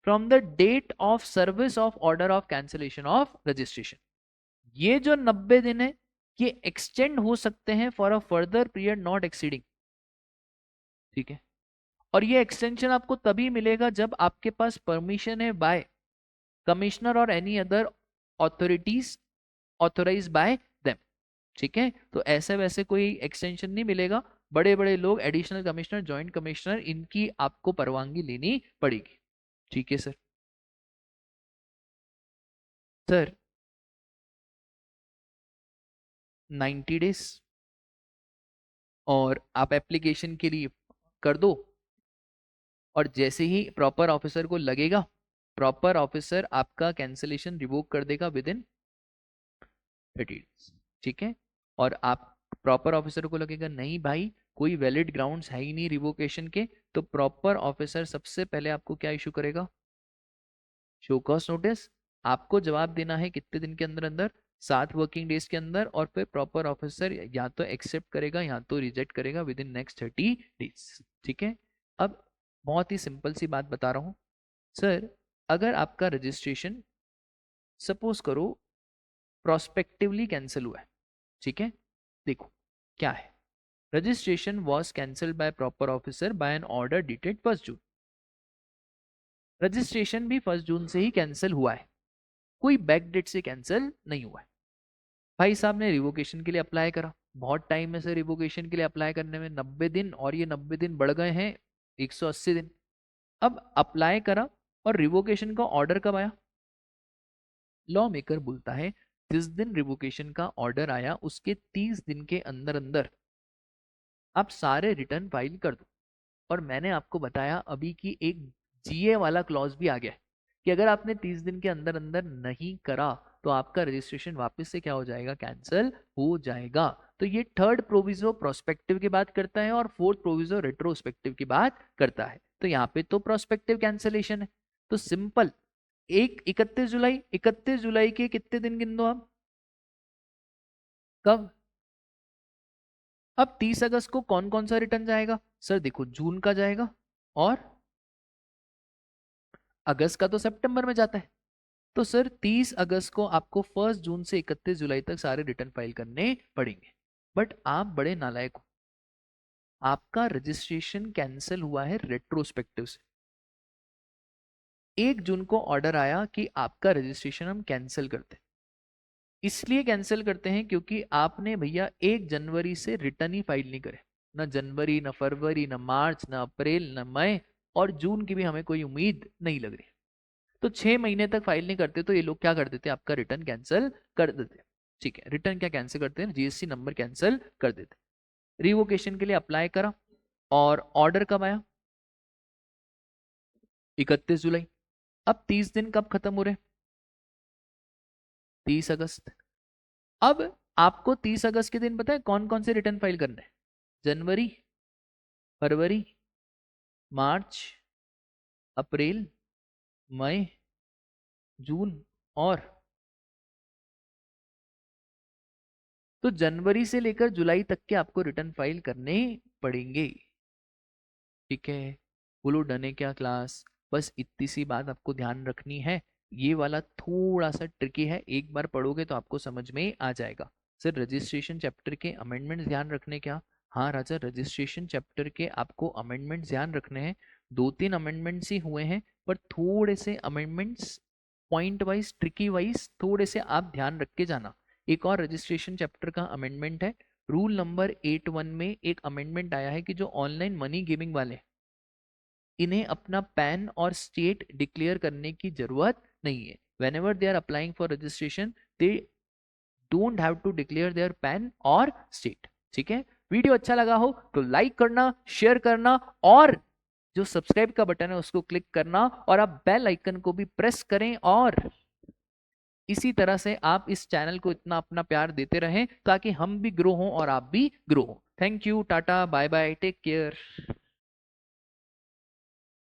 From the date of service of order of cancellation of registration. ये जो 90 दिन है ये एक्सटेंड हो सकते हैं for a further period not exceeding, ठीक है। और ये एक्सटेंशन आपको तभी मिलेगा जब आपके पास परमिशन है बाय कमिश्नर और any other authorities authorise by them, ठीक है। तो ऐसे वैसे कोई एक्सटेंशन नहीं मिलेगा, बड़े बड़े लोग एडिशनल कमिश्नर, जॉइंट कमिश्नर, इनकी आपको परवानगी लेनी पड़ेगी, ठीक है सर। सर 90 डेज, और आप एप्लीकेशन के लिए कर दो, और जैसे ही प्रॉपर ऑफिसर को लगेगा, प्रॉपर ऑफिसर आपका कैंसिलेशन रिवोक कर देगा विद इन 30 डेज, ठीक है। और आप प्रॉपर ऑफिसर को लगेगा नहीं भाई कोई वैलिड ग्राउंड्स है ही नहीं रिवोकेशन के, तो प्रॉपर ऑफिसर सबसे पहले आपको क्या इशू करेगा? Show cause notice. आपको जवाब देना है कितने दिन के अंदर अंदर? 7 वर्किंग डेज के अंदर, और फिर प्रॉपर ऑफिसर या तो एक्सेप्ट करेगा या तो रिजेक्ट करेगा विद इन नेक्स्ट 30 डेज। ठीक है, अब बहुत ही सिंपल सी बात बता रहा हूँ सर, अगर आपका रजिस्ट्रेशन सपोज करो प्रोस्पेक्टिवली कैंसिल हुआ है, ठीक है, देखो क्या है, registration was cancelled by proper officer by an order dated 1 June. Registration भी 1 जून से ही कैंसिल हुआ है, कोई बैक डेट से कैंसिल नहीं हुआ है। भाई साहब ने रिवोकेशन के लिए अप्लाई करा, बहुत टाइम है सर रिवोकेशन के लिए अप्लाई करने में, 90 दिन, और ये 90 दिन बढ़ गए हैं 180 दिन। अब अप्लाई करा और रिवोकेशन का ऑर्डर कब आया? लॉ मेकर बोलता है जिस दिन रिवोकेशन का ऑर्डर आया उसके 30 दिन के अंदर अंदर आप सारे रिटर्न फाइल कर दो। और मैंने आपको बताया अभी कि एक जीए वाला क्लॉज भी आ गया है कि अगर आपने 30 दिन के अंदर अंदर नहीं करा तो आपका रजिस्ट्रेशन वापस से क्या हो जाएगा? कैंसिल हो जाएगा। तो ये थर्ड प्रोविजो प्रोस्पेक्टिव की बात करता है और फोर्थ प्रोविजो रेट्रोस्पेक्टिव की बात करता है। तो यहाँ पे तो प्रोस्पेक्टिव कैंसिलेशन है, तो सिंपल 31 जुलाई के कितने दिन गिन दो आप? कब? अब 30 अगस्त को कौन कौन सा रिटर्न जाएगा? सर देखो, जून का जाएगा और अगस्त का तो सितंबर में जाता है। तो सर 30 अगस्त को आपको 1 जून से 31 जुलाई तक सारे रिटर्न फाइल करने पड़ेंगे। बट आप बड़े नालायक हो, आपका रजिस्ट्रेशन कैंसिल हुआ है रेट्रोस्पेक्टिव से। 1 जून को ऑर्डर आया कि आपका रजिस्ट्रेशन हम कैंसिल करते हैं। इसलिए कैंसिल करते हैं क्योंकि आपने भैया 1 जनवरी से रिटर्न ही फाइल नहीं करे, ना जनवरी, ना फरवरी, ना मार्च, ना अप्रैल, ना मई, और जून की भी हमें कोई उम्मीद नहीं लग रही। तो 6 महीने तक फाइल नहीं करते तो ये लोग क्या कर देते? आपका रिटर्न कैंसिल कर देते। ठीक है, रिटर्न क्या कैंसिल करते हैं? जीएसटी नंबर कैंसिल कर देते। रिवोकेशन के लिए अप्लाई करा और ऑर्डर कब आया? 31 जुलाई। अब 30 दिन कब खत्म हो रहे? 30 अगस्त। अब आपको 30 अगस्त के दिन पता है कौन कौन से रिटर्न फाइल करने हैं? जनवरी, फरवरी, मार्च, अप्रैल, मई, जून, और तो जनवरी से लेकर जुलाई तक के आपको रिटर्न फाइल करने पड़ेंगे। ठीक है, बोलो डन है क्या क्लास? बस इतनी सी बात आपको ध्यान रखनी है। ये वाला थोड़ा सा ट्रिकी है, एक बार पढ़ोगे तो आपको समझ में आ जाएगा। सर रजिस्ट्रेशन चैप्टर के अमेंडमेंट्स ध्यान रखने क्या? हाँ राजा, रजिस्ट्रेशन चैप्टर के आपको अमेंडमेंट्स ध्यान रखने हैं। 2-3 अमेंडमेंट्स ही हुए हैं, पर थोड़े से amendments point wise, tricky wise थोड़े से आप ध्यान रख के जाना। एक और रजिस्ट्रेशन चैप्टर का अमेंडमेंट है, रूल नंबर 81 में एक अमेंडमेंट आया है कि जो ऑनलाइन मनी गेमिंग वाले, इन्हें अपना पैन और स्टेट डिक्लेयर करने की जरूरत नहीं है। whenever they are applying for registration they don't have to declare their pan और स्टेट। ठीक है, वीडियो अच्छा लगा हो तो लाइक करना, शेयर करना, और जो सब्सक्राइब का बटन है उसको क्लिक करना, और आप बेल आइकन को भी प्रेस करें, और इसी तरह से आप इस चैनल को इतना अपना प्यार देते रहें ताकि हम भी ग्रो हों और आप भी ग्रो हों। Thank you, tata, bye bye, take care.